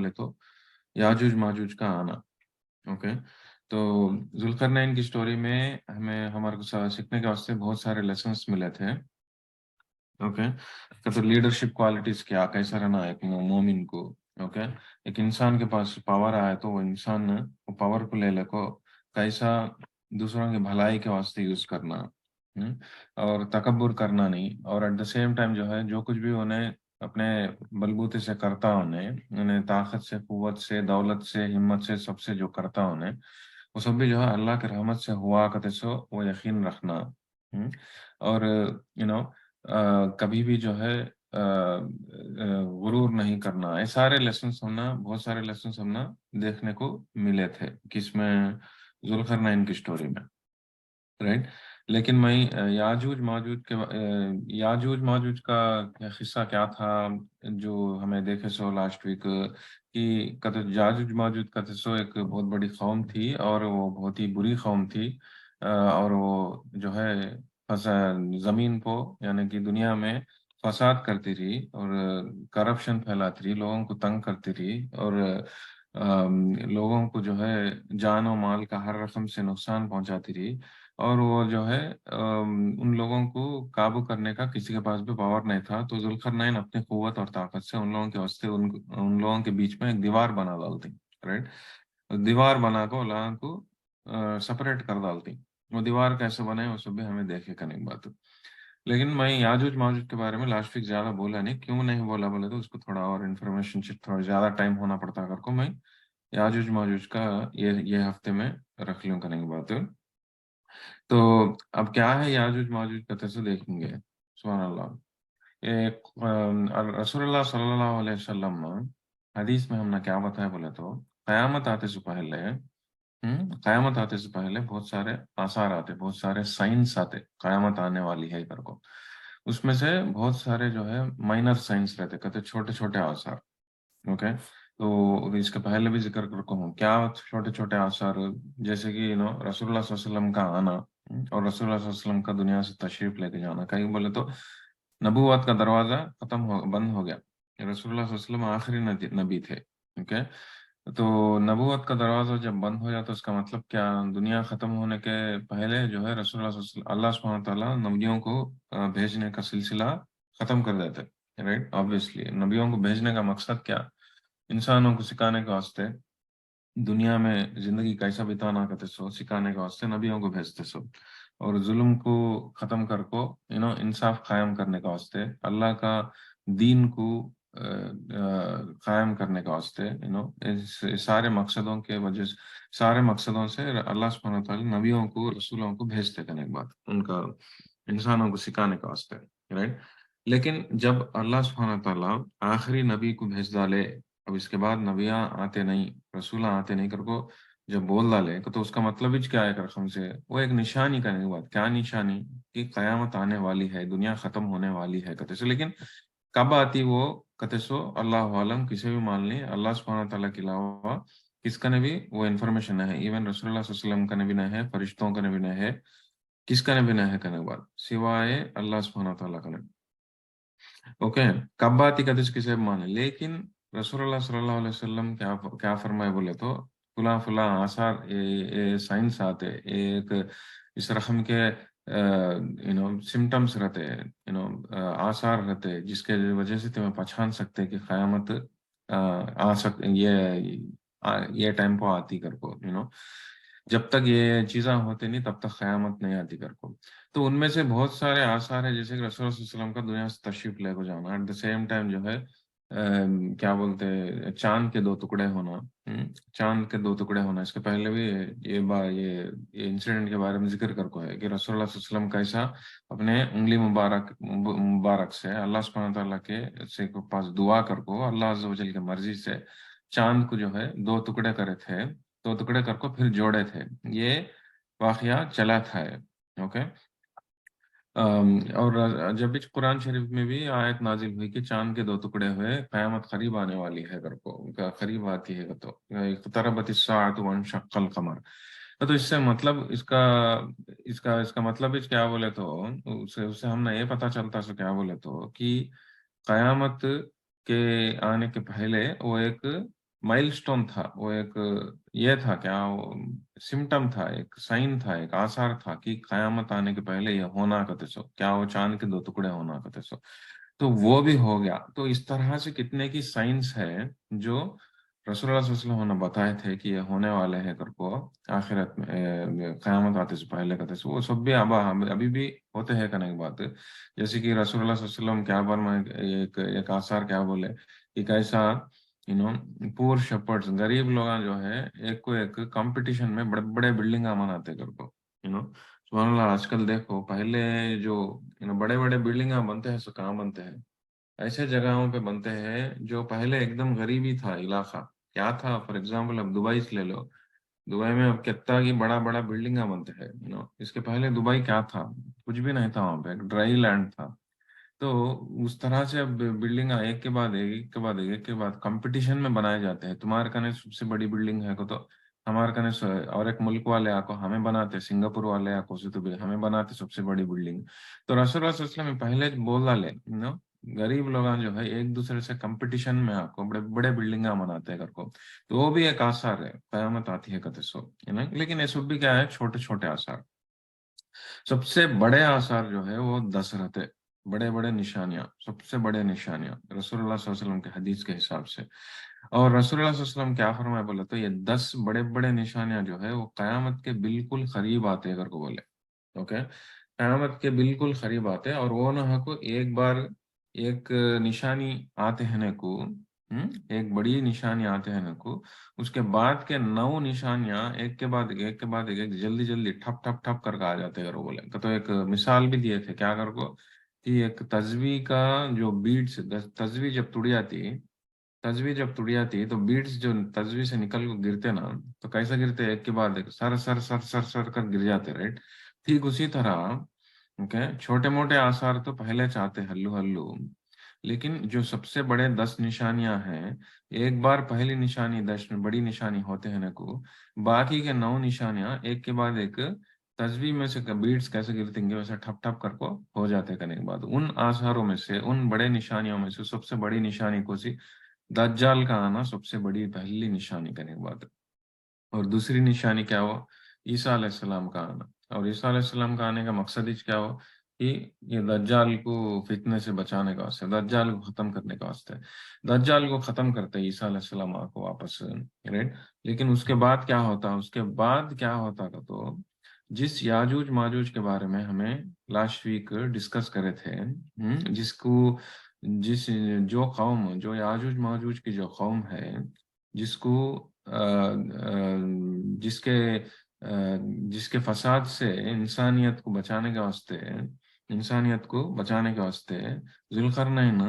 بولے تو یاجوج ماجوج کا آنا. اوکے. تو ذوالقرنین کی اسٹوری میں ہمیں ہمارے کو سیکھنے کے واسطے بہت سارے لیسنس ملے تھے. اوکے. تو لیڈرشپ کوالٹیز کیا کیسا رہنا ایک مومن کو. اوکے. ایک انسان کے پاس پاور آیا تو وہ انسان وہ پاور کو لے کو کیسا دوسروں کی بھلائی کے واسطے یوز کرنا اور تکبر کرنا نہیں. اور ایٹ دا سیم ٹائم جو ہے جو کچھ بھی انہیں اپنے بلبوتے سے کرتا انہیں طاقت سے قوت سے دولت سے ہمت سے سب سے جو کرتا وہ سب بھی جو ہے اللہ کے رحمت سے ہوا کرتے سو وہ یقین رکھنا. اور کبھی بھی جو ہے غرور نہیں کرنا. یہ سارے لیسنس بہت سارے لیسنس دیکھنے کو ملے تھے کس میں ذوالقرنین کی اسٹوری میں. رائٹ. لیکن میں یاجوج ماجوج کا قصہ کیا تھا جو ہمیں دیکھے سو لاسٹ ویک کہ یاجوج ماجوج کا سو ایک بہت بڑی قوم تھی اور وہ بہت ہی بری قوم تھی. اور وہ جو ہے زمین کو یعنی کہ دنیا میں فساد کرتی رہی اور کرپشن پھیلاتی رہی لوگوں کو تنگ کرتی رہی اور لوگوں کو جو ہے جان و مال کا ہر رقم سے نقصان پہنچاتی رہی. اور وہ جو ہے ان لوگوں کو قابو کرنے کا کسی کے پاس بھی پاور نہیں تھا. تو ذوالقرنین اپنی قوت اور طاقت سے ان لوگوں کے واسطے ان لوگوں کے بیچ میں ایک دیوار بنا ڈالتی. رائٹ. دیوار بنا کو لوگوں کو سپریٹ کر ڈالتی. وہ دیوار کیسے بنے وہ سب بھی ہمیں دیکھے کرنے کی بات. لیکن میں یاجوج ماجوج کے بارے میں لاسٹ ویک زیادہ بولا نہیں. کیوں نہیں بولا بولے تو اس کو تھوڑا اور انفارمیشن تھوڑا زیادہ ٹائم ہونا پڑتا اگر کو میں یاجوج ماجوج کا یہ ہفتے میں رکھ لوں کرنے کی بات. تو اب کیا ہے یاجوج ماجوج کا سے دیکھیں گے. سبحان اللہ. رسول اللہ صلی اللہ علیہ وسلم حدیث میں ہم نے کیا بتایا بولے تو قیامت آتے سے پہلے بہت سارے آثار آتے بہت سارے سائنس آتے قیامت آنے والی ہے کر کو. اس میں سے بہت سارے جو ہے مائنر سائنس رہتے کہتے چھوٹے چھوٹے آثار. اوکے. تو اس کے پہلے بھی ذکر کرتا ہوں کیا چھوٹے چھوٹے آثار جیسے کہ رسول اللہ صلی اللہ علیہ وسلم کا آنا اور رسول اللہ صلی اللہ علیہ وسلم کا دنیا سے تشریف لے کے جانا. کہیں بولے تو نبوت کا دروازہ بند ہو گیا. رسول اللہ صلی اللہ علیہ وسلم آخری نبی تھے. اوکے. تو نبوت کا دروازہ جب بند ہو جاتا اس کا مطلب کیا دنیا ختم ہونے کے پہلے جو ہے رسول اللہ صلی اللہ علیہ وسلم اللہ سبحانہ تعالیٰ نبیوں کو بھیجنے کا سلسلہ ختم کر دیتے. رائٹ. آبویسلی نبیوں کو بھیجنے کا مقصد کیا انسانوں کو سکھانے کے واسطے دنیا میں زندگی کیسا بتانا کرتے سو سکھانے کے واسطے نبیوں کو بھیجتے سو اور ظلم کو ختم کر کو انصاف قائم کرنے کا واسطے اللہ کا دین کو قائم کرنے کا واسطے سارے مقصدوں کے وجہ سے سارے مقصدوں سے اللہ سبحانہ وتعالی نبیوں کو رسولوں کو بھیجتے کرنے کے بعد ان کا انسانوں کو سکھانے کا واسطے. رائٹ. لیکن جب اللہ سبحانہ وتعالی آخری نبی کو بھیج ڈالے اب اس کے بعد نبیاں آتے نہیں رسولہ آتے نہیں کر کو جب بول ڈالے تو اس کا مطلب ہی کیا ہے رقم سے وہ ایک نشانی کرنے کے بعد کیا نشانی کہ قیامت آنے والی ہے دنیا ختم ہونے والی ہے کہتے سو. لیکن کب آتی وہ کہتے سو اللہ عالم کسی بھی مان لی اللہ سبحانہ تعالیٰ کے علاوہ کس کا نبی وہ انفارمیشن ہے. ایون رسول اللہ صلی اللہ علیہ وسلم کا نبی نہیں ہے فرشتوں کا نبی نہیں ہے کس کا نبی نہیں ہے کرنے کے بعد سوائے اللہ سبحانہ تعالیٰ کا نبی. اوکے. کب بات ہی کہتے کسی مانے. لیکن رسول اللہ صلی اللہ علیہ وسلم کیا فرمائے بولے تو فلاں آثار سائنس آتے ایک اس رقم کے سمٹمس رہتے آثار رہتے جس کے وجہ سے تمہیں پہچان سکتے کہ قیامت آ سکتے یہ ٹائم کو آتی کر کو جب تک یہ چیزاں ہوتے نہیں تب تک قیامت نہیں آتی کر کو. تو ان میں سے بہت سارے آثار ہیں جیسے کہ رسول اللہ صلی اللہ علیہ وسلم کا دنیا سے تشریف لے کو جانا ایٹ دا سیم ٹائم جو ہے کیا بولتے چاند کے 2 ٹکڑے ہونا. چاند کے 2 ٹکڑے ہونا اس کے پہلے بھی یہ انسیڈنٹ کے بارے میں ذکر کر کو ہے کہ رسول اللہ صلی اللہ علیہ وسلم کیسا اپنے انگلی مبارک سے اللہ سبحانہ تعالیٰ کے سے پاس دعا کر کو اللہ عز و جل کی مرضی سے چاند کو جو ہے 2 ٹکڑے کرے تھے 2 ٹکڑے کر کو پھر جوڑے تھے. یہ واقعہ چلا تھا. اوکے. اور جب بھی قرآن شریف میں بھی آیت نازل ہوئی کہ چاند کے 2 ٹکڑے ہوئے قیامت قریب آنے والی ہے کر کو قریب آتی ہے تو اقتربت الساعۃ وانشق القمر. تو اس سے مطلب اس کا مطلب کیا بولے تو اس سے ہم نے یہ پتہ چلتا سو کیا بولے تو کہ قیامت کے آنے کے پہلے وہ ایک माइलस्टोन था, वो एक ये था क्या, सिम्टम था, एक साइन था, एक आसार था कि कयामत आने के पहले ये होना कते सो, क्या वो चांद के 2 टुकड़े होना कते सो। तो वो भी हो गया। तो इस तरह से कितने की साइंस है जो रसूलुल्लाह सल्लल्लाहु अलैहि वसल्लम ने बताए थे कि ये होने वाले हैं कर को, आखिरत में कयामत आते से पहले कहते से, वो सब भी अब अभी भी होते हैं करने की बात। जैसे कि रसूलुल्लाह सल्लल्लाहु अलैहि वसल्लम क्या बार में एक आसार क्या बोले कि कैसा, यू नो, पुअर शेपर्ड्स, गरीब लोग जो है एक को एक कंपटीशन में बड़े बड़े बिल्डिंग बनाते कर को, यू नो। सुभान अल्लाह, आजकल देखो पहले जो बड़े बड़े बिल्डिंग बनते हैं सो कहाँ बनते हैं, ऐसे जगहों पे बनते हैं जो पहले एकदम गरीबी था इलाका। क्या था, फॉर एग्जांपल अब दुबई से ले लो। दुबई में अब कितना की बड़ा बड़ा बिल्डिंगा बनते हैं, इसके पहले दुबई क्या था, कुछ भी नहीं था, वहां पे एक ड्राई लैंड था। तो उस तरह से अब बिल्डिंग एक के बाद एक के बाद एक के बाद कंपटीशन में बनाए जाते हैं। तुम्हारे कने सबसे बड़ी बिल्डिंग है को तो हमारे कने और एक मुल्क वाले आको हमें बनाते, सिंगापुर वाले आको से तो भी हमें बनाते सबसे बड़ी बिल्डिंग। तो रसूलुल्लाह सल्लल्लाहु अलैहि वसल्लम पहले बोल डाले, गरीब लोग जो है एक दूसरे से कंपटीशन में आको बड़े बड़े बिल्डिंगा बनाते हैं घर को। तो वो भी एक आसार है, कयामत आती है कते सो, लेकिन ये सब भी क्या है, छोटे छोटे आसार। सबसे बड़े आसार जो है वो 10 रहते, बड़े बड़े निशानियां, सबसे बड़े निशानियां रसूलुल्लाह सल्लल्लाहु अलैहि वसल्लम के हदीस के हिसाब से। और रसूलुल्लाह सल्लल्लाहु अलैहि वसल्लम क्या फरमाया बोले तो, ये 10 बड़े बड़े निशानियां जो है वो कयामत के बिल्कुल करीब आते हैं अगर को बोले। ओके, कयामत के बिल्कुल करीब आते हैं, और वो ना को एक बार एक निशानी आते हैं को, एक बड़ी निशानी आते हैं को, उसके बाद के 9 निशानियां एक के बाद एक के बाद एक जल्दी जल्दी ठप ठप ठप करके आ जाते हैं बोले। तो एक मिसाल भी दिए थे क्या कर को, कि एक तस्वीर का जो बीड्स, तस्वीर जब टूट जाती, तस्वीर जब टूट जाती है तो बीड्स जो तस्वीर से निकल को गिरते ना, तो कैसा गिरते, एक के बाद एक sir sir sir sir sir कर गिर जाते, राइट। ठीक उसी तरह, ओके, छोटे मोटे आसार तो पहले चाहते हल्लू हल्लू, लेकिन जो सबसे बड़े 10 निशानियां हैं, एक बार पहली निशानी 10 में बड़ी निशानी होते हैं ना को, बाकी के 9 निशानियां एक के बाद एक तस्वीर में से बीड्स कैसे गिरते हैं वैसे ठप ठप कर को हो जाते करने के बाद, उन आसारों में से, उन बड़े निशानियों में से सबसे बड़ी निशानी को सी दज्जाल का आना सबसे बड़ी पहली निशानी करने के बाद। और दूसरी निशानी क्या हुआ, ईसा अलैहिस्सलाम का आना। और ईसा अलैहिस्सलाम का आने का मकसद ही क्या हुआ कि ये दज्जाल को फितने से बचाने का वास्ते, दज्जाल को खत्म करने का वास्ते। दज्जाल को खत्म करते हैं ईसा अलैहिस्सलाम को वापस, राइट। लेकिन उसके बाद क्या होता, उसके बाद क्या होता का तो, जिस याजूज माजूज के बारे में हमें लास्ट वीक डिस्कस करे थे, जिसको, जिस, जो कौम, जो याजूज माजूज की जो कौम है, जिसको जिसके जिसके फसाद से इंसानियत को बचाने के वास्ते, इंसानियत को बचाने के वास्ते जुल्करनैन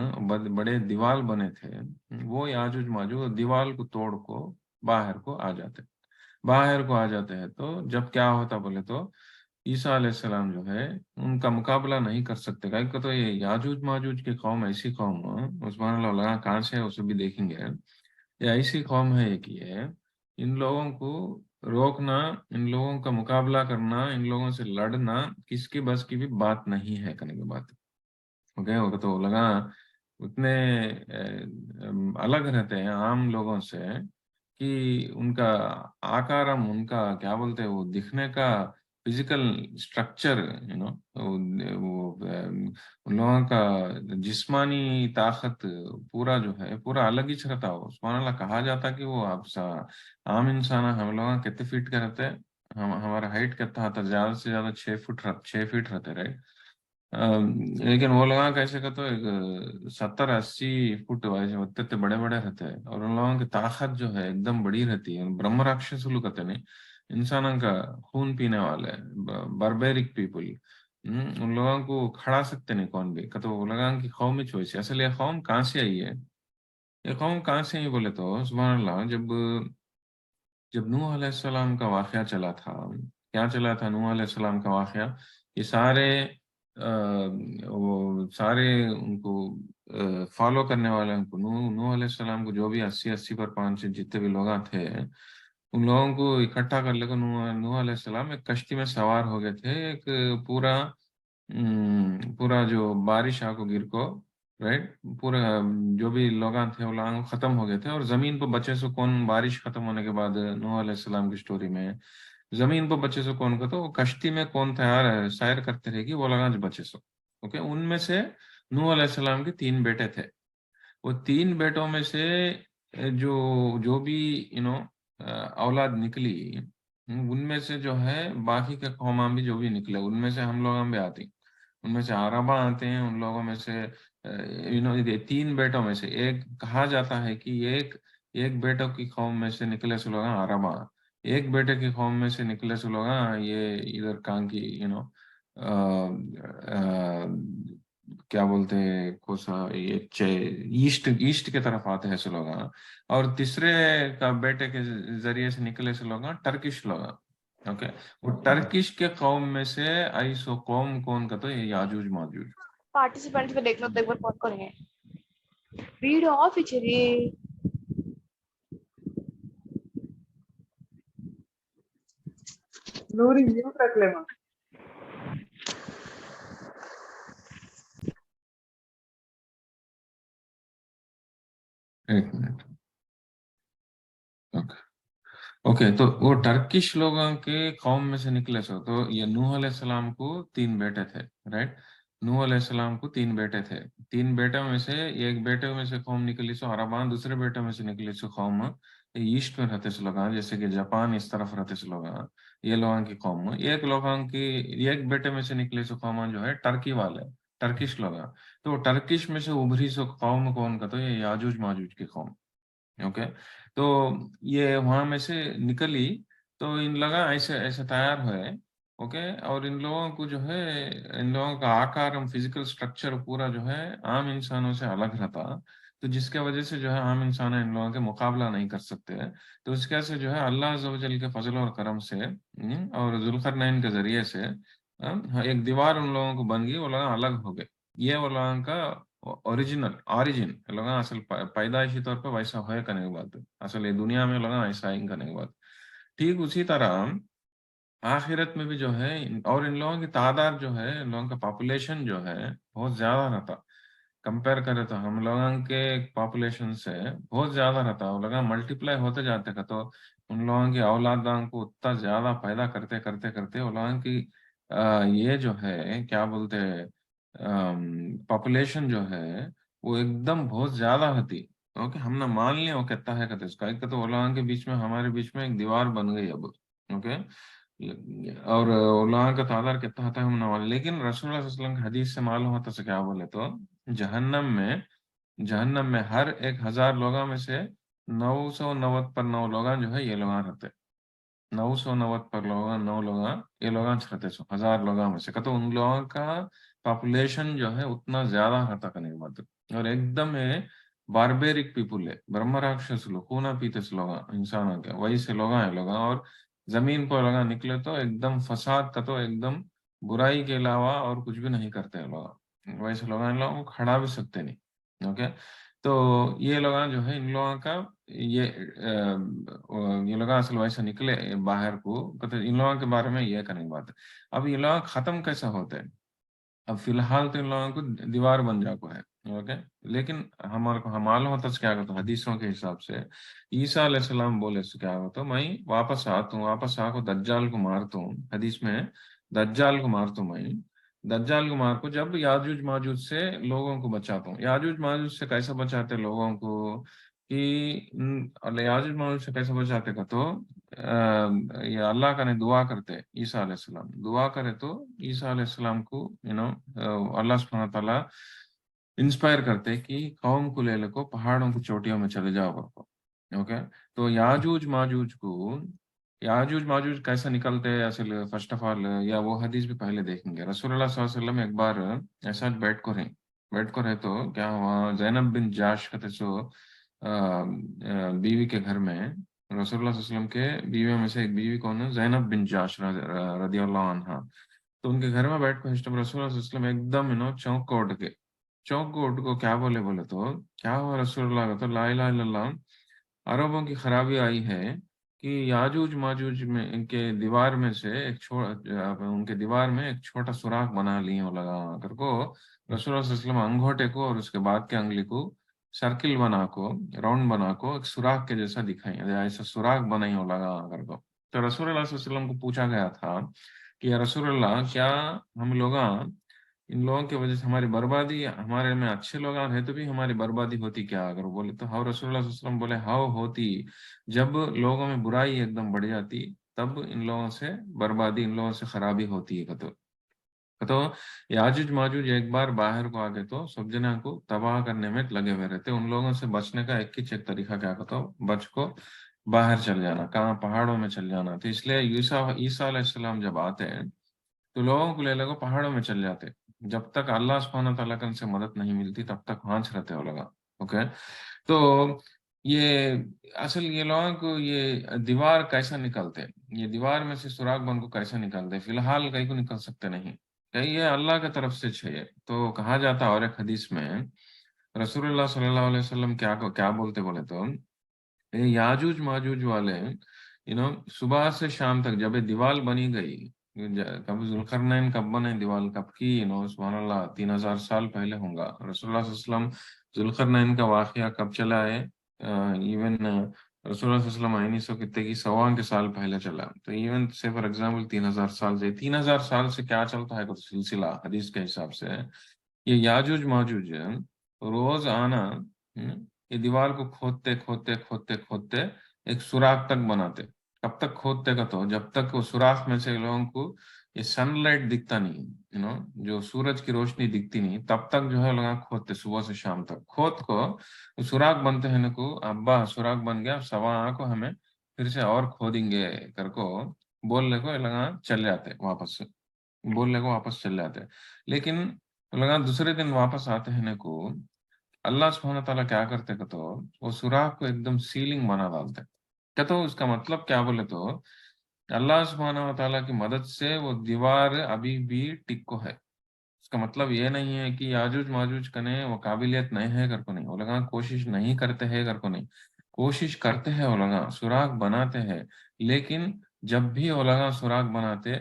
बड़े दीवाल बने थे, वो याजूज माजूज दीवाल को तोड़ को बाहर को आ जाते, बाहर को आ जाते हैं। तो जब क्या होता बोले तो, ईसा अलैहिस्सलाम जो है उनका मुकाबला नहीं कर सकते, क्या तो ये याजूज माजूज की कौम ऐसी कौम, उस्मान अल्लाह कहाँ से है उसे भी देखेंगे। ये ऐसी कौम है कि है, इन लोगों को रोकना, इन लोगों का मुकाबला करना, इन लोगों से लड़ना किसके बस की भी बात नहीं है करने की बात। ओके, वो तो लगा उतने अलग रहते हैं आम लोगों से कि उनका आकारम, उनका क्या बोलते हैं, वो दिखने का फिजिकल स्ट्रक्चर, उन लोगों का जिस्मानी ताकत पूरा जो है पूरा अलग ही रहता हो। सुभान अल्लाह, कहा जाता कि वो आप आम इंसान हम लोग कितने फीट के रहते हैं, हम हमारा हाइट कितना था, ज्यादा से ज्यादा 6 फुट 6 फीट रहते रहे। लेकिन वो लोग कैसे का तो एक 70-80 फुट वैसे होते थे, बड़े बड़े रहते हैं, और उन लोगों की ताकत जो है एकदम बड़ी रहती है, ब्रह्म राक्षस लोग कहते नहीं, इंसानों का खून पीने वाले बारबेरिक पीपल, उन लोगों को खड़ा सकते नहीं कौन भी, तो वो लोगों की कौम ही चॉइस है। असल ये कौम कहाँ से आई है, ये कौम कहाँ से आई बोले तो सुभान अल्लाह, जब जब नूह अलैहिस्सलाम का वाकया चला था, क्या चला था नूह अलैहिस्सलाम का वाकया, ये सारे वो सारे उनको फॉलो करने वाले, उनको नूह नूह अलैहिस्सलाम को जो भी 80-80 पर 5 जितने भी लोग थे, उन लोगों को इकट्ठा कर लेकर नूह नूह अलैहिस्सलाम एक कश्ती में सवार हो गए थे। एक पूरा पूरा जो बारिश आको गिर को राइट, पूरे जो भी लोग थे वो लोग खत्म हो गए थे, और जमीन पर बचे सो कौन, बारिश खत्म होने के बाद नूह अलैहिस्सलाम की स्टोरी में जमीन पर बचे सो कौन का, तो वो कश्ती में कौन तैयार है सैर करते रहेगी वो लोग आज बचे सो। ओके, उनमें से नूह अलैहिस्सलाम के 3 बेटे थे। वो 3 बेटों में से जो जो भी औलाद निकली, उनमें से जो है बाकी के कौमां भी जो भी निकले उनमें से हम लोग भी आती, उनमें से अरबा आते हैं, उन लोगों में से 3 बेटों में से एक कहा जाता है कि एक एक बेटों की कौम में से निकले से लोग अरबा, एक बेटे की कौम में से निकले से लोग ये इधर कहाँ की क्या बोलते हैं कोसा ये ईस्ट ईस्ट के तरफ आते हैं से लोग, और तीसरे का बेटे के जरिए से निकले से लोग टर्किश लोग। ओके, वो टर्किश के कौम में से आई सो कौम कौन का, तो ये याजूज माजूज। पार्टिसिपेंट्स में देख लो तो एक बार कौन कौन है। वीडियो ऑफ ही चलिए। नूरी म्यूट रख लेना। एक मिनट। ओके, ओके, तो वो टर्किश लोगों के कौम में से निकले सो, तो ये नूह अलैहिस्सलाम को 3 बेटे थे, राइट। नूह अलैहिस्सलाम को 3 बेटे थे। 3 बेटों में से एक बेटे में से कौम निकली सो अरबान, दूसरे बेटे में से निकली सो कौम ईस्ट में रहते से लोग, जैसे कि जापान इस तरफ रहते से लोग, ये लोगों की कौम। एक लोगों की एक बेटे में से निकले सो कौम जो है टर्की वाले, टर्किश लोग। तो टर्किश में से उभरी सो कौम कौन का, तो ये याजूज माजूज की कौम। ओके, तो ये वहां में से निकली, तो इन लगा ऐसे ऐसे तैयार हुए। ओके, और इन लोगों को जो है, इन लोगों का आकार और फिजिकल स्ट्रक्चर पूरा जो है आम इंसानों से अलग रहता, तो जिसके वजह से जो है आम इंसान इन लोगों के मुकाबला नहीं कर सकते। तो इसके वजह से जो है अल्लाह अज़्ज़ व जल के फजल और करम से और जुल्करनैन के जरिए से एक दीवार उन लोगों को बन गई, वो लोग अलग हो गए। ये वो लोगों का ओरिजिनल ऑरिजिन लगा, असल पैदाइशी तौर पर वैसा है करने के बाद, असल ये दुनिया में लगा ऐसा ही करने के बाद। ठीक उसी तरह आखिरत में भी जो है और इन लोगों की तादाद जो है, इन लोगों का पॉपुलेशन जो है बहुत ज्यादा रहता। कंपेयर करें तो हम लोगों के पॉपुलेशन से बहुत ज्यादा रहता, वो लोग मल्टीप्लाई होते जाते का, तो उन लोगों की औलादां को उतना ज्यादा पैदा करते करते करते वो लोगों की ये जो है क्या बोलते हैं पॉपुलेशन जो है वो एकदम बहुत ज्यादा होती। ओके, हमने मान लिया वो कितना है कहते इसका, एक तो वो लोगों के बीच में हमारे बीच में एक दीवार बन गई अब। ओके, और उल्लाह का तादाद कितना होता है हम ना, लेकिन रसूलुल्लाह सल्लल्लाहु अलैहि वसल्लम के हदीस से मालूम होता है क्या बोले तो जहन्नम में जहन्नम में हर एक 1000 लोगों में से 990 पर 9 लोग जो है ये लोग रहते। 990 पर लोग 9 लोग ये लोग रहते सो 1000 लोगों में से, तो उन लोगों का पॉपुलेशन जो है उतना ज्यादा रहता करने के बाद, और एकदम है बारबेरिक पीपुल है, ब्रह्म राक्षस लोग, खूना पीते से लोग इंसानों के वही से लोग हैं लोग, और जमीन पर लोग निकले तो एकदम फसाद का, तो एकदम बुराई के अलावा और कुछ भी नहीं करते हैं लोग, वैसे लोग इन लोगों को खड़ा भी सकते नहीं। ओके, तो ये लोग जो है इन लोगों का ये लोग असल वैसे निकले बाहर को, तो इन लोगों के बारे में ये करने की बात है। अब ये लोग खत्म कैसे होते हैं, अब फिलहाल तो इन लोगों को दीवार बन जा को है। ओके, लेकिन हमारे को हम मालूम होता है क्या होता हदीसों के हिसाब से ईसा अलैहिस्सलाम बोले से क्या होता, मैं वापस आता हूँ, वापस आको दज्जाल को मारता हूँ, हदीस में है, दज्जाल को मारता हूँ मैं, दज्जाल को मार को जब याजूज माजूज से लोगों को बचाता हूँ। याजूज माजूज से कैसे बचाते लोगों को कि याजूज माजूज से कैसे बचाते का, तो ये अल्लाह का ने दुआ करते, ईसा अलैहिस्सलाम दुआ करे तो ईसा अलैहिस्सलाम को अल्लाह सुब्हानहू व तआला इंस्पायर करते कि कौम को ले लो पहाड़ों की चोटियों में चले जाओ करको। ओके, तो याजूज माजूज कैसे निकलते हैं असल फर्स्ट ऑफ ऑल, या वो हदीस भी पहले देखेंगे। रसूलुल्लाह सल्लल्लाहु अलैहि वसल्लम एक बार ऐसा बैठ को रहे तो क्या हुआ, जैनब बिन जाश कहते सो बीवी के घर में, रसूलुल्लाह सल्लल्लाहु अलैहि वसल्लम के बीवियों में से एक बीवी कौन है, जैनब बिन जाश रदियल्लाहु अन्हा। तो उनके घर में बैठ कर रसूलुल्लाह सल्लल्लाहु अलैहि वसल्लम एकदम चौंक को क्या बोले बोले तो क्या हुआ रसूलुल्लाह का, तो ला इलाहा इल्लल्लाह, अरबों की खराबी आई है کہ याजूज माजूज में इनके दीवार में से उनके दीवार में एक छोटा सुराख बना लिए हो लगा कर को रसूलुल्लाह सल्लल्लाहु अलैहि वसल्लम अंगूठे को और उसके बाद के अंगली को सर्किल बना को राउंड बना को एक सुराख के जैसा दिखाई, ऐसा सुराख बनाई हो लगा कर को। तो रसूलुल्लाह सल्लल्लाहु अलैहि वसल्लम को पूछा गया था कि या रसूलुल्लाह, क्या हम लोग इन लोगों की वजह से हमारी बर्बादी, हमारे में अच्छे लोग हैं तो भी हमारी बर्बादी होती क्या? अगर वो बोले तो हाँ, रसूलुल्लाह सल्लल्लाहु अलैहि वसल्लम बोले हाँ होती। जब लोगों में बुराई एकदम बढ़ जाती तब इन लोगों से बर्बादी, इन लोगों से खराबी होती है। तो याजुज माजुज एक बार बाहर को आ गए तो सब जना को तबाह करने में लगे हुए रहते। उन लोगों से बचने का एक ही एक तरीका क्या कहता हो, बच को बाहर चल जाना, कहाँ पहाड़ों में चल जाना। तो इसलिए ईसा ईसा अलैहिस्सलाम जब आते हैं तो लोगों को ले लगो पहाड़ों में चल जाते। जब तक अल्लाह सुब्हानहू तआला का से मदद नहीं मिलती तब तक वहां रहते हो लगा। ओके। तो ये ये लोगों को ये दीवार कैसा निकलते हैं, ये दीवार में से सुराग बन को कैसे निकलते हैं? फिलहाल कहीं को निकल सकते नहीं, कहीं ये अल्लाह की तरफ से चाहिए। तो कहा जाता है और एक हदीस में रसूलुल्लाह सल्लल्लाहु अलैहि वसल्लम क्या बोलते बोले तो ये याजूज माजूज वाले सुबह से शाम तक जब ये दीवार बनी गई, कब जुल्करनैन कब बने दीवार कब की, सुभान अल्लाह 3000 साल पहले होगा। रसूलुल्लाह सल्लल्लाहु अलैहि वसल्लम जुल्करनैन का वाकया कब चला है? इवन रसूलुल्लाह सल्लल्लाहु अलैहि वसल्लम आईनी सौ कितने की सवा के साल पहले चला। तो इवन से फॉर एग्जाम्पल 3000 साल से 3000 साल से क्या चलता है कुछ सिलसिला हदीस के हिसाब से। ये याजूज माजूज रोज आना, ये दीवार को खोदते खोदते खोदते खोदते एक सुराख तक बनाते। कब तक खोदते का तो जब तक वो सुराख में से लोगों को ये सनलाइट दिखता नहीं, जो सूरज की रोशनी दिखती नहीं, तब तक जो है लोग खोदते सुबह से शाम तक खोद को सुराख बनते हैं। को अब्बा सुराख बन गया, सवा को हमें फिर से और खोदेंगे कर को बोलने को लगा चल जाते वापस से, बोलने को वापस चल जाते। लेकिन लगा दूसरे दिन वापस आते हैं न को अल्लाह सुब्हानहू तआला क्या करते का तो वो सुराख को एकदम सीलिंग बना डालते। क्या तो उसका मतलब क्या बोले तो अल्लाह सुब्हानहू तआला की मदद से वो दीवार अभी भी टिको है। इसका मतलब ये नहीं है कि याजूज माजूज कने वो काबिलियत नहीं है कर को नहीं, वो लगा कोशिश नहीं करते हैं कर को नहीं, कोशिश करते हैं, वो लगा सुराख बनाते हैं। लेकिन जब भी वो लगा सुराख बनाते,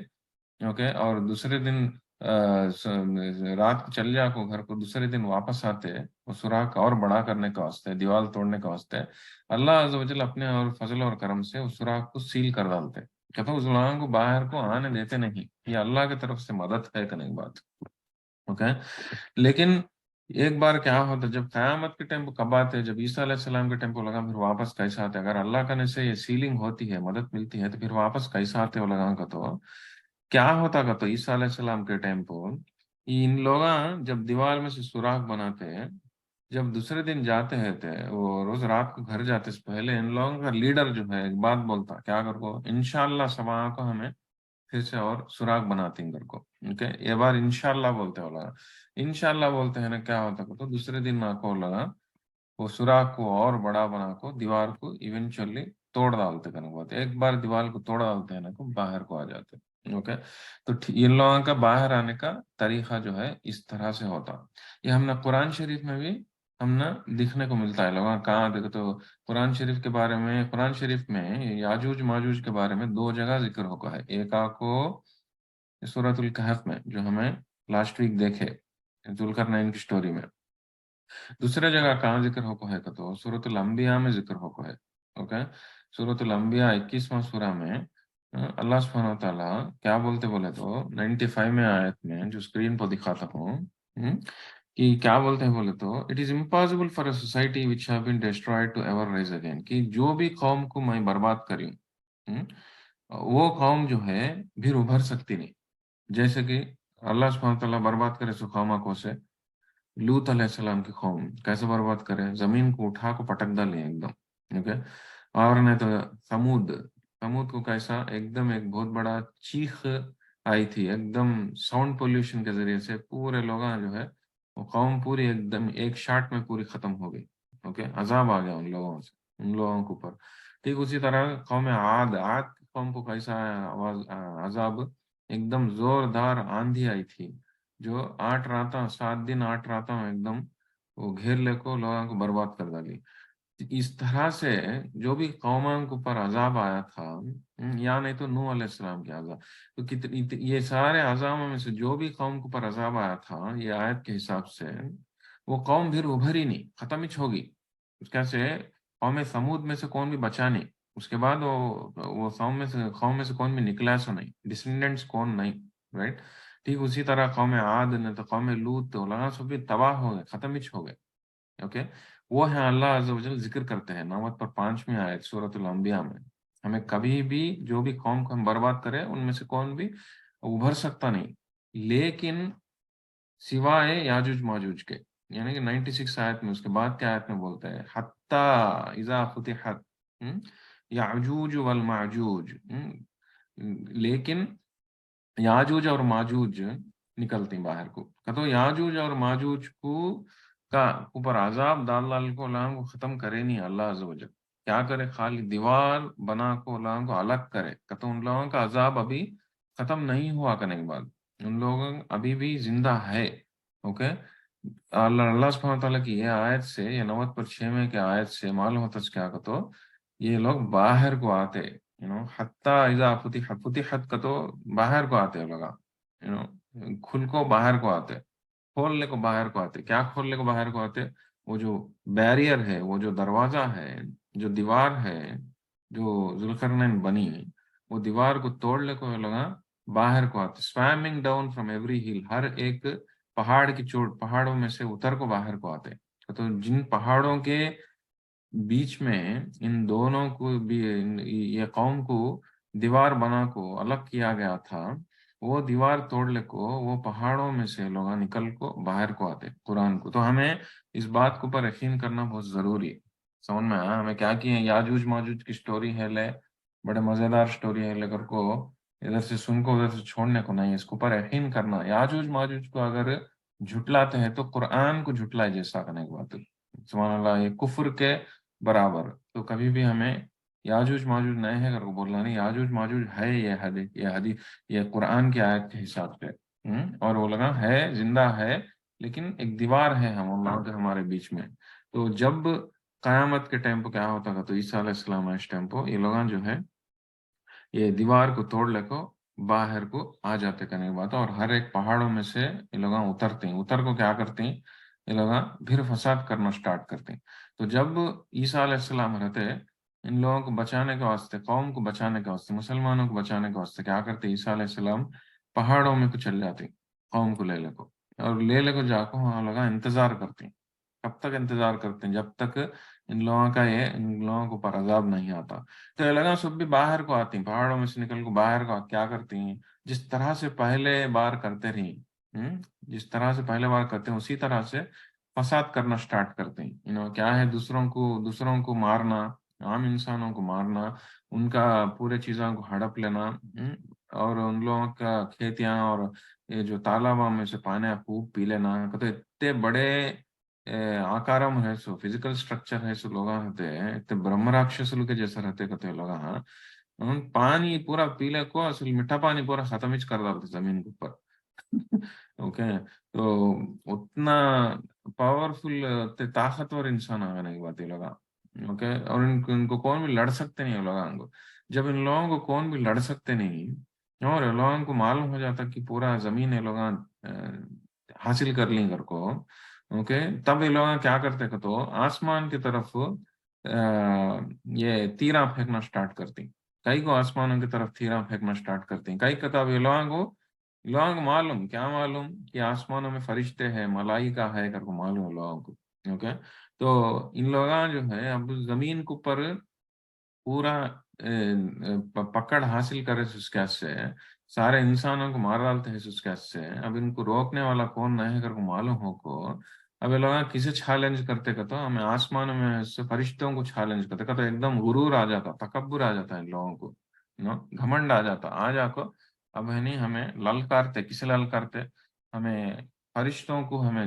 ओके, और दूसरे दिन रात को चल जाको घर को, दूसरे दिन वापस आते वो सुराख और बड़ा करने का वास्ते, दीवार तोड़ने का वास्ते अल्लाह अज़्ज़ व जल अपने और फजल और करम से उस सुराख को सील कर डालते। कहते उस गुलाम को बाहर को आने देते नहीं। ये अल्लाह की तरफ से मदद है करने की बात। ओके। लेकिन एक बार क्या होता जब कयामत के टाइम कब आते, जब ईसा अलैहिस्सलाम के टाइम को लगा फिर वापस कैसे आते? अगर अल्लाह करने से ये सीलिंग होती है, मदद मिलती है, तो फिर वापस कैसे आते हो लगा का तो क्या होता का तो ईसा अलैहिस्सलाम के टाइम को इन लोग जब दीवार में से सुराख बनाते हैं, जब दूसरे दिन जाते हैं थे वो रोज रात को घर जाते से पहले इन लोगों का लीडर जो है एक बात बोलता क्या करो, इंशाल्लाह समा को हमें फिर से और सुराग बनाते हैं घर को। ओके, ये बार इंशाल्लाह बोलते हो लगा, इंशाल्लाह बोलते हैं ना क्या होता है तो दूसरे दिन ना को लगा वो सुराग को और बड़ा बना को दीवार को इवेंचुअली तोड़ डालते करने बात। एक बार दीवार को तोड़ डालते हैं ना को बाहर को आ जाते। ओके। तो इन लोगों का बाहर आने का तरीका जो है इस तरह से होता। ये हमने कुरान शरीफ में भी हमने दिखने को मिलता है। लोग कहाँ देखो तो कुरान शरीफ के बारे में, कुरान शरीफ में याजूज माजूज के बारे में दो जगह जिक्र होगा है। एक आपको सूरतुल कहफ में जो हमें लास्ट वीक देखे जुल्करनैन की स्टोरी में, दूसरे जगह कहाँ जिक्र होको है का तो सूरतुल अंबिया में जिक्र होको है। ओके। सूरतुल अंबिया 21वां सूरा में अल्लाह सुब्हानहू तआला क्या बोलते बोले तो 95 में आयत में जो स्क्रीन पर दिखाता हूँ, कि क्या बोलते हैं बोले तो it is impossible for a society which have been destroyed to ever rise again, कि जो भी कौम को मैं बर्बाद करी वो कौम जो है फिर उभर सकती नहीं। जैसे कि अल्लाह सुब्हानहू तआला बर्बाद करे सो कौमा को से लूत अलैहिस्सलाम की कौम कैसे बर्बाद करे, जमीन को उठा को पटक डाले एकदम। ओके। और नहीं तो समूद, समूद को कैसा एकदम एक बहुत बड़ा चीख आई थी, एकदम साउंड पोल्यूशन के जरिए से पूरे लोग जो है वो कौम पूरी एकदम एक शॉट में पूरी खत्म हो गई। ओके, अजाब आ गया उन लोगों से, उन लोगों के ऊपर। ठीक उसी तरह कौम आद, आद की कौम को कैसा आवाज अजाब, एकदम जोरदार आंधी आई थी जो 8 रात 7 दिन 8 रात में एकदम वो घेर ले को लोगों को बर्बाद कर डाली। اس طرح سے جو بھی قوموں کے اوپر عذاب آیا تھا، یا نہیں تو نوح علیہ السلام کے عذاب، تو کتنی یہ سارے عذابوں میں سے جو بھی قوم کے اوپر عذاب آیا تھا یہ آیت کے حساب سے، وہ قوم پھر ابھر ہی نہیں، ختم ہی ہوگی. اس کیسے قوم سمود میں سے کون بھی بچا نہیں، اس کے بعد وہ قوم میں سے کون بھی نکلا سو نہیں، ڈسسینڈنٹس کون نہیں، رائٹ. ٹھیک اسی طرح قوم عاد نے تو قوم لوط تو لگا سب بھی تباہ ہو گئے، ختم ہی ہو گئے. اوکے. وہ ہیں اللہ عز و جل ذکر کرتے ہیں نوبت پر 5ویں آیت سورۃ الانبیاء میں. ہمیں کبھی بھی جو بھی قوم کو ہم برباد کریں ان میں سے کون بھی ابھر سکتا نہیں، لیکن سوائے یاجوج ماجوج کے. یعنی کہ 96 آیت میں، اس کے بعد کے آیت میں بولتے ہیں حتی اذا فتحت یاجوج والماجوج. لیکن یاجوج اور ماجوج نکلتی باہر کو، تو یاجوج اور ماجوج کو کا اوپر عذاب ڈال کو لوگوں کو ختم کرے نہیں اللہ عز و جل. کیا کرے؟ خالی دیوار بنا کو لوگوں کو الگ کرے. تو ان لوگوں کا عذاب ابھی ختم نہیں ہوا کرنے کے بعد ان لوگوں ابھی بھی زندہ ہے. اوکے. اللہ سبحانہ تعالیٰ کی یہ آیت سے، یہ 90 پر 6 کے آیت سے معلوم ہوتا ہے کیا کہ تو یہ لوگ باہر کو آتے، حتی اذا فتحت کا تو باہر کو آتے لوگ، کھل کو باہر کو آتے، کھولنے کو باہر کو آتے. کیا کھولنے کو باہر کو آتے؟ وہ جو بیریئر ہے، وہ جو دروازہ ہے، جو دیوار ہے جو ذوالقرنین بنی، وہ دیوار کو توڑنے کو لگا باہر کو آتے. سویمنگ ڈاؤن فرام ایوری ہل، ہر ایک پہاڑ کی چوٹ، پہاڑوں میں سے اتر کو باہر کو آتے. تو جن پہاڑوں کے بیچ میں ان دونوں کو بھی یہ قوم کو دیوار بنا کو الگ کیا گیا تھا، وہ دیوار توڑ لے کو وہ پہاڑوں میں سے لوگ نکل کو باہر کو آتے قرآن کو. تو ہمیں اس بات کو پر یقین کرنا بہت ضروری ہے. سمجھ میں آیا ہمیں کیا کہ یاجوج ماجوج کی سٹوری ہے لے، بڑے مزیدار سٹوری ہے، لے کر کو ادھر سے سن کو ادھر سے چھوڑنے کو نہیں، اس کو پر یقین کرنا. یاجوج ماجوج کو اگر جھٹلاتے ہیں تو قرآن کو جھٹلائے جیسا کرنے کی بات. سبحان اللہ، یہ کفر کے برابر. تو کبھی بھی ہمیں یاجوج ماجوج نہیں ہے کر کو بولنا نہیں. یاجوج ماجوج ہے، یہ حدیث یہ قرآن کی آیت کے حساب سے، اور وہ لگا ہے زندہ ہے، لیکن ایک دیوار ہے ہم اللہ کے ہمارے بیچ میں. تو جب قیامت کے ٹائم پہ کیا ہوتا تھا، تو عیسیٰ علیہ السلام اس ٹائم پہ یہ لوگ جو ہے یہ دیوار کو توڑ لے کو باہر کو آ جاتے کرنے کی بات. اور ہر ایک پہاڑوں میں سے یہ لوگ اترتے ہیں، اتر کو کیا کرتے ہیں یہ لوگ پھر فساد کرنا سٹارٹ کرتے ہیں. تو جب عیسیٰ علیہ السلام رہتے ان لوگوں کو بچانے کے واسطے، قوم کو بچانے کے واسطے، مسلمانوں کو بچانے کے واسطے کیا کرتے عیسیٰ علیہ السلام پہاڑوں میں کو چل جاتے قوم کو لے لے کو، اور لے لے کو جا کو وہاں لگا انتظار کرتے ہیں. کب تک انتظار کرتے ہیں؟ جب تک ان لوگوں کو پر عذاب نہیں آتا. تو یہ لگا سب بھی باہر کو آتی ہیں، پہاڑوں میں سے نکل کو باہر کو کیا کرتی ہیں؟ جس طرح سے پہلے بار کرتے رہی، جس طرح سے پہلے بار کرتے ہیں اسی طرح سے فساد کرنا سٹارٹ کرتے ہیں. کیا ہے؟ دوسروں کو مارنا، عام انسانوں کو مارنا، ان کا پورے چیزوں کو ہڑپ لینا، اور ان لوگوں کا کھیتیاں اور یہ جو تالابوں میں سے پانی خوب پی لینا. تو اتنے بڑے آکارم ہے سو، فزیکل سٹرکچر ہے سو، لوگ ہوتے ہیں اتنے برہم راکشس کے جیسا رہتے کہتے لوگ. ہاں پانی پورا پیلے کو اصل میٹھا پانی پورا ختم ہی کر ڈالتے زمین کے اوپر. اوکے. تو اتنا پاورفل طاقتور انسان آنے کی بات یہ لوگ. اوکے. اور ان کو کون بھی لڑ سکتے نہیں لوگوں کو. جب ان لوگوں کو کون بھی لڑ سکتے نہیں، اور لوگوں کو معلوم ہو جاتا کہ پورا زمین یہ لوگ حاصل کر لیں گھر کو، اوکے، تب یہ لوگ کیا کرتے کہ تو آسمان کی طرف یہ تیرا پھینکنا سٹارٹ کرتی. کئی کو آسمانوں کی طرف تیرا پھینکنا سٹارٹ کرتی. کئی کتاب یہ لوگوں کو معلوم، کیا معلوم کہ آسمانوں میں فرشتے ہیں، ملائکہ ہے کر کو معلوم ہے لوگوں کو. اوکے. تو ان لوگوں جو ہے اب زمین کے اوپر پورا پکڑ حاصل کرے اس کیس سے، سارے انسانوں کو مار ڈالتے ہیں اس کیس سے. اب ان کو روکنے والا کون نہیں کر کو معلوم ہو کو، اب یہ لوگ کسے چیلنج کرتے کہ تو ہمیں آسمانوں میں فرشتوں کو چیلنج کرتے کہ تو ایک دم غرور آ جاتا، تکبر آ جاتا ہے ان لوگوں کو، گھمنڈ آ جاتا. آ جا کو اب ہے نہیں ہمیں للکارتے. کسے للکارتے؟ ہمیں فرشتوں کو، ہمیں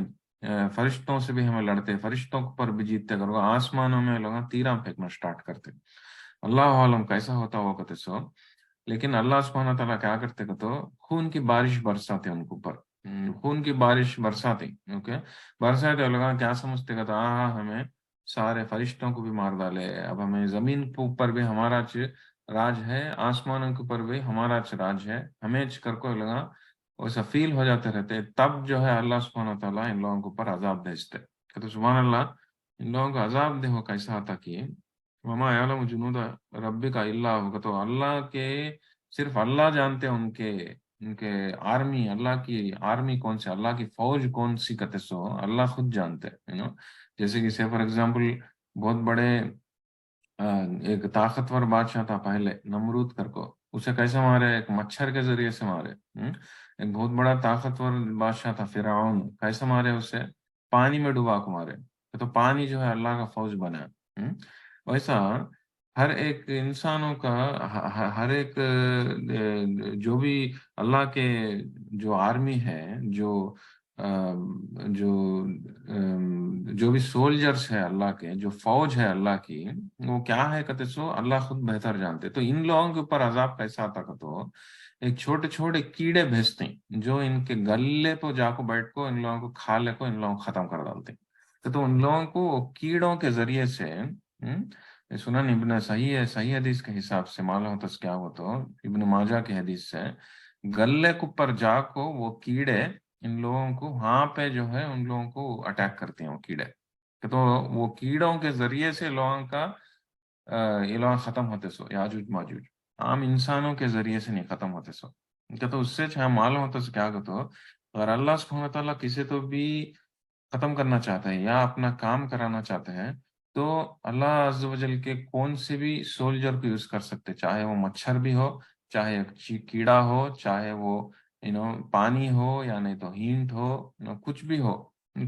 فرشتوں سے بھی ہمیں لڑتے، فرشتوں پر بھی جیتتے کرو. آسمانوں میں لوگ تیرا پھینکنا سٹارٹ کرتے. اللہ عالم کیسا ہوتا ہوا کہتے سو. لیکن اللہ سبحانہ تعالیٰ کیا کرتے کہ تو خون کی بارش برساتے ان کو اوپر، خون کی بارش برساتے. اوکے. برساتے لوگ کیا سمجھتے کہ تو ہمیں सारे फरिश्तों को भी मार डाले, अब हमें जमीन के ऊपर भी हमारा राज है, आसमानों के ऊपर भी हमारा राज है, हमें कर को लगा वैसा फील हो जाते रहते। तब जो है अल्लाह सुब्हानहू व तआला इन लोगों के ऊपर अजाब भेजते। कहते सुभान अल्लाह, इन लोगों को अजाब देखो कैसा आता कि वमा यालमु जुनूदा रब्बिका इल्ला हु, तो अल्लाह के सिर्फ अल्लाह जानते हैं उनके उनके आर्मी, अल्लाह की आर्मी कौन सी, अल्लाह की फौज कौन सी, कहते सो अल्लाह खुद जानते हैं, जैसे कि से फॉर एग्जांपल बहुत बड़े एक ताकतवर बादशाह था पहले, नमरूद करको, उसे कैसे मारे, एक मच्छर के जरिए से मारे। एक बहुत बड़ा ताकतवर बादशाह था फिरौन, कैसे मारे उसे, पानी में डुबा के मारे। तो पानी जो है अल्लाह का फौज बना है। वैसा हर एक इंसानों का हर एक जो भी अल्लाह के जो आर्मी है, जो भी सोल्जर्स है अल्लाह के, जो फौज है अल्लाह की, वो क्या है कहते सो अल्लाह खुद बेहतर जानते। तो इन लोगों के ऊपर अजाब कैसा आता का, तो एक छोटे छोटे कीड़े भेजते हैं जो इनके गले पे जाको बैठ को इन लोगों को खा ले को इन लोगों को खत्म कर डालते हैं। तो उन लोगों को कीड़ों के जरिए से ये सुनन इब्न सही हदीस के हिसाब से मालूम होता है क्या हो, तो इब्न माजा की हदीस से गले के ऊपर जाको वो कीड़े इन लोगों को वहां पे जो है उन लोगों को अटैक करते हैं वो कीड़े। तो वो कीड़ों के जरिए से लोगों का ये लोग खत्म होते सो याजूज माजूज, आम इंसानों के जरिए से नहीं खत्म होते सो। तो उससे चाहे मालूम होता सो क्या कहते हो, अगर अल्लाह सुब्हानहू व तआला किसी तो भी खत्म करना चाहते हैं या अपना काम कराना चाहते हैं, तो अल्लाह अज़्ज़ व जल के कौन से भी सोल्जर को यूज कर सकते, चाहे वो मच्छर भी हो, चाहे एक कीड़ा हो, चाहे वो पानी हो, या नहीं तो हींट हो, कुछ भी हो,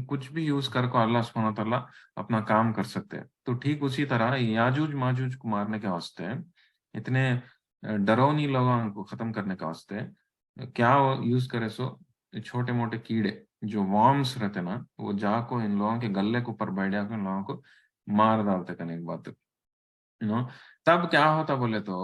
कुछ भी यूज करके अल्लाह सुब्हानहू व तआला अपना काम कर सकते हैं। तो ठीक उसी तरह याजूज माजूज को मारने के वास्ते, इतने डरावनी लोगों को खत्म करने के वास्ते क्या यूज करे सो, छोटे मोटे कीड़े जो वॉर्म्स रहते ना, वो जाको इन लोगों के गले के ऊपर बैठ जाकर इन लोगों को मार डालते करने की बात, तब क्या होता बोले तो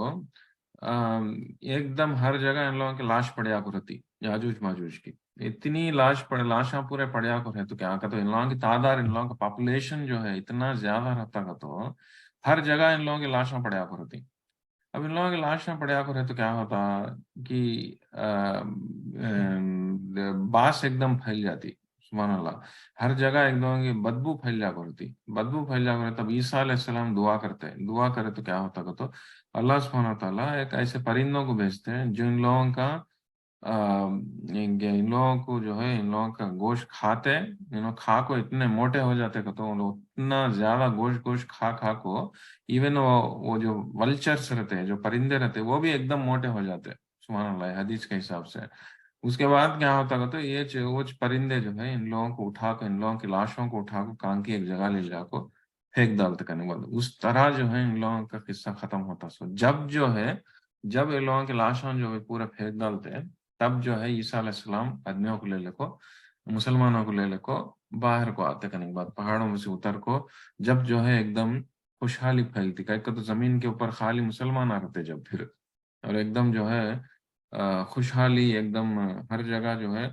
एकदम हर जगह इन लोगों की लाश पड़िया को रहती, याजूज माजूज की इतनी लाशा पूरे पड़िया को रहे। तो क्या कहते, इन लोगों की तादाद, इन लोगों का पॉपुलेशन जो है इतना ज्यादा रहता का, तो हर जगह इन लोगों की लाशा पड़िया को रहती। अब इन लोगों की लाशें पड़े आकर है तो क्या होता कि बास एकदम फैल जाती, सुभान अल्लाह, हर जगह एकदम की बदबू फैल जा करती, बदबू फैल जा कर, तब ईसा अलैहिस्सलाम दुआ करते हैं, दुआ करे तो क्या होता का, तो अल्लाह सुब्हानहू व तआला एक ऐसे परिंदों को भेजते हैं जो इन लोगों का इन लोगों को जो है इन लोगों का गोश्त खाते हैं, खा को इतने मोटे हो जाते हैं, तो वो लोग इतना ज्यादा गोश्त गोश्त खा खा को इवन वो जो वल्चर्स रहते हैं, जो परिंदे रहते हैं, वो भी एकदम मोटे हो जाते हैं, सुभान अल्लाह, हदीस के हिसाब से। उसके बाद क्या होता है, तो वो परिंदे जो है इन लोगों को उठा कर, इन लोगों की लाशों को उठा कर कान की एक जगह ले जाको फेंक डालते करने के बाद, उस तरह जो है इन लोगों का किस्सा खत्म होता। सो जब जो है, जब इन लोगों की लाशों जो है पूरा फेंक डालते हैं, तब जो है ईसा अलैहिस्सलाम आदमियों को ले लेको, मुसलमानों को ले लेको बाहर को आते करने के बाद, पहाड़ों में से उतर को, जब जो है एकदम खुशहाली फैलती, कहीं तो जमीन के ऊपर खाली मुसलमान आ रहते जब फिर, और एकदम जो है खुशहाली एकदम हर जगह जो है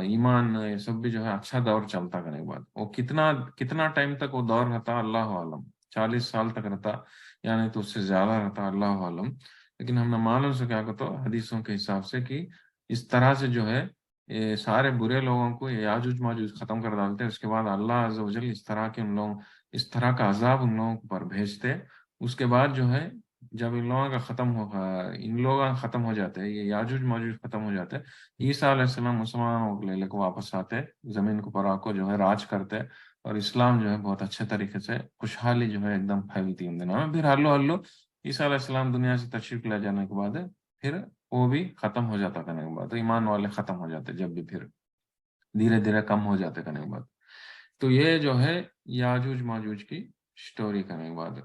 ईमान ये सब भी जो है अच्छा दौर चलता करने के बाद, वो कितना कितना टाइम तक वो दौर रहता अल्लाह आलम, 40 साल तक रहता या नहीं तो उससे ज्यादा रहता अल्लाह आलम। लेकिन हमने मालूम से क्या कहते हदीसों के हिसाब से कि इस तरह से जो है ये सारे बुरे लोगों को ये याजूज माजूज खत्म कर डालते हैं। उसके बाद अल्लाह अज़्ज़ व जल इस तरह के उन लोग, इस तरह का अजाब उन लोगों पर भेजते। उसके बाद जो है जब इन लोगों का खत्म होगा, इन लोगों का खत्म हो जाते हैं, ये याजूज माजूज खत्म हो जाते हैं, ईसा अलैहिस्सलाम मुसलमानों को ले लेकर वापस आते, जमीन को पर आको जो है राज करते, और इस्लाम जो है बहुत अच्छे तरीके से खुशहाली जो है एकदम फैलती है उन दिनों में। फिर हल्लो हल्लो ईसा अलैहिस्सलाम दुनिया से तशरीफ ले जाने के बाद फिर वो भी खत्म हो जाता करने के बाद, तो ईमान वाले खत्म हो जाते जब भी, फिर धीरे धीरे कम हो जाते करने के बाद। तो ये जो है याजूज माजूज की स्टोरी करने के बाद,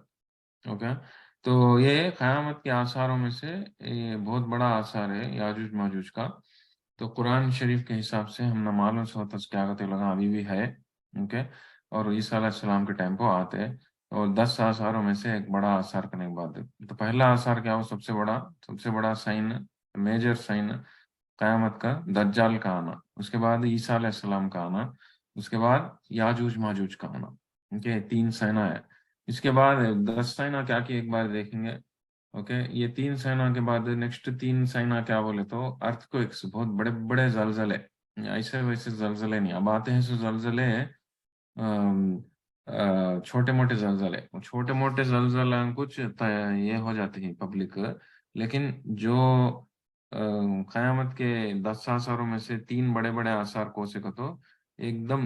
ओके। तो ये क़यामत के आसारों में से ये बहुत बड़ा आसार है याजूज माजूज का। तो कुरान शरीफ के हिसाब से हम न मालूम से होता क्या कहते लगा अभी भी है, ओके। और ईसा अलैहिस्सलाम के टाइम को आते हैं, और 10 आसारों में से एक बड़ा आसार करने के बाद, तो पहला आसार क्या हो, सबसे बड़ा साइन, मेजर साइन क़यामत का दज्जाल का आना, उसके बाद ईसा अलैहिस्सलाम का आना, उसके बाद याजूज माजूज का आना, اوکے 3 سینا ہے. اس کے بعد 10 سینا کیا کی ایک بار دیکھیں گے. اوکے یہ 3 سینا کے بعد نیکسٹ 3 سینا کیا بولے تو ارتھ کو بہت بڑے بڑے زلزلے. ایسے ویسے زلزلے نہیں. اب آتے ہیں سو زلزلے چھوٹے موٹے زلزلے. چھوٹے موٹے زلزلے کچھ یہ ہو جاتے ہیں پبلک. لیکن جو قیامت کے 10 آثاروں میں سے 3 بڑے بڑے آثار کو سے کو تو ایک دم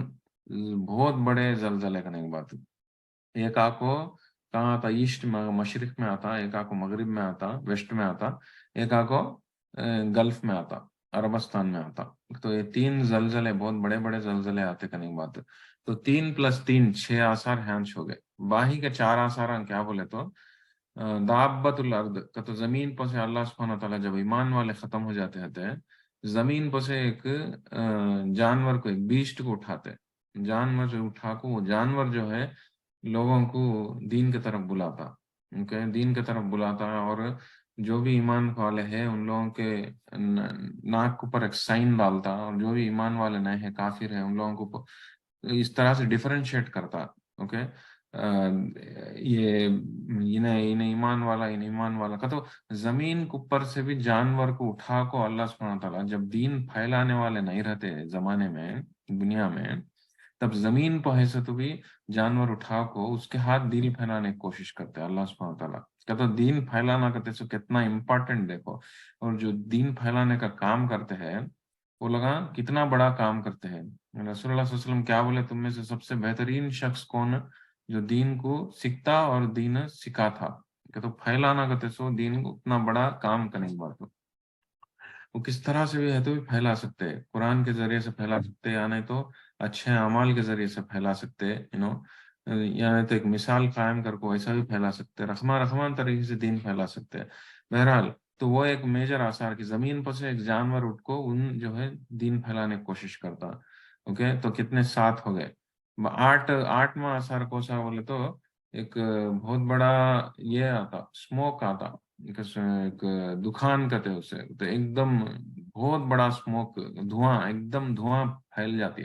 بہت بڑے زلزلے کرنے کی بات. ایک آنکھ کہاں آتا ایسٹ مشرق میں آتا, ایک آنکھ مغرب میں آتا ویسٹ میں آتا, ایک آنکھ گلف میں آتا عربستان میں آتا. تو یہ 3 زلزلے بہت بڑے بڑے زلزلے آتے کرنے کی بات. تو 3 + 3 6 آثار ہینچ ہو گئے. باہی کے 4 آثار کیا بولے تو دابت الارض کا تو زمین پر سے اللہ سبحانہ وتعالی جب ایمان والے ختم ہو جاتے ہیں زمین پر سے ایک جانور کو ایک بیسٹ کو اٹھاتے. جانور جو اٹھا کو وہ جانور جو ہے لوگوں کو دین کی طرف بلاتا. دین کی طرف بلاتا اور جو بھی ایمان والے ہیں ان لوگوں کے ناک کے اوپر ایک سائن ڈالتا, اور جو بھی ایمان والے نہیں ہیں کافر ہیں ان لوگوں کو اس طرح سے ڈیفرینشیٹ کرتا. اوکے یہ انہیں ایمان والا ان ایمان والا کا تو زمین کے اوپر سے بھی جانور کو اٹھا کو اللہ سبحانہ تعالیٰ جب دین پھیلانے والے نہیں رہتے زمانے میں دنیا میں تب زمین پہ ایسے تو بھی جانور اٹھا کو اس کے ہاتھ دین پھیلانے کی کوشش کرتے اللہ سبحانہ تعالیٰ کا تو دین پھیلانا کرتے سو کتنا امپورٹنٹ دیکھو. اور جو دین پھیلانے کا کام کرتے ہیں وہ لگا کتنا بڑا کام کرتے ہیں. رسول اللہ صلی اللہ علیہ وسلم کیا بولے تم میں سے سب سے بہترین شخص کون جو دین کو سیکھتا اور دین سکھا تھا. کہ تو پھیلانا کرتے سو دین کو اتنا بڑا کام کرنے کی بات. وہ کس طرح سے بھی ہے تو بھی پھیلا سکتے ہیں, قرآن کے ذریعے سے پھیلا سکتے یا نہیں تو اچھے اعمال کے ذریعے سے پھیلا سکتے یا نہیں تو ایک مثال قائم کر کو ایسا بھی پھیلا سکتے, رحمان طریقے سے دین پھیلا سکتے. بہرحال تو وہ ایک میجر آثار کی زمین پر سے ایک جانور اٹھ کو ان جو ہے دین پھیلانے کی کوشش کرتا. اوکے تو کتنے 7 ہو گئے. 8واں آثار کو سا بولے تو ایک بہت بڑا یہ آتا اسموک آتا ایک دخان کہتے اسے تو ایک دم بہت بڑا اسموک دھواں ایک دم دھواں پھیل جاتی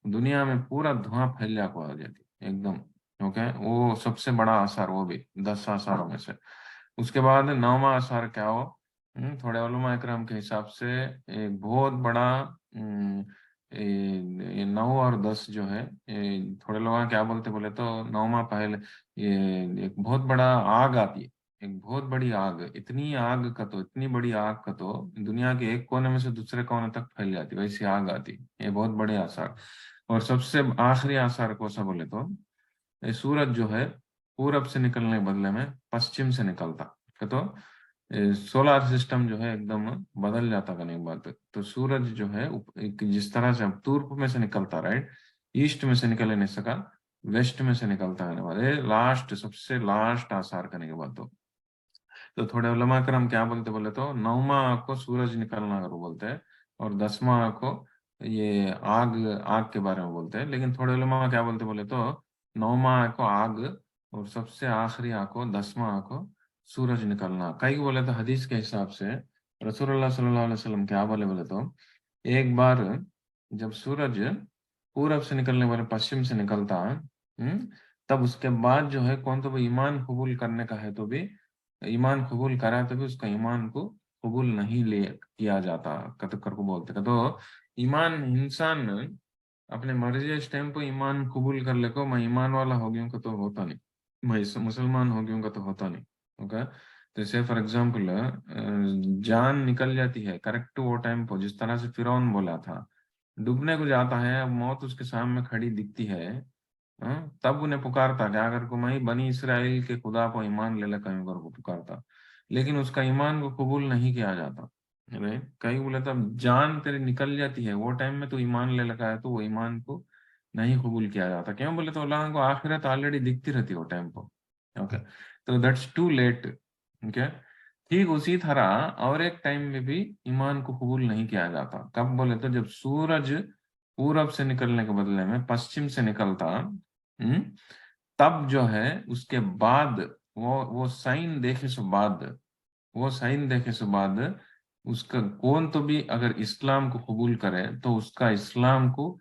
دنیا میں پورا دھواں پھیل جا کو آ جاتی ایک دم. اوکے وہ سب سے بڑا آثار وہ بھی 10 آثاروں میں سے. اس کے بعد 9واں آثار کیا ہو تھوڑے علماء اکرام کے حساب سے ایک بہت بڑا 9 اور 10 جو ہے تھوڑے لوگ کیا بولتے بولے تو 9واں پہلے یہ ایک بہت بڑا آگ آتی ہے, ایک بہت بڑی آگ, اتنی بڑی آگ کا تو دنیا کے ایک کونے میں سے دوسرے کونے تک پھیل جاتی ویسی آگ آتی. یہ بہت بڑے آثار. اور سب سے آخری آثار کو سا بولے تو سورج جو ہے پورب سے نکلنے کے بدلے میں پشچم سے نکلتا. تو سولار سسٹم جو ہے ایک دم بدل جاتا کرنے کے بعد. تو سورج جو ہے جس طرح سے پورب میں سے نکلتا رائٹ ایسٹ میں سے نکل نہیں سکا ویسٹ میں سے نکلتا کرنے بعد لاسٹ سب سے لاسٹ آثار کرنے کے بعد تو تھوڑے علماء کرام کیا بولتے بولے تو 9واں کو سورج نکلنا اگر بولتے ہیں اور 10واں کو یہ آگ کے بارے میں بولتے ہیں. لیکن تھوڑے علماء کیا بولتے بولے تو 9واں کو آگ اور سب سے آخری کو 10واں کو سورج نکلنا. کئی بولے تو حدیث کے حساب سے رسول اللہ صلی اللہ علیہ وسلم کیا بولے تو ایک بار جب سورج پورب سے نکلنے والے پشچم سے نکلتا تب اس کے بعد جو ہے کون تو وہ ایمان قبول کرنے کا ہے تو بھی ایمان قبول کرا تو بھی اس کا ایمان کو قبول نہیں لے کیا جاتا کر کو بولتے تو ایمان انسان اپنے مرضی اس ٹائم کو ایمان قبول کر لے کو میں ایمان والا ہو گیا ہوں کا تو ہوتا نہیں, میں مسلمان ہو گیا ہوں کا تو ہوتا نہیں. اوکے جیسے فار ایگزامپل جان نکل جاتی ہے کریکٹ وہ ٹائم پہ جس طرح سے فرعون بولا تھا ڈوبنے کو جاتا ہے اب موت اس کے سامنے کھڑی دکھتی ہے تب انہیں پکارتا کہ اگر کو میں بنی اسرائیل کے خدا کو ایمان لے لے کہیں کو پکارتا لیکن اس کا ایمان کو قبول نہیں کیا جاتا. کہیں بولے تو جان تیری نکل جاتی ہے وہ ٹائم میں تو ایمان لے لگا ہے تو وہ ایمان کو نہیں قبول کیا جاتا. کیوں بولے تو اللہ کو آخرت آلریڈی دکھتی رہتی وہ ٹائم پہ. اوکے تو دیٹس ٹو لیٹ. اوکے ٹھیک اسی طرح اور ایک ٹائم میں بھی ایمان کو قبول نہیں کیا جاتا. کب بولے تو جب سورج پورب سے نکلنے کے بدلے میں پشچم سے نکلتا تب جو ہے اس کے بعد وہ سائن دیکھے سے بعد اس کا کون تو بھی اگر اسلام کو قبول کرے تو اس کا اسلام کو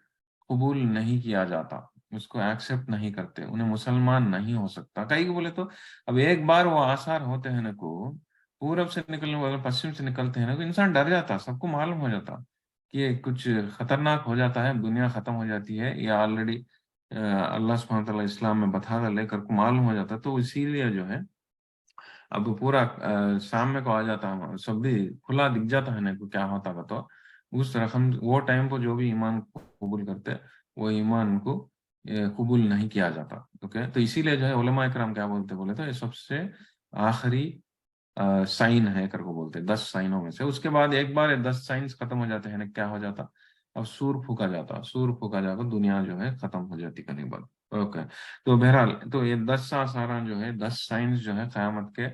قبول نہیں کیا جاتا. اس کو ایکسیپٹ نہیں کرتے, انہیں مسلمان نہیں ہو سکتا. کئی کو بولے تو اب ایک بار وہ آثار ہوتے ہیں نا کو, پورب سے نکلنے والے پشچم سے نکلتے ہیں نا, تو انسان ڈر جاتا, سب کو معلوم ہو جاتا کہ کچھ خطرناک ہو جاتا ہے, دنیا ختم ہو جاتی ہے, یا آلریڈی اللہ سبحانہ وتعالیٰ اسلام میں بتا لے کر کو معلوم ہو جاتا. تو اسی لیے جو ہے اب پورا سامنے کو آ جاتا ہے, سب بھی کھلا دکھ جاتا ہے نا کو کیا ہوتا کا. تو اس طرح ہم وہ ٹائم کو جو بھی ایمان کو قبول کرتے, وہ ایمان کو قبول نہیں کیا جاتا. اوکے, تو اسی لیے جو ہے علماء اکرام کیا بولتے بولے تو یہ سب سے آخری سائن ہے کر کو بولتے, 10 سائنوں میں سے. اس کے بعد ایک بار 10 سائنس ختم ہو جاتے ہیں نا, کیا ہو جاتا, اب سور پھونکا جاتا, سور پھونکا جاتا, دنیا جو ہے ختم ہو جاتی کرنے کے بعد. اوکے, تو بہرحال تو یہ 10 آثار جو ہے, 10 سائنس جو ہے قیامت کے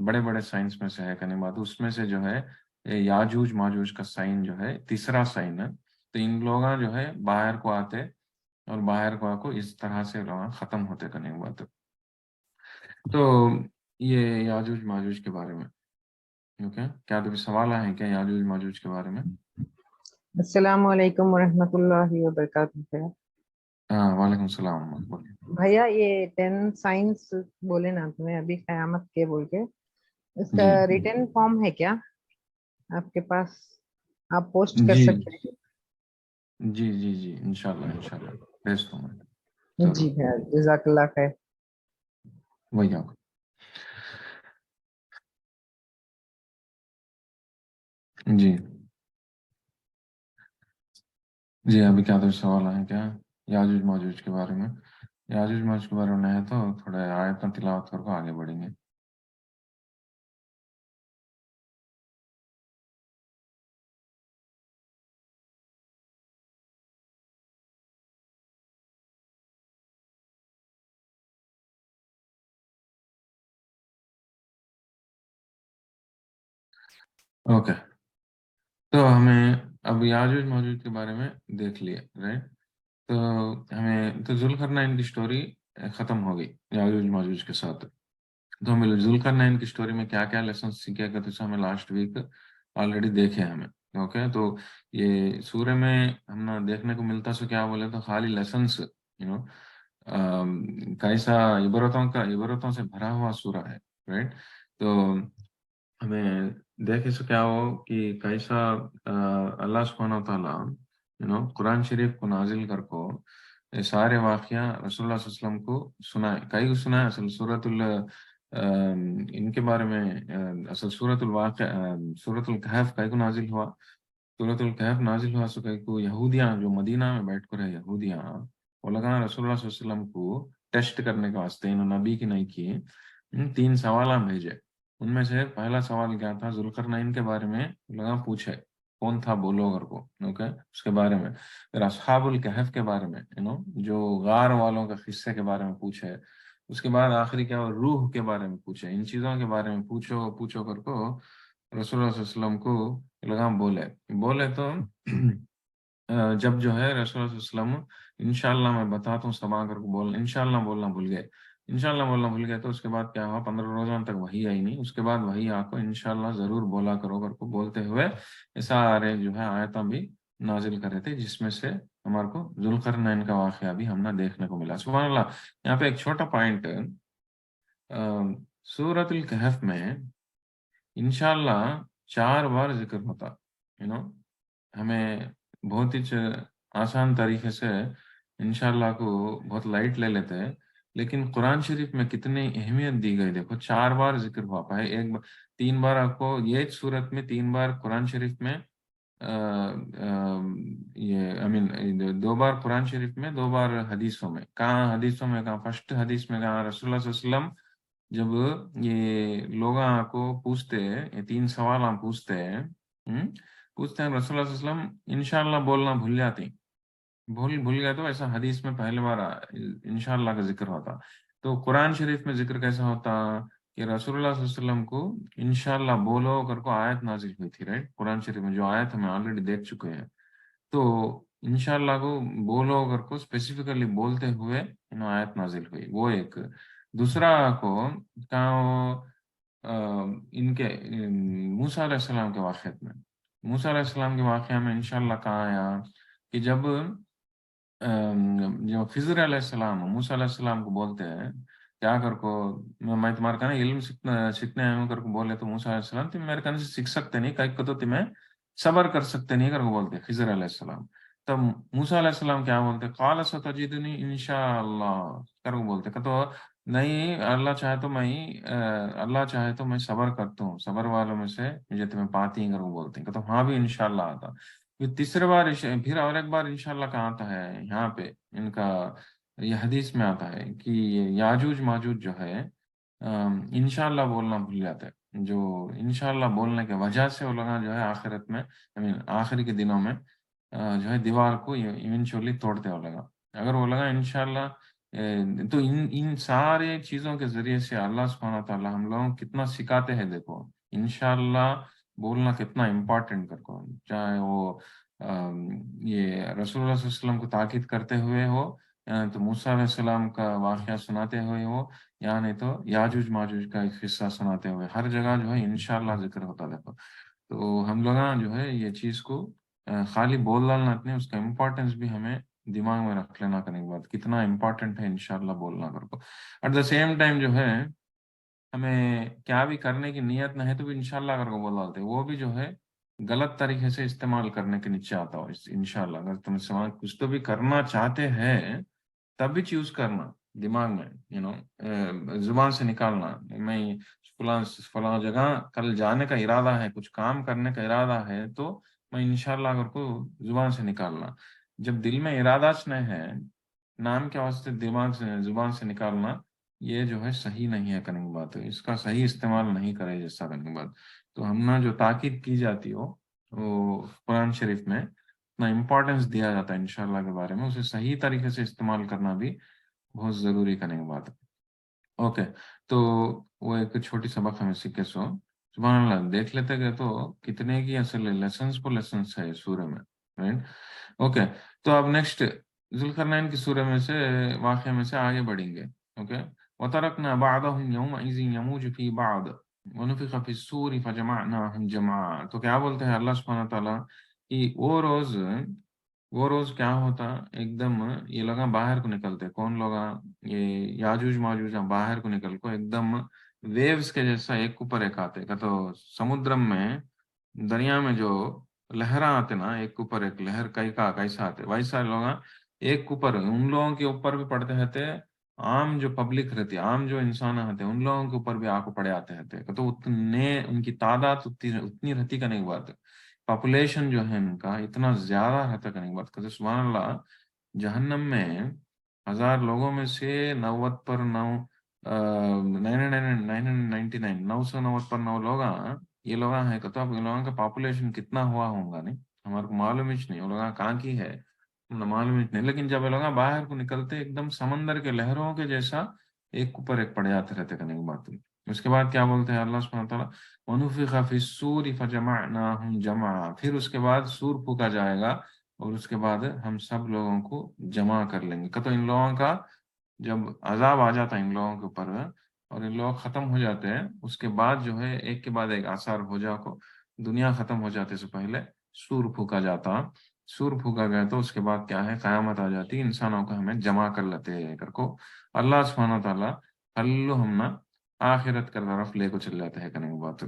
بڑے بڑے سائنس میں سے ہے کرنے کے بعد. اس میں سے جو ہے یاجوج ماجوج کا سائن جو ہے تیسرا سائن ہے. تو ان لوگ جو ہے باہر کو آتے, اور باہر کو اس طرح سے لوگ ختم ہوتے کرنے کے بعد. تو یہ یاجوج ماجوج کے بارے میں. اوکے, کیا تو سوال آئے ہیں کیا یاجوج ماجوج کے بارے میں؟ السلام علیکم ورحمۃ اللہ وبرکاتہ. ہاں, وعلیکم السلام. بولیے. بھیا یہ 10 سائنس بولے نا تمہیں ابھی قیامت کے بول کے, اس کا جی ریٹن فارم ہے کیا آپ کے پاس؟ آپ پوسٹ کر جی سکتے ہیں؟ جی جی جی انشاءاللہ بھیج دوں میں جی ضرور. بھیا, جزاک اللہ خیر. وہی آپ جی جی ابھی کیا تو سوال ہے کیا یاجوج ماجوج کے بارے میں؟ یاجوج ماجوج کے بارے میں ہے تو تھوڑے آیت تلاوت کر کے آگے بڑھیں گے. اوکے, تو ہمیں اب یاجوج ماجوج کے بارے میں دیکھ لیا رائٹ. تو ہمیں تو ذوالقرنین کی سٹوری ختم ہو گئی یاجوج ماجوج کے ساتھ. تو ہمیں ذوالقرنین کی سٹوری میں کیا کیا لیسن سیکھا کرتے تھے ہمیں لاسٹ ویک آلریڈی دیکھے ہمیں. اوکے, تو یہ سورہ میں ہم نے دیکھنے کو ملتا سو کیا بولے تو خالی لیسنس کیسا عبرتوں سے بھرا ہوا سورہ ہے رائٹ. تو ہمیں دیکھے سو کیا ہو کہ کیسا اللہ سبحانہ و تعالیٰ قرآن شریف کو نازل کر کو یہ سارے واقعہ رسول اللہ صلی اللہ علیہ وسلم کو سنائے. کئی کو سنائے اصل ان کے بارے میں اصل سورۃ الکہف کئی کو نازل ہوا. سورۃ الکہف نازل ہوا سو کئی کو یہودیاں جو مدینہ میں بیٹھ کر ہے یہودیاں, وہ لگا رسول اللہ صلی اللہ علیہ وسلم کو ٹیسٹ کرنے کے واسطے, انہوں نبی کی نہیں کیے, 3 سوال بھیجے. ان میں سے پہلا سوال کیا تھا, ذوالقرنین کے بارے میں لگا پوچھے کون تھا بولو اگر کو. اوکے, اس کے بارے میں. پھر اصحاب الکہف کے بارے میں جو غار والوں کے قصے کے بارے میں پوچھے. اس کے بعد آخری کیا روح کے بارے میں پوچھے. ان چیزوں کے بارے میں پوچھو کر کو رسول اللہ صلی اللہ علیہ وسلم کو لگا بولے تو جب جو ہے رسول اللہ صلی اللہ علیہ وسلم انشاءاللہ میں بتاتا ہوں سبا کر کو انشاءاللہ بولنا بھول گئے. تو اس کے بعد کیا ہوا, 15 روزوں تک وہی آئی نہیں. اس کے بعد وہی آپ کو انشاءاللہ ضرور بولا کرو کر کو بولتے ہوئے سارے جو ہے آیتاں بھی نازل کر رہے تھے, جس میں سے ہمارے کو ذوالقرنین کا واقعہ بھی ہم نے دیکھنے کو ملا. سبحان اللہ. یہاں پہ ایک چھوٹا پوائنٹ, سورۃ الکہف میں انشاءاللہ 4 بار ذکر ہوتا. ہمیں بہت ہی آسان طریقے سے انشاءاللہ کو بہت لائٹ لے لیتے ہیں, لیکن قرآن شریف میں کتنی اہمیت دی گئی دیکھو. 4 بار ذکر ہوا پائے, 3 بار آپ کو یہ صورت میں, 3 بار قرآن شریف میں, یہ 2 بار قرآن شریف میں, 2 بار حدیثوں میں. کہاں حدیثوں میں, کہاں فرسٹ حدیث میں, کہاں رسول اللہ صلی اللہ علیہ وسلم جب یہ لوگ کو پوچھتے, یہ 3 سوال ہم پوچھتے ہیں رسول اللہ صلی اللہ علیہ وسلم انشاءاللہ بولنا بھول جاتے, بھول گئے تو ایسا حدیث میں پہلے بار انشاءاللہ کا ذکر ہوتا. تو قرآن شریف میں ذکر کیسا ہوتا کہ رسول اللہ صلی اللہ علیہ وسلم کو انشاءاللہ بولو کر کو آیت نازل ہوئی تھی رائٹ. قرآن شریف میں جو آیت ہمیں آلریڈی دیکھ چکے ہیں, تو انشاءاللہ کو بولو کر کو اسپیسیفکلی بولتے ہوئے آیت نازل ہوئی. وہ ایک. دوسرا کو کہاں ان کے موسیٰ علیہ السلام کے واقعات میں, موسیٰ علیہ السلام کے واقعہ میں انشاءاللہ کہا آیا کہ جب जो खिज़र अलैहिस्सलाम मूसा अलैहिस्सलाम को बोलते हैं क्या कर को मैं तुम्हारे कने इल्म सीखने आया हूँ कर को बोले तो मूसा अलैहिस्सलाम तुम मेरे कने से सीख सकते नहीं कहीं को तो तुम्हें सबर कर सकते नहीं कर को बोलते खिज़र अलैहिस्सलाम। तब मूसा अलैहिस्सलाम क्या बोलते क़ाल सतजिदुनी इंशाअल्लाह कर को बोलते तो नहीं अल्लाह चाहे तो मैं सबर करता हूँ सबर वालों में से मुझे तुम्हें पाती ही कर को बोलते हैं तो हाँ भी इंशाअल्लाह आता। फिर तीसरे बार फिर और एक बार इंशाल्लाह का आता है यहाँ पे इनका ये हदीस में आता है कि ये याजूज माजूज जो है इंशाल्लाह बोलना भूल जाते हैं जो इंशाल्लाह बोलने के वजह से वो लोग जो है आखिरत में आई मीन आखिरी के दिनों में जो है दीवार को इवेंचुअली तोड़ते हो लगा अगर वो लगा इंशाल्लाह तो इन इन सारे चीजों के जरिए से अल्लाह सुब्हानहू व तआला हम लोगों को कितना सिखाते हैं देखो इंशाल्लाह बोलना कितना इम्पोर्टेंट कर को चाहे वो ये रसूलुल्लाह सल्लल्लाहु अलैहि वसल्लम को ताकीद करते हुए हो तो मूसा अलैहिस्सलाम का वाक़या सुनाते हुए हो या नहीं तो याजूज माजूज का एक किस्सा सुनाते हुए हर जगह जो है इंशाल्लाह जिक्र होता देखो। तो हम लोग ना जो है ये चीज़ को खाली बोल डालना नहीं उसका इम्पोर्टेंस भी हमें दिमाग में रख लेना करने के बाद कितना इम्पोर्टेंट है इंशाल्लाह बोलना कर को। एट द सेम टाइम जो है हमें क्या भी करने की नियत नहीं है तो भी इंशाल्लाह करके बोल डालते हैं वो भी जो है गलत तरीके से इस्तेमाल करने के नीचे आता हो इंशाल्लाह अगर तुम इस्तेमाल कुछ तो भी करना चाहते हैं तब भी चूज करना दिमाग में जुबान से निकालना मैं फलां फलां जगह कल जाने का इरादा है कुछ काम करने का इरादा है तो मैं इंशाल्लाह अगर को जुबान से निकालना जब दिल में इरादा नहीं है नाम के वास्ते दिमाग से जुबान से निकालना ये जो है सही नहीं है करने की बात है इसका सही इस्तेमाल नहीं करे जैसा करने की बात। तो हम ना जो ताकीद की जाती हो वो कुरान शरीफ में इतना इम्पोर्टेंस दिया जाता है इंशाल्लाह के बारे में उसे सही तरीके से इस्तेमाल करना भी बहुत जरूरी करने की बात है। ओके तो वो एक छोटी सबक हमें सीखे सो सुभान अल्लाह देख लेते गए तो कितने की असल लेसन्स पर लेसन्स है सूरह में राइट। ओके तो अब नेक्स्ट जुल्करनैन की सूरह में से वाक़या में से आगे बढ़ेंगे। ओके वतरकना बअदहुम यौमइज़िन यमूजु फी बअद वनुफ़िख़ फ़िस्सूरि फ़जमअनाहुम जमआ। तो क्या बोलते हैं अल्लाह सुब्हानहू व तआला कि वो रोज क्या होता एकदम ये लोग बाहर को निकलते कौन लोग ये याजूज माजूज बाहर को निकल को एकदम वेव्स के जैसा एक ऊपर एक आते का तो समुद्र में दरिया में जो लहरा आते ना एक ऊपर एक लहर कई का कैसा आते वैसा लोग एक ऊपर उन लोगों के ऊपर भी पड़ते रहते आम जो पब्लिक रहती आम जो इंसान रहते उन लोगों के ऊपर भी आके पड़े आते रहते तो उतने उनकी तादाद उतनी उतनी रहती करने की बात है पॉपुलेशन जो है इनका इतना ज्यादा रहता करने की बात करते सुभान अल्लाह जहन्नम में 1000 लोगों में से 90 पर 999 990 पर 9 लोग ये लोग हैं तो अब इन लोगों का पॉपुलेशन कितना हुआ होगा नहीं हमारे को मालूम ही नहीं वो लोग कहाँ की है मालूम ही नहीं लेकिन जब ये लोग बाहर को निकलते एकदम समंदर के लहरों के जैसा एक ऊपर एक पड़े जाते रहते करने की बात हुई। उसके बाद क्या बोलते हैं अल्लाह सुब्हानहू व तआला वनुफ़िख़ फ़िस्सूरि फ़जमअनाहुम जमआ फिर उसके बाद सूर फूका जाएगा और उसके बाद हम सब लोगों को जमा कर लेंगे तो इन लोगों का जब अजाब आ जाता है इन लोगों के ऊपर और इन लोग खत्म हो जाते हैं उसके बाद जो है एक के बाद एक आसार हो जाको दुनिया खत्म हो जाते से पहले सूर फूका जाता सूर फूका गया तो उसके बाद क्या है कयामत आ जाती इंसानों को हमें जमा कर लेते हैं कर को अल्लाह सुब्हानहू व तआला हल्लु हम ना आखिरत की तरफ लेको चल जाते हैं करने की बात।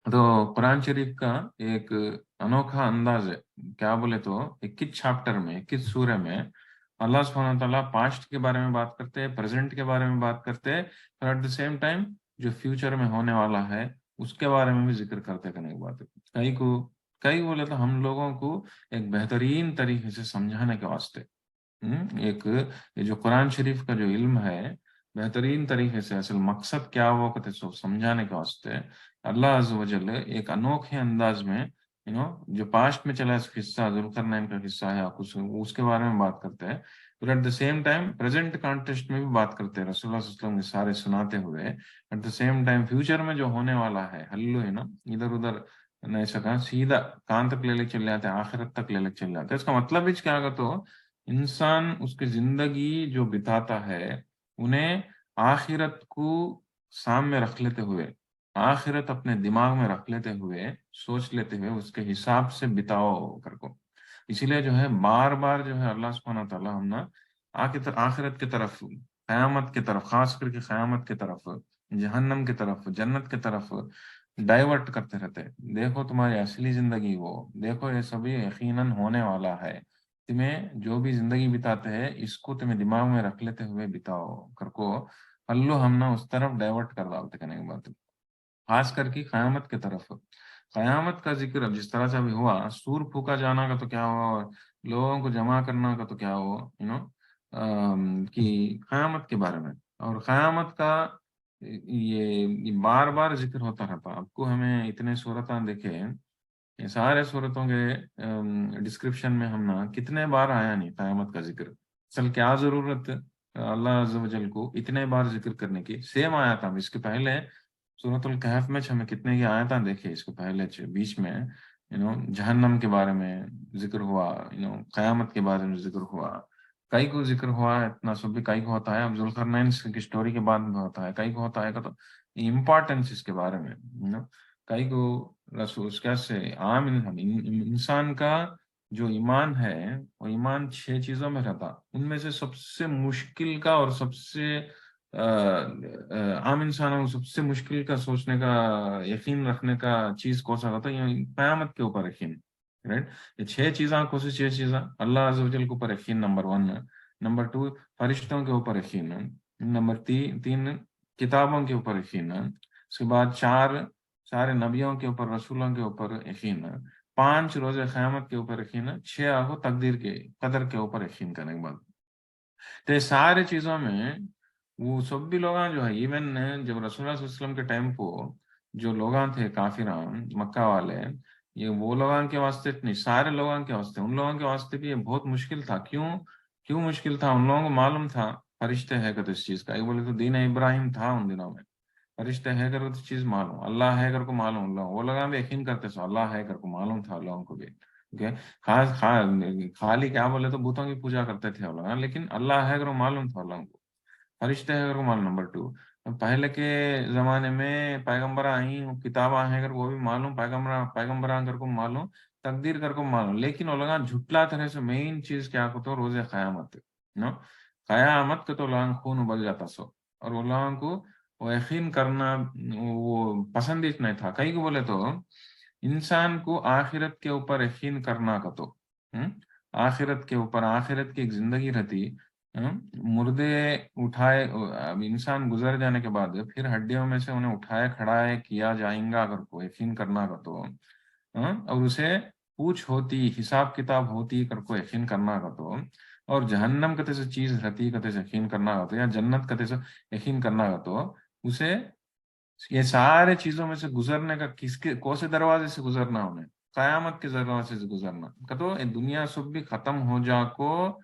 तो कुरान शरीफ का एक अनोखा अंदाज है क्या बोले तो 21 चैप्टर में 21 सूरह में अल्लाह सुब्हानहू व तआला पास्ट के बारे में बात करते हैं प्रेजेंट के बारे में बात करते हैं और एट द सेम टाइम जो फ्यूचर में होने वाला है उसके बारे में भी जिक्र करते करने की बात है। कई बोले तो हम लोगों को एक बेहतरीन तरीके से समझाने के वास्ते एक ये जो कुरान शरीफ का जो इल्म है बेहतरीन तरीके से असल मकसद क्या हुआ कहते सो समझाने के वास्ते अल्लाह अज़्ज़ व जल एक अनोखे अंदाज में जो पास्ट में चला किस्सा जुल्करनैन का किस्सा है कुछ उसके बारे में बात करते हैं फिर at the same time present context में भी बात करते हैं रसूलुल्लाह सल्लल्लाहु अलैहि वसल्लम के सारे सुनाते हुए at the same time future में जो होने वाला है हल्लू है ना इधर उधर नहीं सका सीधा कान तक ले चले जाते हैं आखिरत तक ले चले जाते हैं इसका मतलब ही क्या अगर तो इंसान उसकी जिंदगी जो बिताता है उन्हें आखिरत को सामने रख लेते हुए आखिरत अपने दिमाग में रख लेते हुए सोच लेते हुए उसके हिसाब से बिताओ कर को اسی لیے جو ہے بار بار جو ہے اللہ سبحانہ تعالیٰ ہم نا آخرت کی طرف، قیامت کی طرف، خاص کر کے قیامت کی طرف، جہنم کی طرف، جنت کی طرف ڈائیورٹ کرتے رہتے. دیکھو تمہاری اصلی زندگی وہ دیکھو، یہ سبھی یقیناً ہونے والا ہے. تمہیں جو بھی زندگی بتاتے ہیں اس کو تمہیں دماغ میں رکھ لیتے ہوئے بتاؤ کر کو اللہ ہم نا اس طرف ڈائیورٹ کر ڈالتے کرنے کی بات. خاص کر کے قیامت کی طرف، قیامت کا ذکر اب جس طرح سے ابھی ہوا، سور پھونکا جانا کا تو کیا ہوا، اور لوگوں کو جمع کرنا کا تو کیا ہوا، کہ قیامت کے بارے میں. اور قیامت کا یہ بار بار ذکر ہوتا رہتا. آپ کو ہمیں اتنے صورتیں دیکھے، یہ سارے صورتوں کے ڈسکرپشن میں ہم نا کتنے بار آیا نہیں قیامت کا ذکر. اصل کیا ضرورت اللہ عز و جل کو اتنے بار ذکر کرنے کی؟ سیم آیا تھا اس کے پہلے سورۃ الکہف میں ہمیں کتنے کی آیتیں دیکھے اس کو پہلے بیچ میں جہنم کے بارے میں ذکر ہوا، قیامت کے بارے میں ذکر ہوا، کئی کو ذکر ہوا ہے. اتنا سب بھی کئی کو ہوتا ہے. اب ذوالقرنین کی اسٹوری کے بعد میں ہوتا ہے، کئی کو ہوتا ہے. تو امپورٹنس اس کے بارے میں کئی کو رسول کیسے عام انسان کا جو ایمان ہے وہ ایمان 6 چیزوں میں رہتا. ان میں سے سب سے مشکل کا اور سب سے عام انسانوں کو سب سے مشکل کا سوچنے کا، یقین رکھنے کا چیز کون سا ہوتا ہے؟ یہ قیامت کے اوپر یقین. رائٹ، یہ 6 چیزاں کون سی 6 چیزاں؟ اللہ عز و جل کے اوپر یقین نمبر 1. نمبر 2 فرشتوں کے اوپر یقین. نمبر 3 کتابوں کے اوپر یقین. اس کے بعد 4 سارے نبیوں کے اوپر، رسولوں کے اوپر یقین. 5 روز قیامت کے اوپر یقین. 6 آگو تقدیر کے قدر کے اوپر یقین کرنے کے بعد. تو یہ سارے چیزوں میں وہ سب بھی لوگ جو ہے، ایون جب رسول اللہ صلی اللہ علیہ وسلم کے ٹائم کو جو لوگ تھے کافران مکہ والے، یہ وہ لوگوں کے واسطے نہیں، سارے لوگوں کے واسطے، ان لوگوں کے واسطے بھی یہ بہت مشکل تھا. کیوں مشکل تھا؟ ان لوگوں کو معلوم تھا فرشتے ہے کہ تو اس چیز کا، یہ بولے تو دین ابراہیم تھا ان دنوں میں. فرشتے ہے کر تو چیز معلوم، اللہ ہے کر کو معلوم، وہ لوگ بھی یقین کرتے سو اللہ ہے کر کو معلوم تھا لوگوں کو بھی. خالی کیا بولے تو بتوں کی پوجا کرتے تھے وہ لوگ، لیکن اللہ ہے کر معلوم تھا لوگوں کو. فرشتے ہے کر کو معلوم. نمبر 2 پہلے کے زمانے میں پیغمبر آئیں، کتاباں ہیں کر وہ بھی معلوم، پیغمبراں کر کو معلوم، تقدیر کر کو معلوم. لیکن وہ لوگ جھٹلا طرح سے مین چیز کیا کو تو روز قیامت قیامت کے تو لوگوں خون ابل جاتا سو. اور وہ لوگوں کو وہ یقین کرنا وہ پسند ہی نہیں تھا. کئی کو بولے تو انسان کو آخرت کے اوپر یقین کرنا کا تو آخرت کے اوپر، آخرت کی ایک زندگی رہتی، مردے اٹھائے، انسان گزر جانے کے بعد پھر ہڈیوں میں سے انہیں اٹھائے کھڑائے کیا جائیں گا اگر کو یقین کرنا کا تو، اور اسے پوچھ ہوتی، حساب کتاب ہوتی کر کو یقین کرنا کا تو، اور جہنم کتے سے چیز رہتی کتے سے یقین کرنا کا تو، یا جنت کتے سے یقین کرنا کا تو، اسے یہ سارے چیزوں میں سے گزرنے کا کس کے کون سے دروازے سے گزرنا، انہیں قیامت کے دروازے سے گزرنا کا تو. دنیا سب بھی ختم ہو جا کو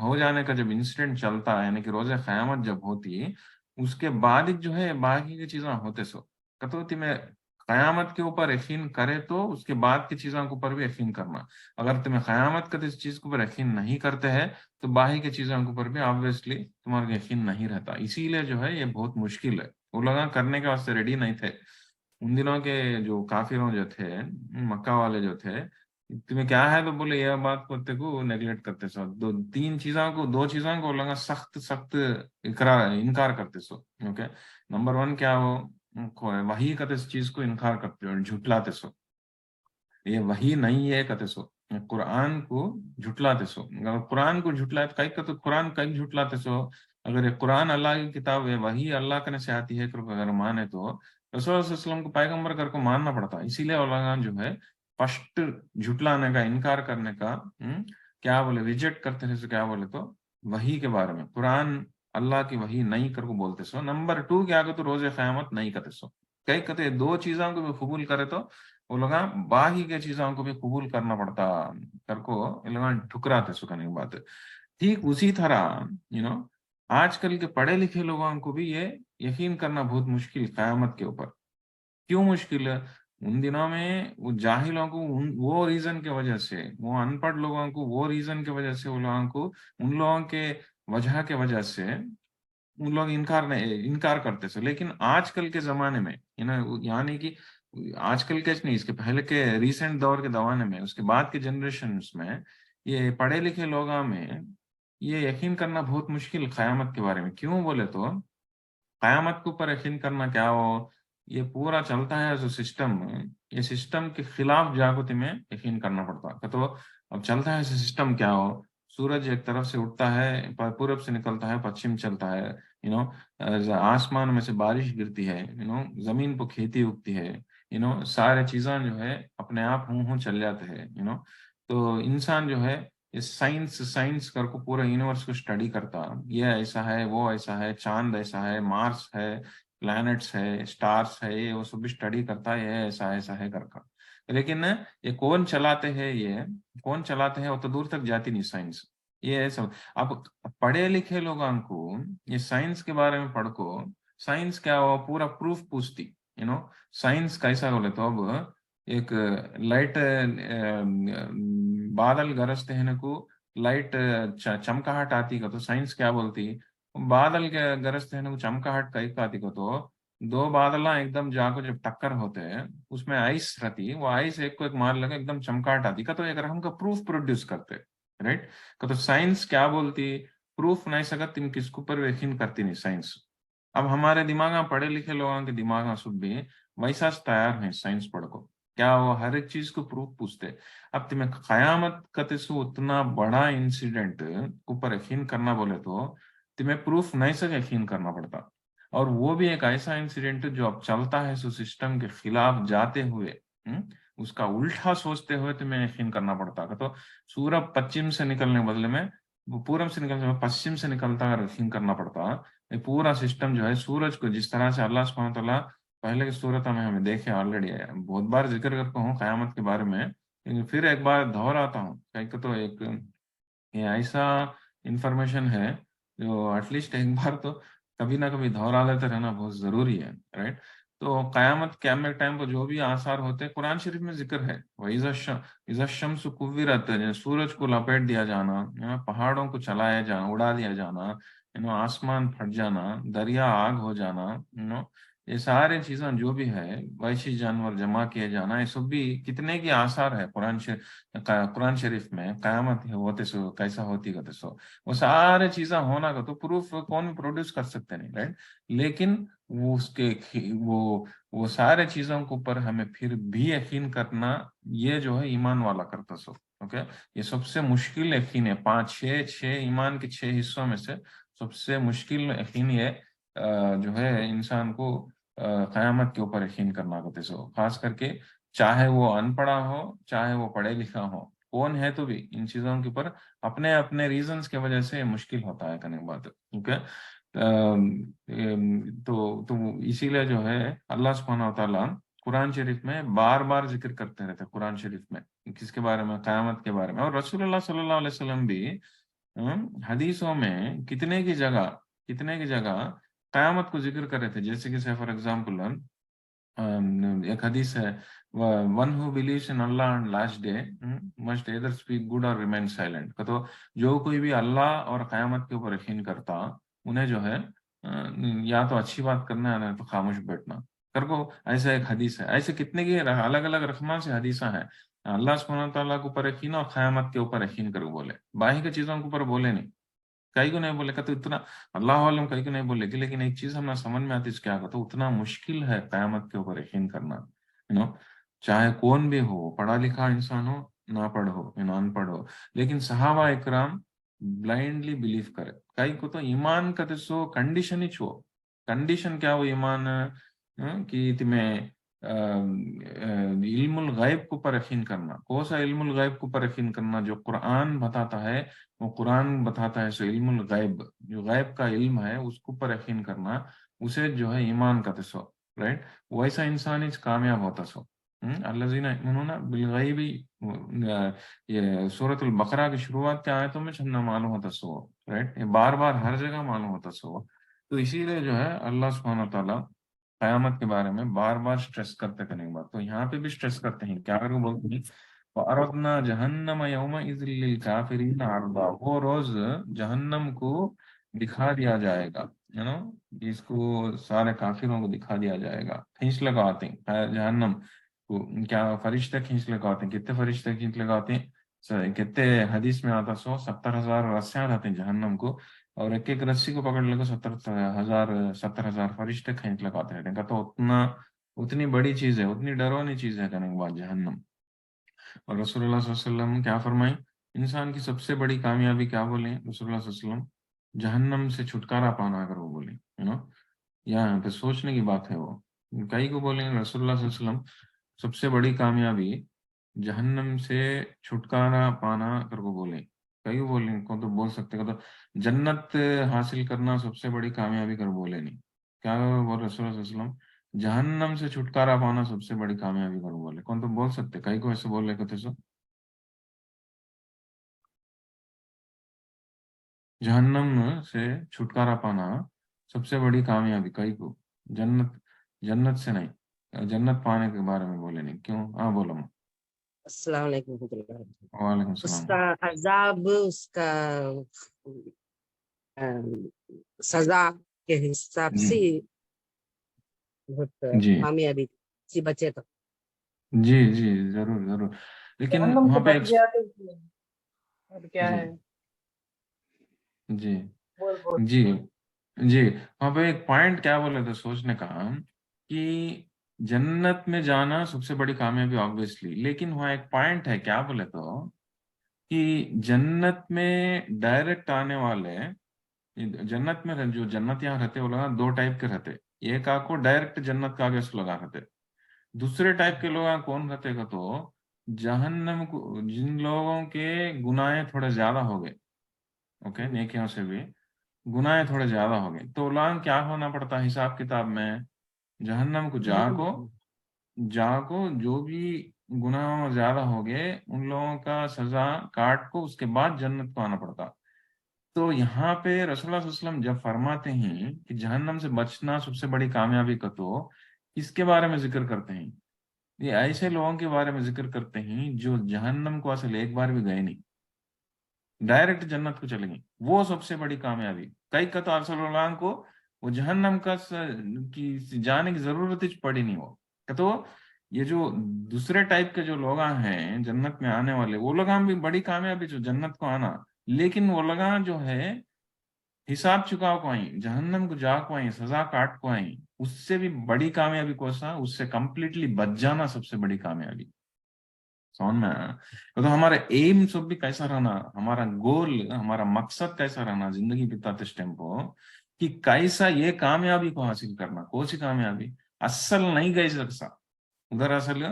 ہو جانے کا جب انسیڈنٹ چلتا ہے، یعنی کہ روز قیامت جب ہوتی، اس کے بعد جو ہے باقی کی چیزاں ہوتے سو کتوتی میں قیامت کے اوپر یقین کرے تو اس کے بعد کی چیزوں کے اوپر بھی یقین کرنا. اگر تمہیں قیامت کا اس چیز کے اوپر یقین نہیں کرتے ہیں تو باقی کی چیزوں کے اوپر بھی آبویسلی تمہارا یقین نہیں رہتا. اسی لیے جو ہے یہ بہت مشکل ہے. وہ لوگ کرنے کے واسطے ریڈی نہیں تھے. ان دنوں کے جو کافروں جو تھے، مکہ والے جو تھے، تمہیں کیا ہے تو بولے یہ بات کرتے کو نیگلیکٹ کرتے سو. 2 چیزوں کو لگا سخت انکار کرتے سو. اوکے، نمبر 1 کیا ہو، وہی کہتے اس چیز کو انکار کرتے ہو، جھٹلاتے سو. یہ وہی نہیں ہے کہتے سو، قرآن کو جھٹلاتے سو. اگر قرآن کو جھٹلاتے کئی کہ تو قرآن کئی جھٹلاتے سو. اگر یہ قرآن اللہ کی کتاب ہے، وہی اللہ کرنے سے آتی ہے اگر مانے تو رسول اللہ صلی اللہ علیہ وسلم کو پیغمبر کر کو ماننا پڑتا. اسی لیے علماء جو ہے فرسٹ جھٹلانے کا، انکار کرنے کا کیا بولے، ریجیکٹ کرتے ہیں. کیا بولے تو وہی کے بارے میں قرآن اللہ کی وہی نہیں کر کو بولتے سو. نمبر 2 کیا کہ تو روز قیامت نہیں کرتے سو. کئی کہتے 2 چیزوں کو بھی قبول کرے تو وہ لوگ باقی کے چیزوں کو بھی قبول کرنا پڑتا کر کو لوگ ٹھکراتے سو. کرنے کی بات ٹھیک اسی طرح آج کل کے پڑھے لکھے لوگوں کو بھی یہ یقین کرنا بہت مشکل قیامت کے اوپر. کیوں مشکل ہے؟ ان دنوں میں وہ جاہلوں کو وہ ریزن کی وجہ سے، وہ ان پڑھ لوگوں کو وہ ریزن کی وجہ سے، وہ لوگوں کو ان لوگوں کے وجہ کے وجہ سے ان لوگ انکار کرتے تھے. لیکن آج کل کے زمانے میں یعنی کہ آج کل کے نہیں، اس کے پہلے کے ریسنٹ دور کے زمانے میں، اس کے بعد کے جنریشنز میں، یہ پڑھے لکھے لوگوں میں یہ یقین کرنا بہت مشکل قیامت کے بارے میں. کیوں بولے تو قیامت کے اوپر یقین کرنا کیا ہو، یہ پورا چلتا ہے جو سسٹم، یہ سسٹم کے خلاف جا کو تمہیں یقین کرنا پڑتا. تو اب چلتا ہے سسٹم کیا ہو، سورج ایک طرف سے اٹھتا ہے، پورب سے نکلتا ہے، پچھم چلتا ہے، آسمان میں سے بارش گرتی ہے، زمین پہ کھیتی اگتی ہے، سارے چیزاں جو ہے اپنے آپ ہوں چل جاتے ہیں. تو انسان جو ہے سائنس کر کو پورا یونیورس کو اسٹڈی کرتا، یہ ایسا ہے، وہ ایسا ہے، چاند ایسا ہے، مارس ہے، پلانٹس ہے، سٹارز ہے، یہ وہ سب اسٹڈی کرتا ہے، یہ ایسا ہے کر کا. لیکن یہ کون چلاتے ہیں، وہ تو دور تک جاتی نہیں سائنس. یہ ہے سب. اب پڑھے لکھے لوگوں کو یہ سائنس کے بارے میں پڑھ کو، سائنس کیا ہوا پورا پروف پوچھتی. سائنس کیسا بولے تو اب ایک لائٹ بادل گرجتے ہیں کو لائٹ چمکاہٹ آتی کا تو سائنس کیا بولتی، بادل کے گرجتے ہیں کو چمکاہٹ کئی کا آتی کا تو دو بادلہ ایک دم جا کو جب ٹکر ہوتے ہیں اس میں آئس رہتی، وہ آئس ایک کو ایک مار لگا ایک دم چمکاہٹ آتی کا تو ایک ہم کا پروف پروڈیوس کرتے، رائٹ. تو سائنس کیا بولتی، پروف نہیں سکا تم کس کو پر یقین کرتی نہیں سائنس. اب ہمارے دماغ پڑھے لکھے لوگوں کے دماغ سب بھی ویسا تیار ہیں سائنس پڑھ کو، کیا وہ ہر ایک چیز کو پروف پوچھتے. اب تمہیں قیامت کتے سو اتنا بڑا انسیڈنٹ اوپر یقین کرنا بولے تو تمہیں پروف نہیں سے یقین کرنا پڑتا، اور وہ بھی ایک ایسا انسیڈنٹ جو اب چلتا ہے سو سسٹم کے خلاف جاتے ہوئے، اس کا الٹا سوچتے ہوئے تمہیں یقین کرنا پڑتا. تو سورج پچھم سے نکلنے بدلے میں وہ پورب سے نکلنے پچھم سے نکلتا ہے یقین کرنا پڑتا. یہ پورا سسٹم جو ہے سورج کو جس طرح سے اللہ سبحانہ تعالیٰ پہلے کی صورت میں ہمیں دیکھے آلریڈی ہے، بہت بار ذکر کرتا ہوں قیامت کے بارے میں، لیکن پھر ایک بار دہراتا ہوں کہ تو یہ ایسا انفارمیشن ہے جو ایٹ لیسٹ ایک بار تو کبھی نہ کبھی دہرا لیتے رہنا بہت ضروری ہے، رائٹ. تو قیامت ٹائم کو جو بھی آثار ہوتے ہیں قرآن شریف میں ذکر ہے، وَإِذَا الشَّمْسُ كُوِّرَتْ، سورج کو لپیٹ دیا جانا، پہاڑوں کو چلایا جانا، اڑا دیا جانا، آسمان پھٹ جانا، دریا آگ ہو جانا، یہ سارے چیزیں جو بھی ہے، وحشی جانور جمع کیے جانا، یہ سب بھی کتنے کی آثار ہے قرآن شریف میں. قیامت ہوتے سو کیسا ہوتی گا سو وہ سارے چیزیں ہونا کا تو پروف کون پروڈیوس کر سکتے نہیں، رائٹ. لیکن وہ اس کے وہ سارے چیزوں کے اوپر ہمیں پھر بھی یقین کرنا، یہ جو ہے ایمان والا کرتا سو. اوکے، یہ سب سے مشکل یقین ہے، 5 ایمان کے 6 حصوں میں سے سب سے مشکل یقین یہ جو ہے انسان کو قیامت کے اوپر یقین کرنا ہوتے سو. خاص کر کے چاہے وہ ان پڑھا ہو چاہے وہ پڑھے لکھا ہو، کون ہے تو بھی ان چیزوں کے اوپر اپنے اپنے ریزنز کی وجہ سے مشکل ہوتا ہے کرنے کی بات. اوکے، تو اسی لیے جو ہے اللہ سبحانہ و تعالیٰ قرآن شریف میں بار بار ذکر کرتے رہتے، قرآن شریف میں کس کے بارے میں، قیامت کے بارے میں. اور رسول اللہ صلی اللہ علیہ وسلم بھی حدیثوں میں کتنے کی جگہ قیامت کو ذکر کر رہے تھے. جیسے کہ فار ایگزامپل ایک حدیث ہے، one who believes in Allah and last day must either speak good or remain silent. تو جو کوئی بھی اللہ اور قیامت کے اوپر یقین کرتا انہیں جو ہے یا تو اچھی بات کرنا ہے تو خاموش بیٹھنا کر کو. ایسا ایک حدیث ہے. ایسے کتنے کی الگ الگ رقم سے حدیثیں ہیں. اللہ سبحانہ تعالیٰ کے اوپر یقین اور قیامت کے اوپر یقین کرو بولے، باہی کے چیزوں کے اوپر بولے نہیں. کئی کو نہیں بولے کہ تو اتنا اللہ عالم کئی کو نہیں بولے گی، لیکن ایک چیز ہمیں سمجھ میں آتی ہے کیا تو اتنا مشکل ہے قیامت کے اوپر یقین کرنا. چاہے کون بھی ہو، پڑھا لکھا انسان ہو نہ پڑھ ہو ان پڑھ ہو، لیکن صحابہ اکرام بلائنڈلی بلیو کرے. کئی کو تو ایمان کا تو کنڈیشن ہی چھو. کنڈیشن کیا ہو ایمان کہ تمہیں علم الغیب کو پر یقین کرنا. کون سا علم الغیب کو پر یقین کرنا؟ جو قرآن بتاتا ہے، وہ قرآن بتاتا ہے سو علم الغیب، جو غیب کا علم ہے اس کو پر یقین کرنا، اسے جو ہے ایمان کا تسو، رائٹ. ویسا انسان ہی کامیاب ہوتا سو. الذین یؤمنون بالغیب، یہ سورۃ البقرہ کی شروعات کے آیتوں میں چھنا معلوم ہوتا سو، رائٹ. یہ بار بار ہر جگہ معلوم ہوتا سو. تو اسی لیے جو ہے اللہ سبحانہ تعالیٰ قیامت کے بارے میں بار بار سٹریس کرتے کرنے کے بعد تو یہاں پہ بھی سٹریس کرتے ہیں. کیا کروں بولتے ہیں وَعَرَضْنَا جَهَنَّمَ يَوْمَئِذٍ لِّلْكَافِرِينَ عَرْضًا، وہ روز جہنم کو دکھا دیا جائے گا इसको सारे काफिरों को दिखा दिया जाएगा, खींच लगाते हैं जहन्नम को, क्या फरिश्ते खींच लगाते हैं, कितने फरिश्ते खींच लगाते हैं, कितने हदीस में आता 170,000 रस्सियां रहते हैं जहन्नम को, और एक एक रस्सी को पकड़ लेकर 70,000 फरिश्ते खींच लगाते हैं। कहता तो उतनी बड़ी चीज है, उतनी डरावनी चीज है कहने के बाद जहन्नम। और रसूलुल्लाह सल्लल्लाहु अलैहि वसल्लम क्या फरमाई, इंसान की सबसे बड़ी कामयाबी क्या बोले रसूलुल्लाह सल्लल्लाहु अलैहि वसल्लम, जहन्नम से छुटकारा पाना, अगर वो बोले यहाँ पे सोचने की बात है। वो कई को बोलेंगे रसूलुल्लाह सल्लल्लाहु अलैहि वसल्लम सबसे बड़ी कामयाबी जहन्नम से छुटकारा पाना अगर वो बोले, कई को बोलेंगे, कौन तो बोल सकते, तो जन्नत हासिल करना सबसे बड़ी कामयाबी कर बोले नहीं, क्या बोल रसूलुल्लाह सल्लल्लाहु अलैहि वसल्लम, जहन्नम से छुटकारा पाना सबसे बड़ी कामयाबी कर बोले, कौन तो बोल सकते, कई को ऐसे बोल रहे कहते सो, जहन्नम से छुटकारा पाना सबसे बड़ी कामयाबी, कई को जन्नत, जन्नत से नहीं, जन्नत पाने के बारे में बोले नहीं, क्यों? हाँ बोलो। अस्सलाम वालेकुम रहमतुल्लाहि व बरकातहू। वालेकुम सलाम। उसका अजाब, उसका सजा के हिसाब जी से बहुत जी कामयाबी से बचे तो। जी जी, जरूर जरूर, लेकिन जहन्नम से वहां पे बच गया तो और क्या जी है? जी बोल बोल। जी जी, वहां पे एक पॉइंट क्या बोले थे सोचने का, कि जन्नत में जाना सबसे बड़ी कामयाबी ऑब्वियसली, लेकिन वहाँ एक पॉइंट है, क्या बोले तो, कि जन्नत में डायरेक्ट आने वाले, जन्नत में जो जन्नत यहाँ रहते वो लोग दो टाइप के रहते, एक आपको डायरेक्ट जन्नत का आगे से लगा रहते, दूसरे टाइप के लोग कौन रहते का तो, जहन्नम को जिन लोगों के गुनाहें थोड़े ज्यादा हो गए, ओके, नेकियों से भी गुनाहें थोड़े ज्यादा हो गए, तो लोग क्या होना पड़ता है हिसाब किताब में, जहन्नम को जाको जो भी गुनाह ज्यादा हो गए उन लोगों का सजा काट को उसके बाद जन्नत को आना पड़ता। तो यहाँ पे रसूलुल्लाह सल्लल्लाहु अलैहि वसल्लम जब फरमाते हैं कि जहन्नम से बचना सबसे बड़ी कामयाबी का, तो किसके बारे में जिक्र करते हैं? ये ऐसे लोगों के बारे में जिक्र करते हैं जो जहन्नम को असल एक बार भी गए नहीं, डायरेक्ट जन्नत को चले गए, वो सबसे बड़ी कामयाबी। कई का तो अरसलुल्लाह को वो जहन्नम की जाने की जरूरत ही पड़ी नहीं, वो तो ये जो दूसरे टाइप के जो लोग हैं जन्नत में आने वाले, वो लोग भी बड़ी कामयाबी जो जन्नत को आना, लेकिन वो लोग जो है हिसाब चुकाव को आई, जहन्नम को जा को आई, सजा काट को आई, उससे भी बड़ी कामयाबी कौन सा, उससे कंप्लीटली बच जाना सबसे बड़ी कामयाबी। समझ में आया? तो हमारा एम सब भी कैसा रहना, हमारा गोल, हमारा मकसद कैसा रहना जिंदगी बिताते टाइम को, कि कैसा ये कामयाबी को हासिल करना, कौन सी कामयाबी, असल नहीं गई सकता उधर, असल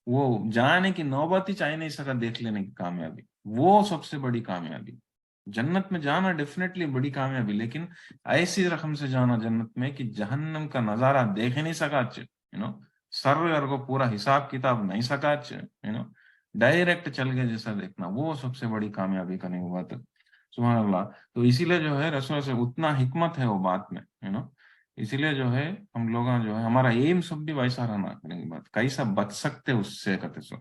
वो जाने की नौबत ही चाहे नहीं सका देख लेने की कामयाबी, वो सबसे बड़ी कामयाबी। जन्नत में जाना डेफिनेटली बड़ी कामयाबी, लेकिन ऐसी रकम से जाना जन्नत में कि जहन्नम का नजारा देख ही नहीं सका, सर्वर को पूरा हिसाब किताब नहीं सका, डायरेक्ट चल गए जैसा देखना, वो सबसे बड़ी कामयाबी करने की बात है। सुभान अल्लाह। तो इसीलिए जो है रसूल से उतना हिकमत है वो बात में, इसीलिए जो है हम लोग जो है हमारा एम सब भी वैसा रहना, करने की बात कैसा बच सकते उससे कहते सो।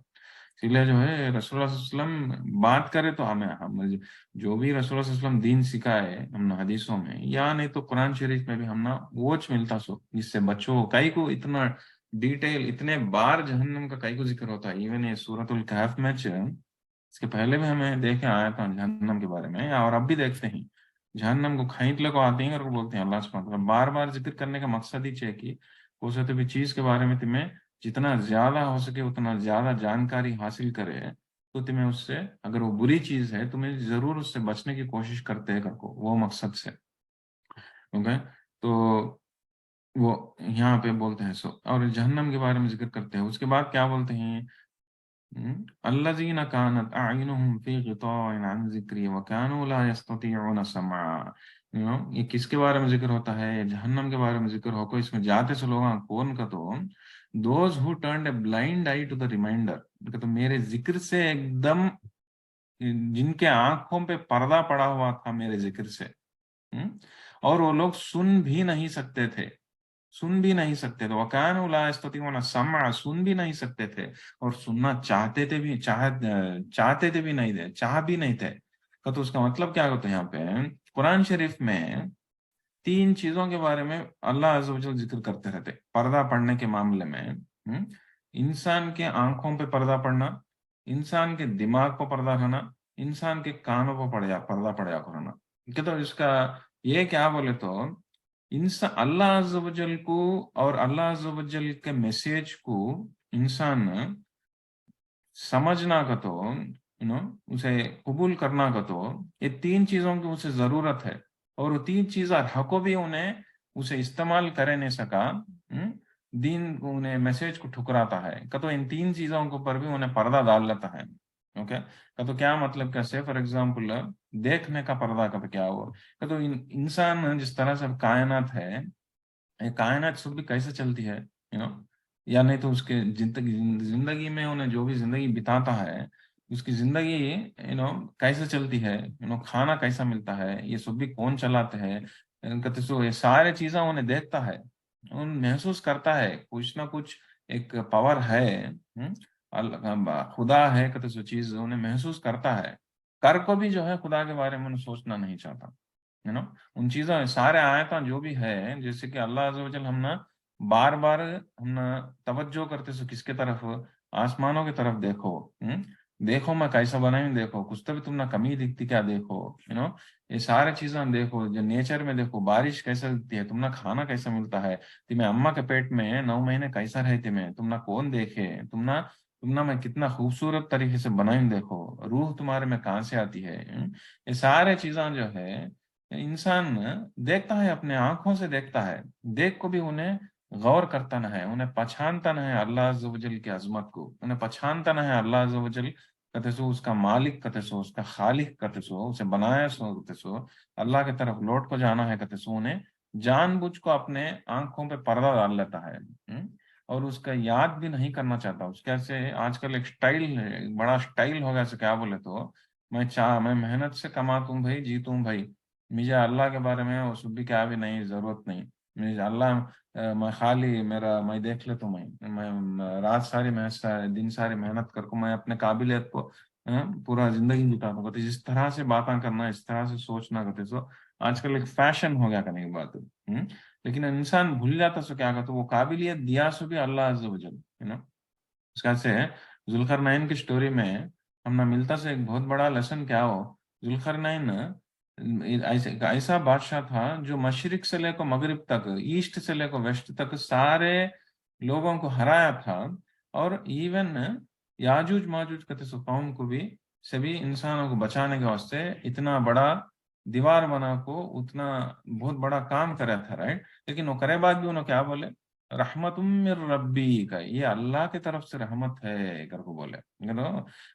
इसीलिए जो है रसूलुल्लाह सल्लल्लाहु अलैहि वसल्लम बात करे तो हम जो भी रसूलुल्लाह सल्लल्लाहु अलैहि वसल्लम दीन सिखाए हमने हदीसों में या नहीं तो कुरान शरीफ में भी हमने वोच मिलता सो, जिससे बच्चों कई को इतना डिटेल इतने बार जहन्नम का कई को जिक्र होता है। इवन ये सूरतुल कहफ में इसके पहले भी हमें देखे आया था जहन्नम के बारे में, और अब भी देखते हैं जहन्नम को खींच को आते हैं और वो बोलते हैं अल्लाह सुब्हानहू व तआला, बार बार जिक्र करने का मकसद ही है कि उस भी चीज के बारे में तुम्हें जितना ज्यादा हो सके उतना ज्यादा जानकारी हासिल करे, तो तुम्हें उससे अगर वो बुरी चीज है तुम्हें जरूर उससे बचने की कोशिश करते हैं करको, वो मकसद से। ओके, तो वो यहाँ पे बोलते हैं सो, और जहन्नम के बारे में जिक्र करते हैं, उसके बाद क्या बोलते हैं, अल्लज़ीना कानत अअयुनुहुम फी गिताइन अन ज़िक्री व कानू ला यस्ततीउन समअ। ये किसके बारे में जिक्र होता है? जहन्नम के बारे में जिक्र होको इसमें जाते से लोग कौन का तो, those who turned a blind eye to the reminder, तो मेरे जिक्र से एकदम जिनके आंखों पे पर्दा पड़ा हुआ था मेरे जिक्र से, और वो लोग सुन भी नहीं सकते थे, सुन भी नहीं सकते थे, वकान ला यस्ततीउन समअ, सुन भी नहीं सकते थे, और सुनना चाहते थे भी नहीं थे, चाह भी नहीं थे। तो उसका मतलब क्या होता है यहाँ पे कुरान शरीफ में तीन चीजों के बारे में अल्लाह अज़्ज़ व जल जिक्र करते रहते पर्दा पड़ने के मामले में। इंसान के आंखों पे पर्दा पड़ना, इंसान के दिमाग पर पर्दा रहना, इंसान के कानों पर पर्दा पड़ा रहना। तो इसका ये क्या बोले तो इंसान अल्लाह अज़्ज़ व जल को और अल्लाह अज़्ज़ व जल के मैसेज को इंसान समझना का तो उसे कबूल करना का तो ये तीन चीजों की उसे जरूरत है, और वो तीन चीज़ हको भी उन्हें उसे इस्तेमाल करे नहीं सका। दीन को उन्हें मैसेज को ठुकराता है का तो इन तीन चीजों के ऊपर भी उन्हें पर्दा डाल लेता है। ओके, का तो क्या मतलब कैसे, फॉर एग्जाम्पल देखने का पर्दा का तो क्या हुआ, का तो इंसान जिस तरह से कायनात है, ये कायनात सब भी कैसे चलती है या नहीं तो उसके जिंदगी में उन्हें जो भी जिंदगी बिताता है उसकी जिंदगी कैसे चलती है, खाना कैसा मिलता है, ये सब भी कौन चलाते हैं, ये सारे चीजें उन्हें देखता है, उन महसूस करता है कुछ ना कुछ एक पावर है। खुदा है कहते सो चीज उन्हें महसूस करता है, कर को भी जो है खुदा के बारे में उन्हें सोचना नहीं चाहता। उन चीजों सारे आयता जो भी है, जैसे कि अल्लाह अज़्ज़ व जल हम ना बार बार हम ना तवज्जो करते सो किसके तरफ, आसमानों की तरफ देखो। देखो मैं कैसा बनाई, देखो कुछ तो भी तुम ना कमी दिखती क्या, देखो ये सारे चीजें देखो, जो नेचर में देखो बारिश कैसा दिखती है, तुम ना खाना कैसा मिलता है, तुम्हें अम्मा के पेट में 9 महीने कैसा रहते में, तुम ना कौन देखे, तुम ना मैं कितना खूबसूरत तरीके से बनाई, देखो रूह तुम्हारे में कहाँ से आती है। ये सारे चीजें जो है इंसान देखता है, अपने आंखों से देखता है, देख को भी उन्हें गौर करता न है, उन्हें पहचानता न है अल्लाह अज़्ज़ व जल की अजमत को, उन्हें पहचानता न है अल्लाह अज़्ज़ व जल कहते सो उसका मालिक, कहते सो उसका खालिक, कहते सो उसे बनाया सो, कहते सो अल्लाह की तरफ लौट को जाना है, कहते सो उन्हें जानबूझ को अपने आंखों पे पर्दा डाल लेता है। और उसका याद भी नहीं करना चाहता। उसके से आजकल एक स्टाइल है, एक बड़ा स्टाइल हो गया, से क्या बोले तो मैं मेहनत से कमाता हूँ भाई, जीता हूँ भाई, मुझे अल्लाह के बारे में वो सब भी क्या भी नहीं, जरूरत नहीं, मुझे अल्लाह मैं खाली मेरा मैं देख ले तो मैं रात सारी दिन सारी मेहनत करके मैं अपने काबिलियत को पूरा जिंदगी बिता दूंगा। तो जिस तरह से बातें करना, इस तरह से सोचना करते सो आजकल एक फैशन हो गया करने की बात है। लेकिन इंसान भूल जाता सो क्या करता, वो काबिलियत दिया सो भी अल्लाह अज़्ज़ व जल उसका से जुल्करनैन की स्टोरी में हमने मिलता से एक बहुत बड़ा लेसन क्या हो, जुल्करनैन ऐसा बादशाह था जो मशरिक से लेकर मगरिब तक, ईस्ट से लेकर वेस्ट तक सारे लोगों को हराया था, और इवन याजूज माजूज कहते सो कौम को भी, सभी इंसानों को बचाने के वास्ते इतना बड़ा दीवार बना को उतना बहुत बड़ा काम करा था, राइट। लेकिन वो करे बाद भी उन्होंने क्या बोले, रहमतुम मिर रब्बी का, ये अल्लाह की तरफ से रहमत है कर को बोले।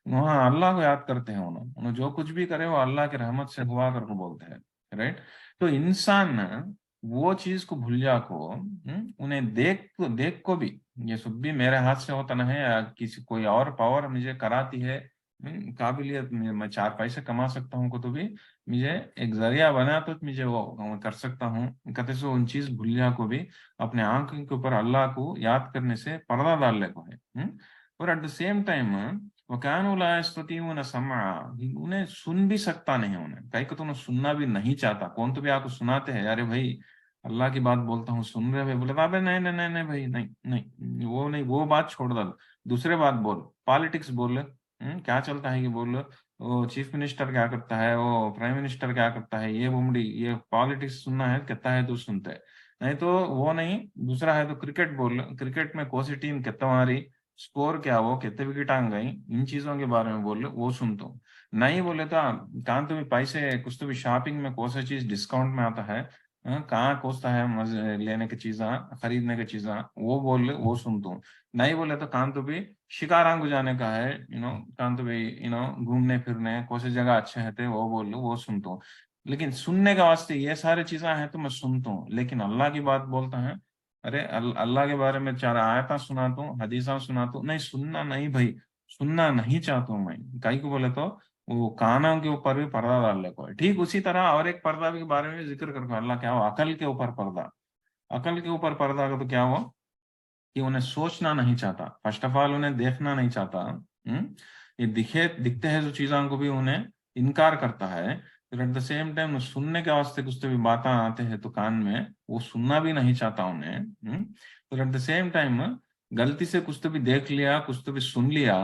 वहाँ अल्लाह को याद करते हैं, उन्होंने जो कुछ भी करे वो अल्लाह की रहमत से हुआ कर को बोलते हैं, राइट। तो इंसान वो चीज को भूल जा को उन्हें देख को भी ये सब भी मेरे हाथ से होता नहीं है, या किसी कोई और पावर मुझे कराती है, काबिलियत मैं 4 पैसे कमा सकता हूँ को तो भी मुझे एक जरिया बना तो मुझे वो कर सकता हूँ, कहते सो उन चीज भूल जा को भी अपने आंख के ऊपर अल्लाह को याद करने से पर्दा डालने को है। और एट द सेम टाइम वो कानू ला यस्ततीऊन समा, उन्हें सुन भी सकता नहीं, उन्हें कहीं को तो उन्हें सुनना भी नहीं चाहता। कौन तो भी आपको सुनाते हैं, अरे भाई अल्लाह की बात बोलता हूँ सुन रहे भाई, बोले अबे नहीं नहीं नहीं नहीं भाई नहीं नहीं, वो नहीं, वो बात छोड़ दो, दूसरे बात बोल, पॉलिटिक्स बोल, क्या चलता है कि बोल, वो चीफ मिनिस्टर क्या करता है, वो प्राइम मिनिस्टर क्या करता है, ये बुमड़ी, ये पॉलिटिक्स सुनना है, कहता है तो सुनते है, नहीं तो वो नहीं। दूसरा है तो क्रिकेट बोल, क्रिकेट में कौन सी टीम कितना मारी, स्कोर क्या, वो कितने विकेट आ गई, इन चीजों के बारे में बोल, वो सुनता हूँ। नहीं बोले तो कहाँ तो भी पैसे कुछ तो भी शॉपिंग में कौन सा चीज डिस्काउंट में आता है, कहाँ कोसता है मजे लेने की चीजें, खरीदने की चीजें, वो बोल वो सुनता हूँ। नहीं बोले तो कान तो भी शिकारांग जाने का है, कान तो भी घूमने फिरने कौन सी जगह अच्छे हैं वो बोल लो, वो सुनता हूँ। लेकिन सुनने का वास्ते ये सारे चीजें हैं तो मैं सुनता हूँ, लेकिन अल्लाह की बात बोलता है, अरे अल्लाह के बारे में 4 आयता सुनाता हूँ, हदीसा सुनाता हूँ, नहीं सुनना नहीं भाई, सुनना नहीं चाहता हूँ मैं, कहीं को बोले तो वो कानों के ऊपर भी पर्दा डालने को है। ठीक उसी तरह और एक पर्दा के बारे में जिक्र करके अल्लाह क्या हो, अकल के ऊपर पर्दा, अकल के ऊपर पर्दा का तो क्या हुआ कि उन्हें सोचना नहीं चाहता, फर्स्ट ऑफ ऑल उन्हें देखना नहीं चाहता। ये दिखते हैं जो चीजों को भी उन्हें इनकार करता है। फिर एट द सेम टाइम सुनने के वास्ते कुछ तो भी बातें आते हैं तो कान में, वो सुनना भी नहीं चाहता उन्हें। फिर एट द सेम टाइम गलती से कुछ तो भी देख लिया, कुछ तो भी सुन लिया,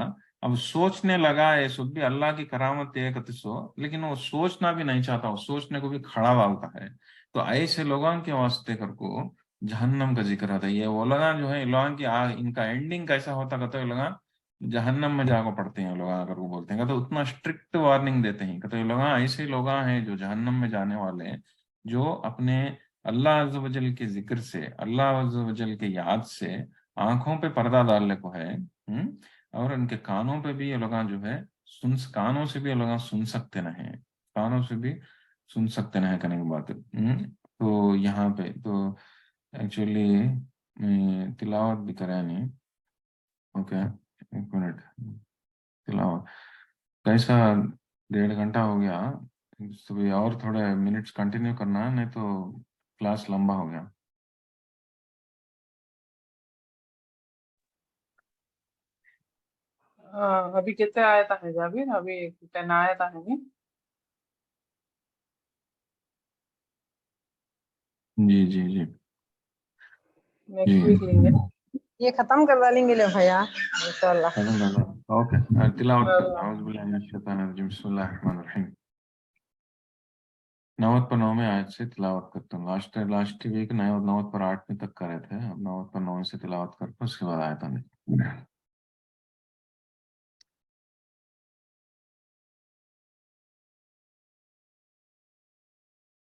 अब सोचने लगा, ये सब भी अल्लाह की करामत है कहते सो, लेकिन वो सोचना भी नहीं चाहता, वो सोचने को भी खड़ा होता है। तो ऐसे लोगों के वास्ते कर को जहन्नम का जिक्र आता है। ये वो लोग जो है, लोगों की इनका एंडिंग कैसा होता कहते हैं, लोग जहन्नम में जाकर पड़ते हैं लोग, अगर वो बोलते हैं तो उतना स्ट्रिक्ट वार्निंग देते हैं। कहते हैं लोग ऐसे लोग हैं जो जहन्नम में जाने वाले हैं, जो अपने अल्लाह अज़्ज़ व जल के जिक्र से, अल्लाह अज़्ज़ व जल के याद से आंखों पे पर्दा डालने को है। और उनके कानों पे भी ये लोग जो है कानों से भी ये लोग सुन सकते नहीं, कानों से भी सुन सकते नहीं करने की बात। तो यहाँ पे तो एक्चुअली तिलावत भी करा नहीं। ओके, एक मिनट, तिलावत कैसा, 1.5 घंटा हो गया, तो भी और थोड़े मिनट्स कंटिन्यू करना है, नहीं तो क्लास लंबा हो गया। अभी कितने आयत है जाबिर? अभी 10 आयत है नहीं? जी जी जी नेक्स्ट जी, वीक लेंगे। ये खत्म करवा लेंगे ले भैया इंशाल्लाह। खत्म कर दो। ओके, तिलावत करते हैं। औज़ु बिल्लाहि मिनश शैतानिर रजीम, बिस्मिल्लाहिर रहमानिर रहीम। 90 पर 9 आयत से तिलावत करता हूँ। लास्ट वीक 90 पर 8 तक करे थे, अब 90 पर 9 से तिलावत करते, उसके बाद आयत आने।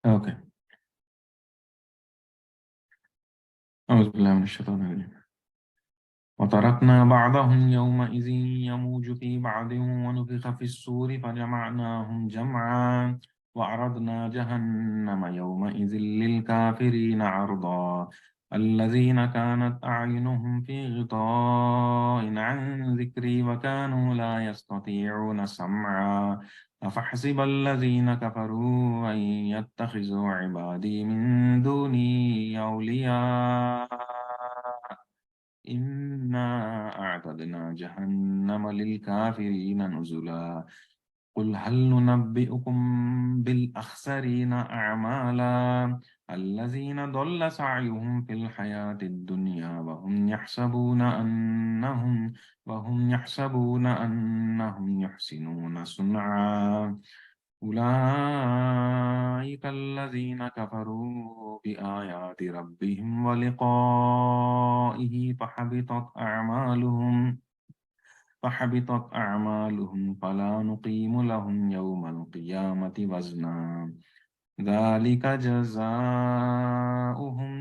ओके, औज़ु बिल्लाहि मिनश शैतानिर रजीम। وتركنا بعضهم يومئذ يموج في بعض ونفخ في الصور فجمعناهم جمعا وعرضنا جهنم يومئذ للكافرين عرضا الذين كانت أعينهم في غطاء عن ذكري وكانوا لا يستطيعون سمعا أفحسب الذين كفروا أن يتخذوا عبادي من دوني أولياء إنا أعتدنا جهنم للكافرين نزلا قل هل ننبئكم بالأخسرين أعمالا الذين ضل سعيهم في الحياة الدنيا وهم يحسبون أنهم يحسنون صنعا أولئك الذين كفروا بآيات ربهم ولقائه فحبطت أعمالهم فلا نقيم لهم يوم القيامة وزنا ذلك جزاؤهم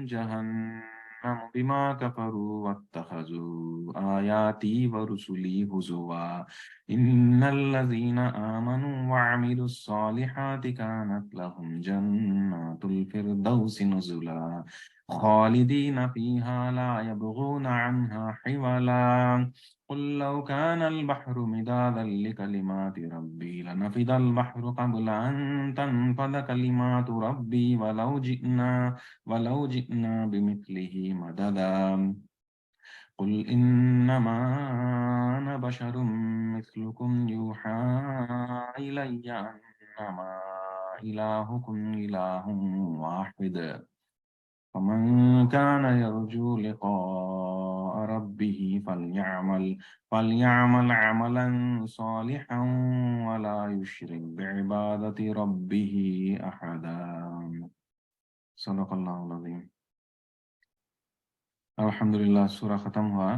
جهنم بما كفروا واتخذوا آياتي ورسلي هزوا إن الذين آمنوا وعملوا الصالحات كانت لهم جنات الفردوس نزلا خالدين فيها لا يبغون عنها حولا قل لو كان البحر مدادا لكلمات ربي لنفد البحر قبل أن تنفد كلمات ربي ولو جئنا بمثله مددا قل إنما أنا بشر مثلكم يوحى إلي أنما إلهكم إله واحد فمن كان يرجو لقاء ربه فليعمل عملا صالحا ولا يشرك بعبادة ربه أحدا صدق الله العظيم। अल्हम्दुलिल्लाह, सूरा खत्म हुआ,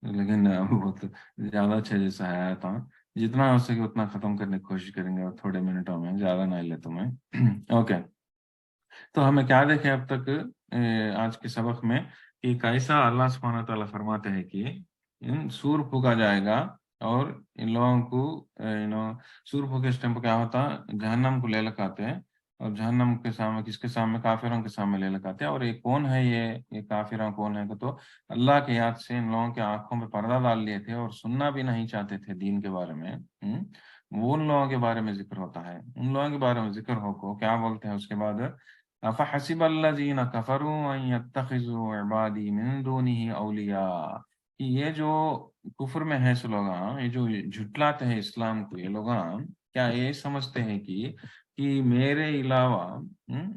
लेकिन बहुत ज्यादा अच्छा जैसा आया था। जितना हो सके उतना खत्म करने की कोशिश करेंगे, और थोड़े मिनटों में, ज्यादा नहीं लेता मैं। ओके, तो हमें क्या देखे अब तक आज के सबक में, कि कैसा अल्लाह सुब्हानहू व तआला फरमाते हैं कि सूर फूका जाएगा, और इन लोगों को सूर फूके इस टाइम पर क्या होता, जहन्नम को ले लकाते हैं, और जहन्नम के सामने, किसके सामने, काफिरों के सामने ले लकाते हैं। और ये कौन है, ये काफिर कौन है, तो अल्लाह के याद से इन लोगों के आंखों में पर्दा डाल लिए थे, और सुनना भी नहीं चाहते थे दीन के बारे में। वो उन लोगों के बारे में जिक्र होता है, उन लोगों के बारे में जिक्र हो को क्या बोलते हैं उसके बाद, अफहसिब अल्लज़ीना कफरू अन यत्तखिज़ू इबादी मिन दूनिही औलिया, कि ये जो कुफ्र में है, ये जो झुटलाते हैं इस्लाम को, ये लोग کیا یہ سمجھتے ہیں کہ میرے علاوہ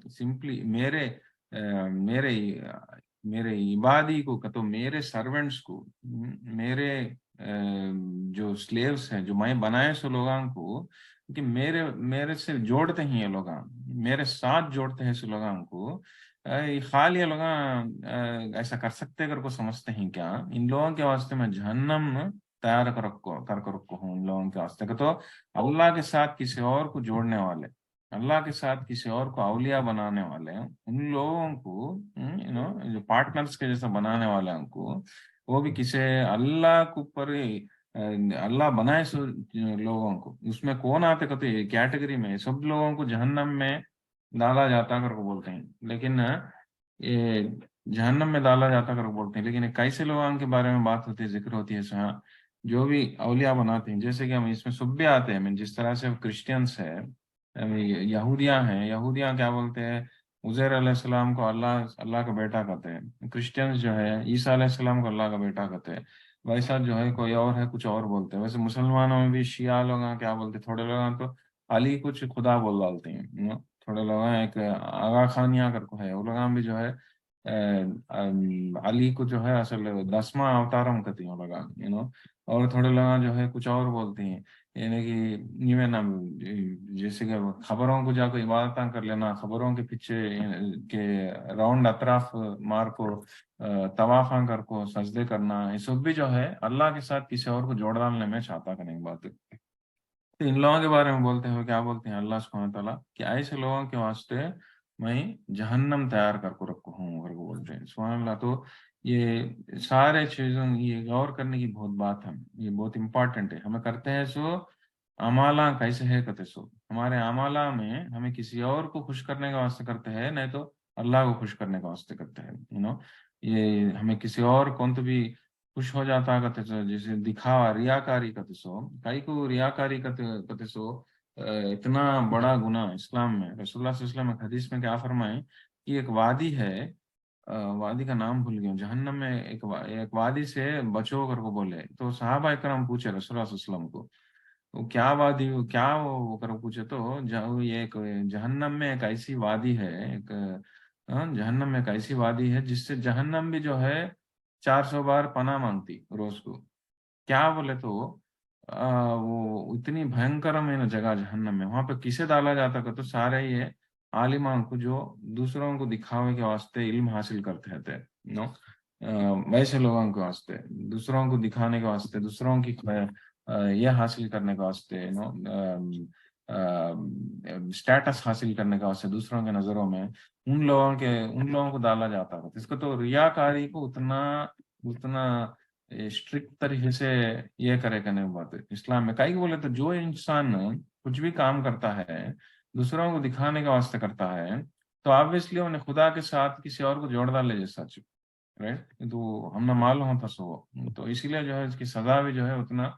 سمپلی میرے میرے عبادی کو تو میرے سرونٹس کو میرے جو سلیوز ہیں جو میں بنائے سو لوگوں کو کہ میرے سے جوڑتے ہیں یہ لوگ میرے ساتھ جوڑتے ہیں سو لوگوں کو خالی لوگ ایسا کر سکتے اگر کو سمجھتے ہیں کیا ان لوگوں کے واسطے میں جہنم تیار کر رکھو ہوں ان لوگوں کے واسطے کہ تو اللہ کے ساتھ کسی اور کو جوڑنے والے اللہ کے ساتھ کسی اور کو اولیاء بنانے والے ان لوگوں کو جو پارٹنرز کے جیسا بنانے والے ان کو وہ بھی کسی اللہ کے اوپر اللہ بنائے سو لوگوں کو اس میں کون آتے کہتے ہیں کیٹیگری میں سب لوگوں کو جہنم میں ڈالا جاتا کر کو بولتے ہیں لیکن یہ جہنم میں ڈالا جاتا کر کو بولتے ہیں لیکن کیسے لوگوں کے بارے میں بات ہوتی ہے ذکر ہوتی ہے سہاں جو بھی اولیاء بناتے ہیں جیسے کہ ہم اس میں سب بھی آتے ہیں جس طرح سے کرسچنس ہے یہودیاں ہیں یہودیاں کیا بولتے ہیں عزیر علیہ السلام کو اللہ کا بیٹا کہتے ہیں کرسچنس جو ہے عیسیٰ علیہ السلام کو اللہ کا بیٹا کہتے ہیں ویسا جو ہے کوئی اور ہے کچھ اور بولتے ہیں ویسے مسلمانوں میں بھی شیعہ لوگ کیا بولتے ہیں تھوڑے لوگ تو علی کچھ خدا بول ڈالتے ہیں تھوڑے لوگ ایک آغا خانیہ کر کو ہے وہ لوگ بھی جو ہے علی کو جو ہے اصل 10واں اوتارم کہتی ہیں وہ لوگ اور تھوڑے لوگ جو ہے کچھ اور بولتے ہیں یعنی کہ جیسے کہ خبروں کو جا کو عبادتیں کر لینا خبروں کے پیچھے کے راؤنڈ اطراف مار کو طوافاں کر کو سجدے کرنا یہ سب بھی جو ہے اللہ کے ساتھ کسی اور کو جوڑ ڈالنے میں چاہتا کرنے کی بات ہے تو ان لوگوں کے بارے میں بولتے ہیں کیا بولتے ہیں اللہ سبحانہ وتعالیٰ کہ ایسے لوگوں کے واسطے میں جہنم تیار کر کو رکھو ہوں اگر وہ بولتے ہیں سبحان اللہ تو یہ سارے چیزوں یہ غور کرنے کی بہت بات ہے یہ بہت امپورٹنٹ ہے ہمیں کرتے ہیں سو اعمالہ کیسے ہے کہتے سو ہمارے اعمالہ میں ہمیں کسی اور کو خوش کرنے کا واسطے کرتے ہیں نہیں تو اللہ کو خوش کرنے کا واسطے کرتے ہیں یہ ہمیں کسی اور کون تو بھی خوش ہو جاتا کہتے سو جیسے دکھاوا ریاکاری کہتے سو کئی کو ریاکاری کہتے سو اتنا بڑا گناہ اسلام میں رسول اللہ صلی اللہ علیہ وسلم حدیث میں کیا فرمائیں کہ ایک وادی ہے وادی کا نام بھول گیا جہنم میں ایک وادی سے بچو کر کو بولے تو صحابہ اکرام پوچھے رسول اللہ صلی اللہ علیہ وسلم کو وہ کیا وادی کیا وہ کر پوچھے تو یہ ایک جہنم میں ایک ایسی وادی ہے ایک جہنم میں ایک ایسی وادی ہے جس سے جہنم بھی جو ہے 400 بار پناہ مانگتی روز کو کیا بولے تو وہ اتنی بھینکر میں نا جگہ جہنم میں وہاں پہ کسے ڈالا جاتا کہ تو سارے یہ عالمان کو جو دوسروں کو دکھاوے کے واسطے علم حاصل کرتے تھے ویسے لوگوں کے واسطے دوسروں کو دکھانے کے واسطے دوسروں کی یہ حاصل کرنے کے واسطے اسٹیٹس حاصل کرنے کے واسطے دوسروں کے نظروں میں ان لوگوں کو ڈالا جاتا تھا اس کو تو ریاکاری کو اتنا اسٹرکٹ طریقے سے یہ کرنے کی بات ہے اسلام میں کئی بولے تو جو انسان کچھ بھی کام کرتا ہے دوسروں کو دکھانے کے واسطے کرتا ہے تو آبویسلی انہیں خدا کے ساتھ کسی اور کو جوڑ ڈالے جیسا رائٹ تو ہم نے معلوم ہوتا سو تو اسی لیے جو ہے اس کی سزا بھی جو ہے اتنا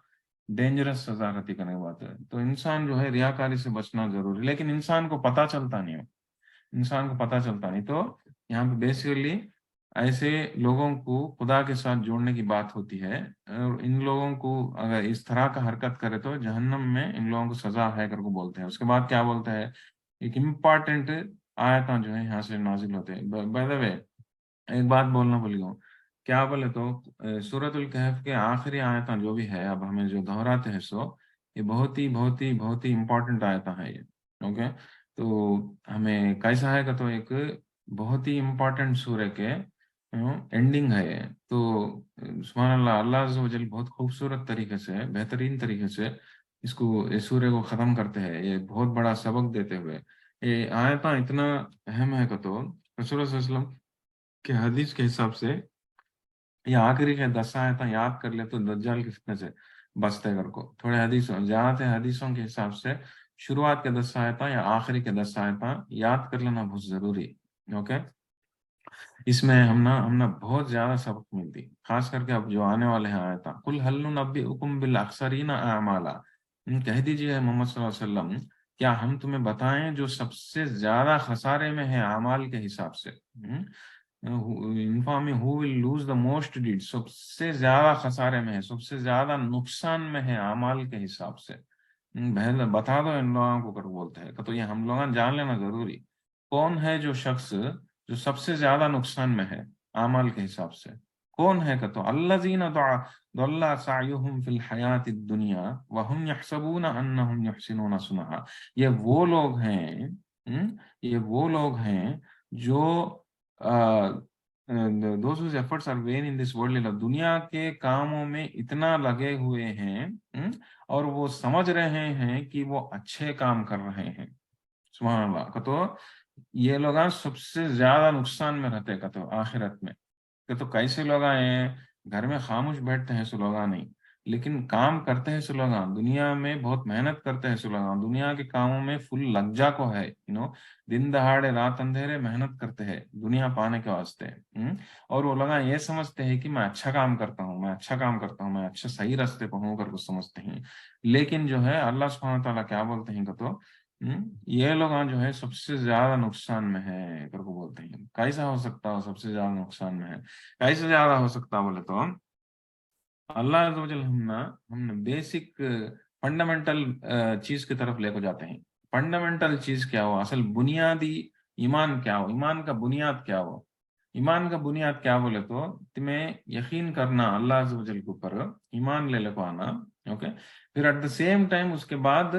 ڈینجرس سزا رہتی کرنے کی بات ہے تو انسان جو ہے ریاکاری سے بچنا ضروری لیکن انسان کو پتہ چلتا نہیں تو یہاں پہ بیسیکلی ایسے لوگوں کو خدا کے ساتھ جوڑنے کی بات ہوتی ہے اور ان لوگوں کو اگر اس طرح کا حرکت کرے تو جہنم میں ان لوگوں کو سزا ہے کر کو بولتے ہیں اس کے بعد کیا بولتے ہیں ایک امپارٹنٹ آیتاں جو ہے یہاں سے نازل ہوتے ہیں بائی دا وے ایک بات بولنا بھول گیا کیا بولے تو سورۃ الکہف کے آخری آیتاں جو بھی ہے اب ہمیں جو دہراتے ہیں سو یہ بہت ہی امپورٹنٹ آیتاں ہے یہ اوکے تو ہمیں کیسا ہے کہ تو ایک بہت ہی امپورٹنٹ سورہ کے اینڈنگ ہے تو سبحان اللہ عز و جل بہت خوبصورت طریقے سے بہترین طریقے سے اس سورہ کو ختم کرتے ہیں یہ بہت بڑا سبق دیتے ہوئے یہ آیتاں اتنا اہم ہے کہ تو رسول اللہ صلی اللہ علیہ وسلم کے حدیث کے حساب سے یہ آخری کے 10 آیتاں یاد کر لے تو دجال کے فتنے سے بچتے کر کو تھوڑے حدیثوں کے حساب سے شروعات کے 10 آیتاں یا آخری کے 10 آیتاں یاد کر لینا بہت ضروری اوکے اس میں ہم نا بہت زیادہ سبق ملتی خاص کر کے اب جو آنے والے ہیں آیتاں قل هل ننبئکم بالاخسرین اعمالا کہہ دیجیے محمد صلی اللہ علیہ وسلم کیا ہم تمہیں بتائیں جو سب سے زیادہ خسارے میں ہے اعمال کے حساب سے inform who will lose the most deeds سب سے زیادہ خسارے میں ہے سب سے زیادہ نقصان میں ہے اعمال کے حساب سے बहन बता दो इन लोगों को कर बोलते हैं। तो ये हम लोग जान लेना जरूरी, कौन है जो शख्स जो सबसे ज्यादा नुकसान में है आमाल के हिसाब से, कौन है? तो अल्लज़ीना दल्ला सायुहुम फिल हयातिद दुनिया व हुम यहसबूना अन्नहुम युहसिनूना सुनहा। ये वो लोग हैं, ये वो लोग हैं जो those whose efforts are vain in this worldly life, दुनिया के कामों में इतना लगे हुए हैं, और वो समझ रहे हैं कि वो अच्छे काम कर रहे हैं। सुभान अल्लाह। तो ये लोग सबसे ज्यादा नुकसान में रहते हैं तो आखिरत में। तो कैसे लोग हैं? घर में खामोश बैठते हैं सो लोग नहीं, लेकिन काम करते हैं सो लोग, दुनिया में बहुत मेहनत करते हैं सो लोग, दुनिया के कामों में फुल लज्जा को है, दिन दहाड़े रात अंधेरे मेहनत करते हैं दुनिया पाने के वास्ते। और वो लोग ये समझते हैं कि मैं अच्छा काम करता हूँ, मैं अच्छा काम करता हूँ, मैं अच्छा सही रास्ते पर हूँ करके समझते हैं। लेकिन जो है अल्लाह सुब्हानहू व तआला क्या बोलते हैं तो ये लोग जो है सबसे ज्यादा नुकसान में है करके बोलते हैं। कैसा हो सकता हो सबसे ज्यादा नुकसान में है? कैसे ज्यादा हो सकता बोले तो अल्लाह अज़्ज़ व जल हमने बेसिक फंडामेंटल चीज की तरफ लेकर जाते हैं। फंडामेंटल चीज क्या हो? असल बुनियादी ईमान क्या हो? ईमान का बुनियाद क्या हो? ईमान का बुनियाद क्या बोले तो तुम्हें यकीन करना अल्लाह अज़्ज़ व जल के ऊपर, ईमान ले लेको आना। ओके, फिर एट द सेम टाइम उसके बाद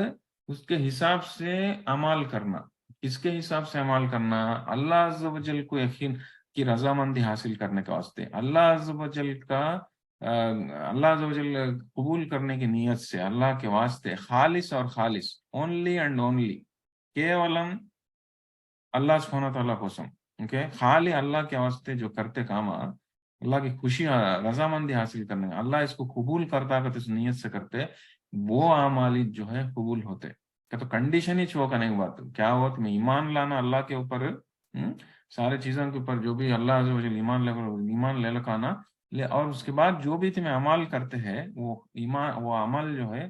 उसके हिसाब से अमाल करना। किसके हिसाब से अमाल करना? अल्लाह अज़्ज़ व जल को यकीन की रजामंदी हासिल करने के वास्ते, अल्लाह अज़्ज़ व जल का अल्लाह अज़्ज़ व जल कबूल करने की नीयत से, अल्लाह के वास्ते खालिस और खालिस, ओनली एंड ओनली, केवलम अल्लाह सुब्हानहू व तआला कोसम। ओके, खाली अल्लाह के वास्ते जो करते काम अल्लाह की खुशी रजामंदी हासिल करने, अल्लाह इसको कबूल करता है तो इस नीयत से करते, वो आमाली जो है कबूल होते। तो कंडीशन ही छो करने की बात क्या हो? तुम्हें ईमान लाना अल्लाह के ऊपर, सारे चीजों के ऊपर जो भी अल्लाह अज़्ज़ व जल ईमान ले लगाना ले, और उसके बाद जो भी तुम्हें अमाल करते हैं वो ईमान वो अमल जो है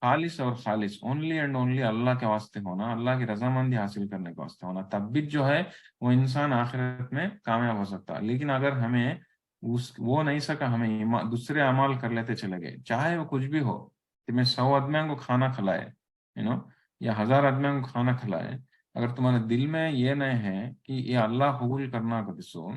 खालिस और खालिस, ओनली एंड ओनली अल्लाह के वास्ते होना, अल्लाह की रजामंदी हासिल करने के वास्ते होना, तब भी जो है वो इंसान आखिरत में कामयाब हो सकता है। लेकिन अगर हमें वो नहीं सका, हमें दूसरे अमाल कर लेते चले गए, चाहे वो कुछ भी हो, तुम्हें 100 आदमियों को खाना खिलाए, या 1000 आदमियों को खाना खिलाए, अगर तुम्हारे दिल में ये नहीं है कि ये अल्लाह कबूल करना का दिसो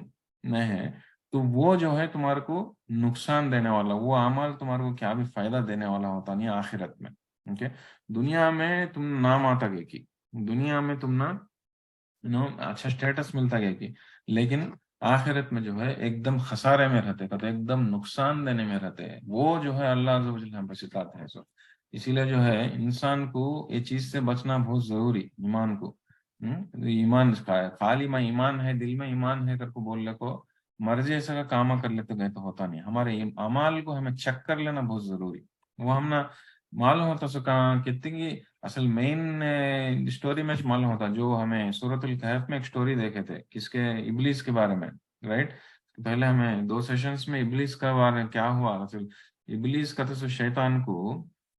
नहीं है, तो वो जो है तुम्हारे को नुकसान देने वाला, वो अमल तुम्हारे को क्या भी फायदा देने वाला होता नहीं आखिरत में। ओके, दुनिया में तुम नाम आता गए कि, दुनिया में तुम ना अच्छा स्टेटस मिलता गया कि, लेकिन आखिरत में जो है एकदम खसारे में रहते, तो एकदम नुकसान देने में रहते हैं। वो जो है अल्लाह अज़्ज़ व जल हम पे सिखाते हैं। सो इसीलिए जो है इंसान को ये चीज से बचना बहुत जरूरी, ईमान को। तो ईमान का है, खाली मैं ईमान है, दिल में ईमान है करके बोलने को मर्जी ऐसा का काम कर लेते गए तो होता नहीं। हमारे अमाल को हमें चेक कर लेना बहुत जरूरी। वो हम ना मालूम होता सो कहाँ कितनी असल मेन स्टोरी में मालूम होता, जो हमें सूरतुल कहफ में एक स्टोरी देखे थे किसके, इबलीस के बारे में, राइट। पहले हमें 2 सेशंस में इबलीस का बारे क्या हुआ। असल इबलीस का तो शैतान को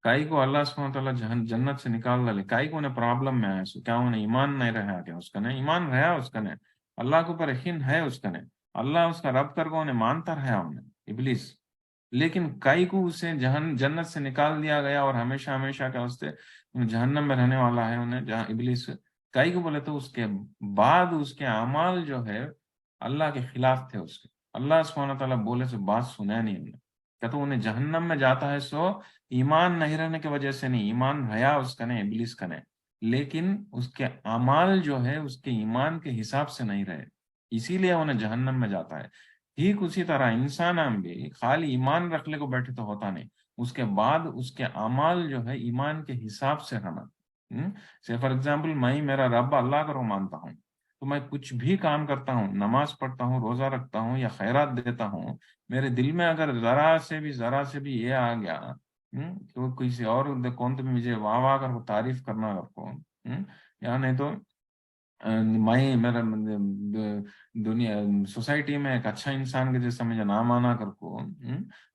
काई को अल्लाह सुब्हानहू व तआला जन्नत से निकाल डाले, काई को उन्हें प्रॉब्लम में आया, सो क्या उन्हें ईमान नहीं रहा? क्या उसका ने ईमान रहा? उसका ने अल्लाह के ऊपर यकीन है, उसका ने अल्लाह उसका रब कर को उन्हें मानता रहा उन्हें इबलीस। लेकिन कई को उसे जन्नत से निकाल दिया गया और हमेशा हमेशा के वास्ते जहन्नम में रहने वाला है उन्हें, जहाँ इबलीस। कई को बोले तो उसके बाद उसके अमाल जो है अल्लाह के खिलाफ थे उसके, अल्लाह सुब्हानहू व तआला बोले से बात सुना नहीं उन्हें। क्या तो उन्हें जहन्नम में जाता है सो ईमान नहीं रहने की वजह से नहीं, ईमान रहा उसका नहीं, इबलीस का नहीं, लेकिन उसके अमाल जो है उसके ईमान के हिसाब से नहीं रहे, इसीलिए उन्हें जहन्नम में जाता है। ठीक उसी तरह इंसान हम भी खाली ईमान रखने को बैठे तो होता नहीं, उसके बाद उसके अमाल जो है ईमान के हिसाब से रहना। से फॉर एग्जाम्पल मैं मेरा रब अल्लाह को मानता हूँ, तो मैं कुछ भी काम करता हूँ, नमाज पढ़ता हूँ, रोजा रखता हूँ या खैरात देता हूँ, मेरे दिल में अगर जरा से भी ये आ गया तो किसी और कौन तो मुझे वाह वाह कर तारीफ करना रखो, या नहीं तो मैं मेरा दुनिया सोसाइटी में एक अच्छा इंसान के जैसा मुझे नाम आना कर को,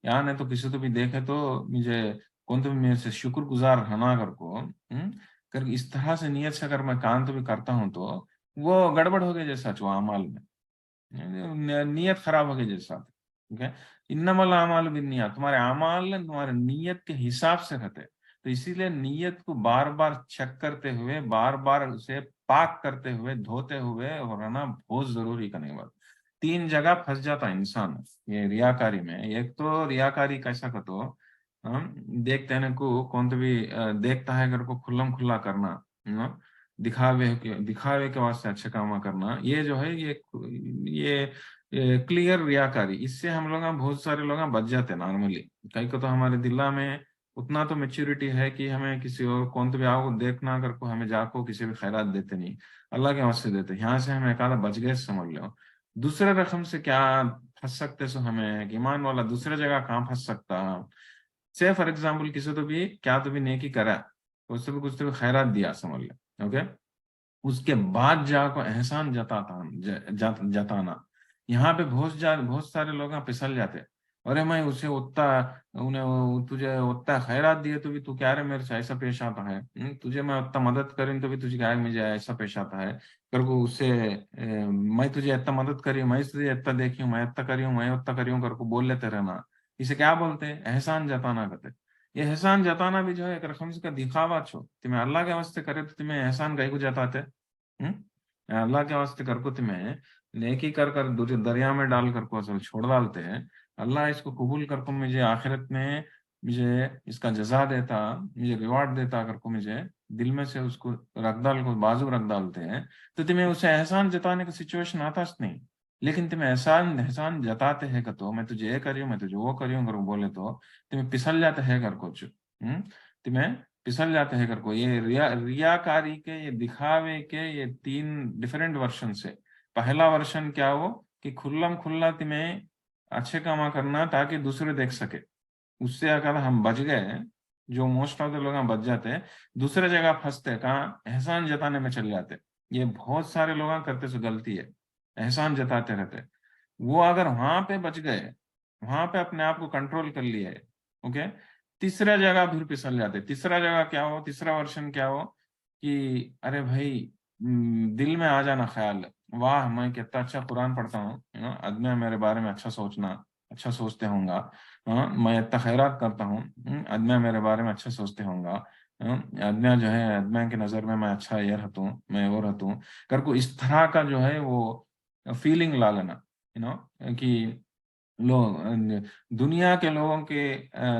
या नहीं तो किसी तो भी देखे तो मुझे कौन तो भी मेरे से शुक्रगुजार रहना कर को, कर इस तरह से नियत से अगर मैं काम तो भी करता हूँ तो वो गड़बड़ हो गया जैसा जो अमाल में नियत खराब हो गई जैसा। ठीक है, इन्नमल आमाल बिन्नियात, तुम्हारे अमाल तुम्हारे नियत के हिसाब से रहते, تو اسی لیے نیت کو بار بار چیک کرتے ہوئے، بار بار اسے پاک کرتے ہوئے، دھوتے ہوئے اور رہنا بہت ضروری کرنے بات. 3 جگہ پھنس جاتا انسان یہ ریاکاری میں. ایک تو ریاکاری کیسا کہتو دیکھتے ہیں کو کون تو بھی دیکھتا ہے اگر کو کھلم کھلا کرنا، دکھاوے کے واسطے اچھے کام کرنا، یہ جو ہے یہ کلیئر ریاکاری. اس سے ہم لوگ بہت سارے لوگ بچ جاتے ہیں نارملی. کئی کو تو ہمارے دلہ میں اتنا تو میچورٹی ہے کہ ہمیں کسی اور کون تو بھی آؤ دیکھنا کر کو ہمیں جا کو کسی بھی خیرات دیتے نہیں، اللہ کے واسطے دیتے. یہاں سے ہمیں ایک آدھا بچ گئے سمجھ لو. دوسرے رقم سے کیا پھنس سکتے سو ہمیں کہ ایمان والا دوسرے جگہ کہاں پھنس سکتا. سے فار ایگزامپل کسی تو بھی کیا تو بھی نیکی کرا، اس سے بھی کچھ تو بھی خیرات دیا سمجھ لے، اوکے. اس کے بعد جا کو احسان جتانا. یہاں پہ بہت سارے لوگ پسل جاتے. ارے میں اسے تجھے اتنا خیرات دیے تو بھی تو کیا رہے میرے سے ایسا پیش آتا ہے، تجھے میں اتنا مدد کریں تو بھی تجھے کیا مجھے ایسا پیش آتا ہے کر کو اس سے میں تجھے اتنا مدد کری ہوں، میں تجھے اتنا دیکھی ہوں، میں اتنا کری ہوں، میں اتنا کری ہوں کر کو بول لیتے رہنا. اسے کیا بولتے ہیں؟ احسان جتانا کہتے. یہ احسان جتانا بھی جو ہے ایک رقم سے کا دکھاوا چھو. تمہیں اللہ کے واسطے کرے تو تمہیں احسان کہیں کو جتاتے. اللہ کے واسطے کر کو تمہیں نیکی کر دریا میں ڈال کر کو اصل چھوڑ ڈالتے ہیں. اللہ اس کو قبول کر کو مجھے آخرت میں مجھے اس کا جزا دیتا، مجھے ریوارڈ دیتا کر کو مجھے دل میں سے اس کو بازو رکھ ڈالتے ہیں. تو تمہیں اسے احسان جتانے کا سچویشن آتا نہیں. لیکن تمہیں احسان جتاتے ہیں کہ تو میں تجھے یہ کری ہوں، میں تجھے وہ کری ہوں اگر وہ بولے تو تمہیں پسل جاتے ہیں کر کچھ، تمہیں پسل جاتے ہیں کر کو. یہ ریاکاری کے، یہ دکھاوے کے یہ 3 ڈیفرنٹ ورشن سے. پہلا ورشن کیا ہو کہ کھلم کھلا تمہیں اچھے کام کرنا تاکہ دوسرے دیکھ سکے. اس سے اگر ہم بچ گئے، جو موسٹ آف دا لوگ بچ جاتے ہیں، دوسرے جگہ پھنستے کہاں احسان جتانے میں چل جاتے. یہ بہت سارے لوگ کرتے سو غلطی ہے، احسان جتاتے رہتے. وہ اگر وہاں پہ بچ گئے، وہاں پہ اپنے آپ کو کنٹرول کر لیا ہے، اوکے، تیسرا جگہ پھر پسل جاتے. تیسرا جگہ کیا ہو، تیسرا ورشن کیا ہو کہ ارے بھائی دل میں آ جانا خیال، واہ میں کتنا اچھا قرآن پڑھتا ہوں، آدمی میرے بارے میں اچھا سوچنا، اچھا سوچتے ہوں گا، میں اتنا خیرات کرتا ہوں، آدمی میرے بارے میں اچھا سوچتے ہوں گا، آدمی جو ہے آدمی کی نظر میں اچھا یہ رہتا ہوں، میں وہ رہتا ہوں کر کو. اس طرح کا جو ہے وہ فیلنگ لا لینا کہ لوگ دنیا کے لوگوں کے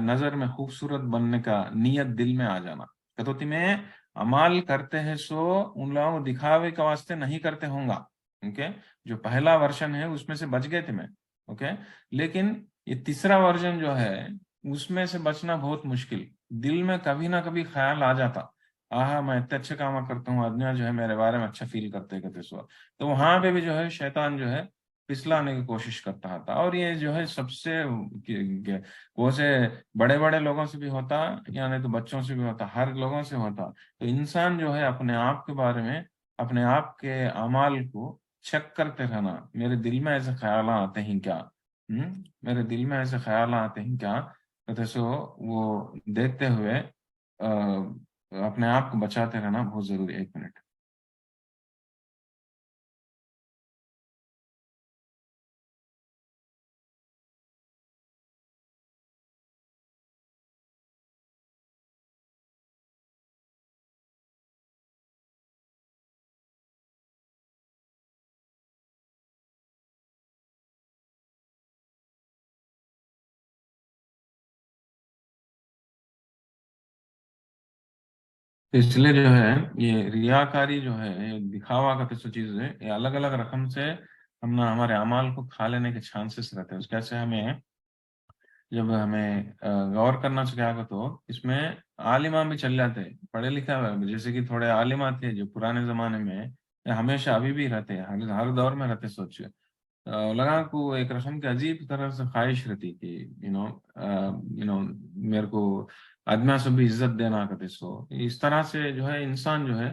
نظر میں خوبصورت بننے کا نیت دل میں آ جانا. کہ تو تمہیں عمال کرتے ہیں سو ان لوگوں دکھاوے کے واسطے نہیں کرتے ہوں گا، اوکے. جو پہلا ورژن ہے اس میں سے بچ گئے تمہیں، اوکے. لیکن یہ تیسرا ورژن جو ہے اس میں سے بچنا بہت مشکل. دل میں کبھی نہ کبھی خیال آ جاتا، میں اتنے اچھے کام کرتا ہوں، آدمی جو ہے میرے بارے میں اچھا فیل کرتے کہتے سو. تو وہاں پہ بھی جو ہے شیطان جو ہے پسلانے کی کوشش کرتا تھا. اور یہ جو ہے سب سے وہ سے بڑے بڑے لوگوں سے بھی ہوتا، یعنی تو بچوں سے بھی ہوتا، ہر لوگوں سے ہوتا. تو انسان جو ہے اپنے آپ کے بارے میں، اپنے آپ کے اعمال کو چیک کرتے رہنا. میرے دل میں ایسے خیالات آتے ہیں کیا، میرے دل میں ایسے خیالات آتے ہیں کیا، کہتے سو وہ دیکھتے ہوئے اپنے آپ کو بچاتے رہنا بہت ضروری. 1 منٹ. اس لیے جو ہے یہ ریاکاری جو ہے، یہ دکھاوا کا کسی چیز ہے، یہ الگ الگ رقم سے ہمارے اعمال کو کھا لینے کے چانسز رہتے ہیں. کیسے ہمیں جب ہمیں غور کرنا چاہیے تو اس میں عالمہ بھی چل جاتے ہیں، پڑھے لکھے ہوئے، جیسے کہ تھوڑے عالمہ تھے جو پرانے زمانے میں ہمیشہ ابھی بھی رہتے ہیں، ہر دور میں رہتے. سوچے لگا کو ایک رسم کی عجیب طرح سے خواہش رہتی کہ میرے کو آدمیوں سے بھی عزت دینا کرتے سو. اس طرح سے جو ہے انسان جو ہے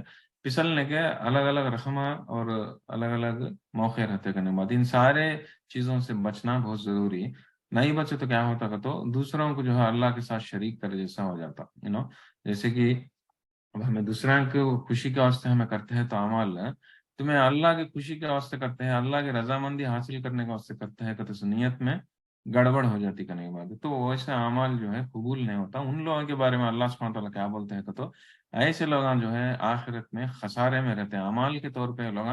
پسلنے کے الگ الگ رقم اور الگ الگ موقع رہتے کرنے بعد ان سارے چیزوں سے بچنا بہت ضروری. نہیں بچے تو کیا ہوتا کہ تو دوسروں کو جو ہے اللہ کے ساتھ شریک کرے جیسا ہو جاتا. جیسے کہ اب ہمیں دوسروں کو خوشی کے واسطے ہمیں کرتے ہیں تو اعمال تمہیں اللہ کی خوشی کے واسطے کرتے ہیں، اللہ کی رضامندی حاصل کرنے کے واسطے کرتے ہیں کہ تو نیت میں गड़बड़ हो जाती करने के बाद, तो वैसे अमाल जो है कबूल नहीं होता। उन लोगों के बारे में अल्लाह सुब्हानहू तआला क्या बोलते हैं तो ऐसे लोग जो है आखिरत में खसारे में रहते हैं, अमाल के तौर पे लोग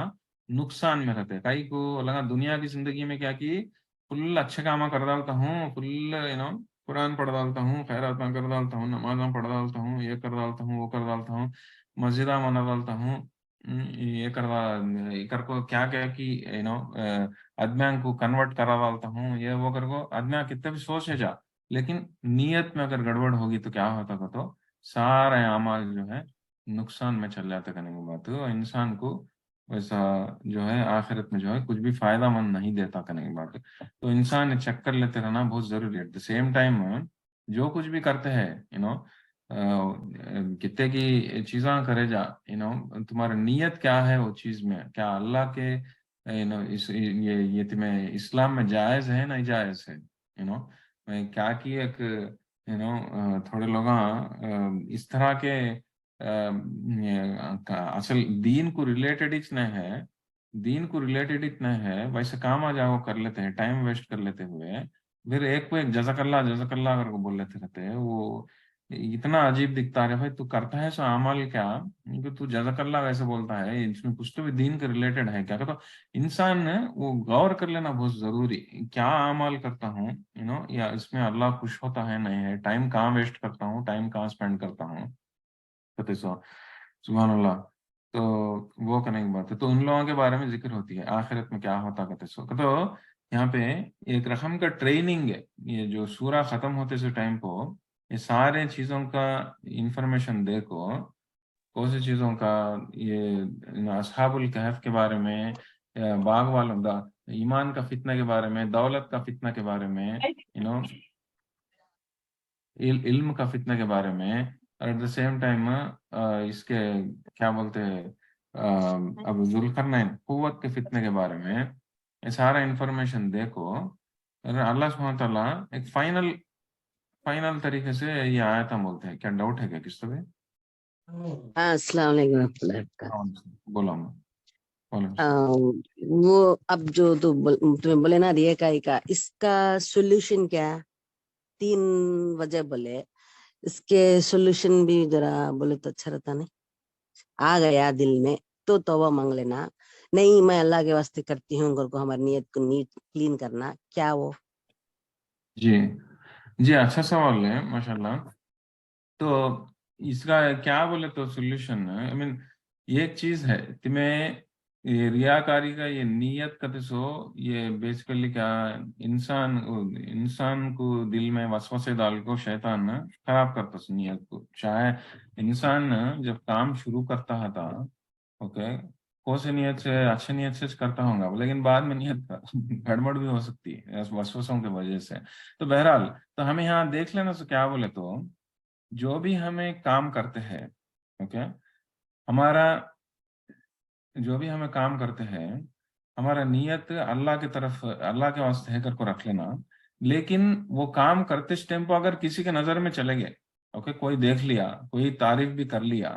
नुकसान में रहते हैं। कई को लगा दुनिया की जिंदगी में क्या की फुल अच्छे काम कर डालता हूँ, फुल कुरान पढ़ डालता हूँ, खैरात कर डालता हूँ, नमाज़ पढ़ डालता हूँ, ये कर डालता हूँ, वो कर डालता हूँ, मस्जिदा मना डालता हूँ, ये कर को क्या क्या कि आदमियों को कन्वर्ट करा डालता हूँ, ये वो कर को आदमी कितने भी सोच है जा, लेकिन नीयत में अगर गड़बड़ होगी तो क्या होता है तो सारे अमाल जो है नुकसान में चल जाते करने की बात है। इंसान को वैसा जो है आखिरत में जो है कुछ भी फायदा मंद नहीं देता करने की बात है। तो इंसान ये चेक कर लेते रहना बहुत जरूरी है। एट द सेम टाइम जो कुछ भी करते हैं कितने की चीज़ें करे जा, तुम्हारा नीयत क्या है वो चीज में, क्या अल्लाह के इस ये तुम्हें इस्लाम में जायज है नहीं जायज है। मैं क्या कि एक थोड़े लोग इस तरह के असल दीन को रिलेटेड इतना है, दीन को रिलेटेड इतना है, वैसे काम आ जाओ कर लेते हैं, टाइम वेस्ट कर लेते हुए फिर एक को एक जज़ाकल्लाह करके बोल लेते रहते हैं। वो इतना अजीब दिखता है। भाई तू करता है सो अमल क्या, क्योंकि तू जज़ाकल्लाह वैसे बोलता है, इसमें कुछ तो भी दीन के रिलेटेड है क्या। तो इंसान ने वो गौर कर लेना बहुत जरूरी, क्या अमल करता हूँ या इसमें अल्लाह खुश होता है नहीं है, टाइम कहाँ वेस्ट करता हूँ, टाइम कहाँ स्पेंड करता हूँ। कहते सो सुभान अल्लाह। तो वो करने की बात है। तो उन लोगों के बारे में जिक्र होती है आखिरत में क्या होता कहते सो। तो यहाँ पे एक रकम का ट्रेनिंग है, ये जो सूरा खत्म होते से टाइम को ये सारे चीजों का इंफॉर्मेशन देखो, कौन सी चीजों का, ये असहाबुल कहफ के बारे में, बाग वालों का ईमान का फितना के बारे में, दौलत का फितना के बारे में, इल्म का फितना के बारे में, और एट द सेम टाइम इसके क्या बोलते हैं अब जुल्करनैन कुव्वत के फितने के बारे में, ये सारा इंफॉर्मेशन देखो। और अल्लाह सुब्हानहू तआला एक फाइनल तरीके से ये आयता बोलते हैं। क्या डाउट है क्या किसी पे? अस्सलाम वालेकुम रहमतुल्लाहि व बरकातहू। बोला मैं बोलो। वो अब जो तुम्हें बोले ना रिया का इसका सोल्यूशन क्या, 3 वजह बोले, इसके सोल्यूशन भी जरा बोले तो अच्छा रहता। नहीं आ गया दिल में तो तौबा मांग लेना, नहीं मैं अल्लाह के वास्ते करती हूँ, घर को हमारी नीयत को नीट क्लीन करना, क्या वो? जी जी, अच्छा सवाल है माशाल्लाह। तो इसका क्या बोले तो सोल्यूशन है, आई मीन ये एक चीज है तुम्हें, ये रियाकारी का ये नीयत का सो ये बेसिकली क्या, इंसान इंसान को दिल में वसवसे डाल को शैतान खराब करता है नीयत को। चाहे इंसान जब काम शुरू करता था ओके कौन से नियत से, अच्छे नियत से करता होगा, लेकिन बाद में नियत गड़बड़ भी हो सकती है वसवसों की वजह से। तो बहरहाल तो हमें यहाँ देख लेना तो क्या बोले तो जो भी हमें काम करते हैं ओके, हमारा जो भी हमें काम करते हैं हमारा नीयत अल्लाह की तरफ, अल्लाह के वास्ते है कर को रख लेना। लेकिन वो काम करते टाइम पर अगर किसी के नजर में चले गए ओके, कोई देख लिया, कोई तारीफ भी कर लिया,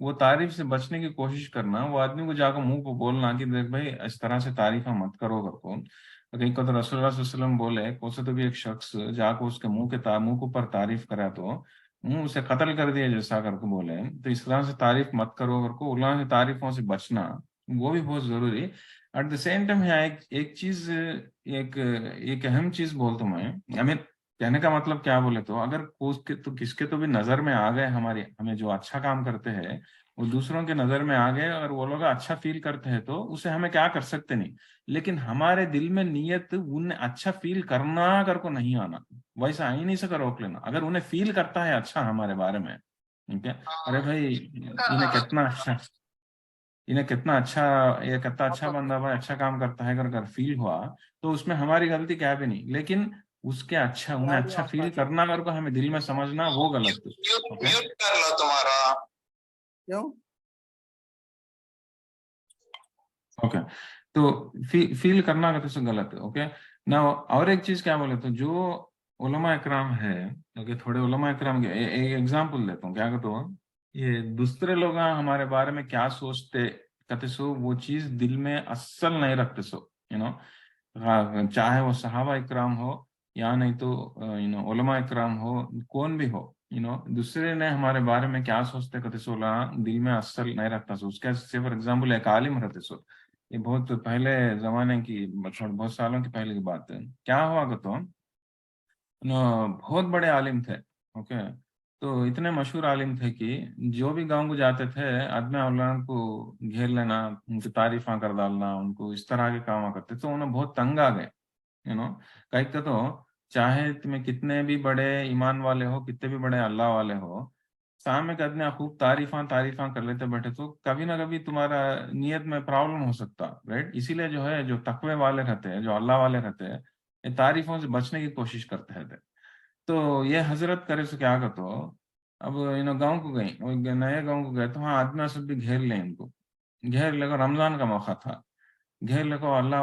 वो तारीफ से बचने की कोशिश करना, वो आदमी को जाकर मुंह पर बोलना कि देख भाई इस तरह से तारीफ मत करो कर को। कहीं को तो रसूलुल्लाह सल्लल्लाहु अलैहि वसल्लम बोले कौन से तो भी एक शख्स जाकर उसके मुंह के ऊपर तारीफ करा तो उसे कत्ल कर दिया जैसा करके बोले। तो इस तरह से तारीफ मत करो करके, उल्लाह से तारीफों से बचना वो भी बहुत जरूरी। एट द सेम टाइम यहाँ एक चीज, एक अहम चीज बोलता हूँ मैं, आई मीन कहने का मतलब क्या बोले तो अगर किसके तो भी नजर में आ गए हमारे, हमें जो अच्छा काम करते हैं वो दूसरों के नजर में आ गए और वो लोग अच्छा फील करते हैं तो उसे हमें क्या कर सकते नहीं। लेकिन हमारे दिल में नीयत उन्हें अच्छा फील करना कर को नहीं आना, वैसा ही नहीं सका रोक लेना। अगर उन्हें फील करता है अच्छा हमारे बारे में ठीक है, अरे भाई इन्हें कितना अच्छा, ये कितना अच्छा बंदा भाई, अच्छा काम करता है अगर फील हुआ तो उसमें हमारी गलती क्या भी नहीं। लेकिन उसके अच्छा, उन्हें अच्छा फील करना अगर को हमें दिल में समझना वो गलत है। म्यूट कर लो तुम्हारा क्यों? ओके तो फील करना तो गलत है ओके ना। और एक चीज क्या बोले तो जो उलमा इकराम है ओके, थोड़े उलमा इकराम के एक एग्जांपल देता हूँ। क्या कहते हो, ये दूसरे लोग हमारे बारे में क्या सोचते कहते सो वो चीज दिल में असल नहीं रखते सो चाहे वो सहाबा इकराम हो या नहीं तो उलमा इकराम हो, कौन भी हो, दूसरे ने हमारे बारे में क्या सोचते कहते सो ला दिल में असर नहीं रखता सो। उसके से फॉर एग्जाम्पल एक आलिम रहते सो, ये बहुत पहले जमाने की, बहुत सालों की पहले की बात है। क्या हुआ कि तो बहुत बड़े आलिम थे, ओके। तो इतने मशहूर आलिम थे कि जो भी गांव को जाते थे आदमी अल्लाह को घेर लेना, उनकी तारीफा कर डालना, उनको इस तरह के काम करते, तो उन्हें बहुत तंग आ गए। कहीं तो चाहे तुम्हें कितने भी बड़े ईमान वाले हो, कितने भी बड़े अल्लाह वाले हो, सामने के आदमी खूब तारीफा तारीफा कर लेते बैठे, तो कभी ना कभी तुम्हारा नियत में प्रॉब्लम हो सकता, राइट। इसीलिए जो है, जो तकवे वाले रहते हैं, जो अल्लाह वाले रहते हैं, ये तारीफों से बचने की कोशिश करते रहते। तो ये हजरत करे सो क्या करते हो, अब गांव को गई, नए गांव को गए, तो हाँ आदमी सब भी घेर ले, इनको घेर लेकर, रमजान का मौका था, घेर लेकर अल्लाह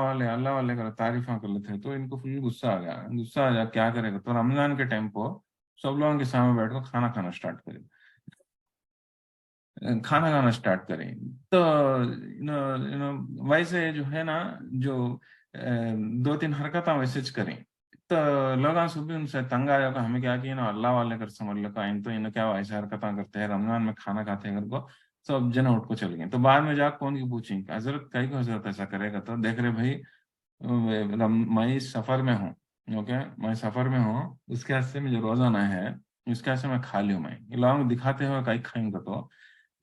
वाले का तारीफा कर लेते हैं। तो इनको फुल गुस्सा आ गया, गुस्सा आ जा क्या करेगा, तो रमजान के टाइम को सब लोगों के सामने बैठकर खाना खाना स्टार्ट करें, खाना खाना स्टार्ट करें। तो वैसे जो है ना, जो दो तीन हरकत वैसे करें, तो लोग सुबह उनसे तंग आया कि हमें क्या किया ना, अल्लाह वाले कर समझ लो का, इन तो इन्हें क्या वैसे हरकत करते हैं, रमजान में खाना खाते हैं घर को, सब जन उठ को चल गए। तो बाद में जाकर कौन की पूछेंगे, हजरत कहीं को हजरत ऐसा करेगा, तो देख रहे भाई मैं सफर में हूँ, ओके, मैं सफर में हूँ, उसके वास्ते में जो रोजाना है उसके वास्ते मैं खा लियो, मैं ये लोगों को दिखाते हुए कहीं खाएंगे, तो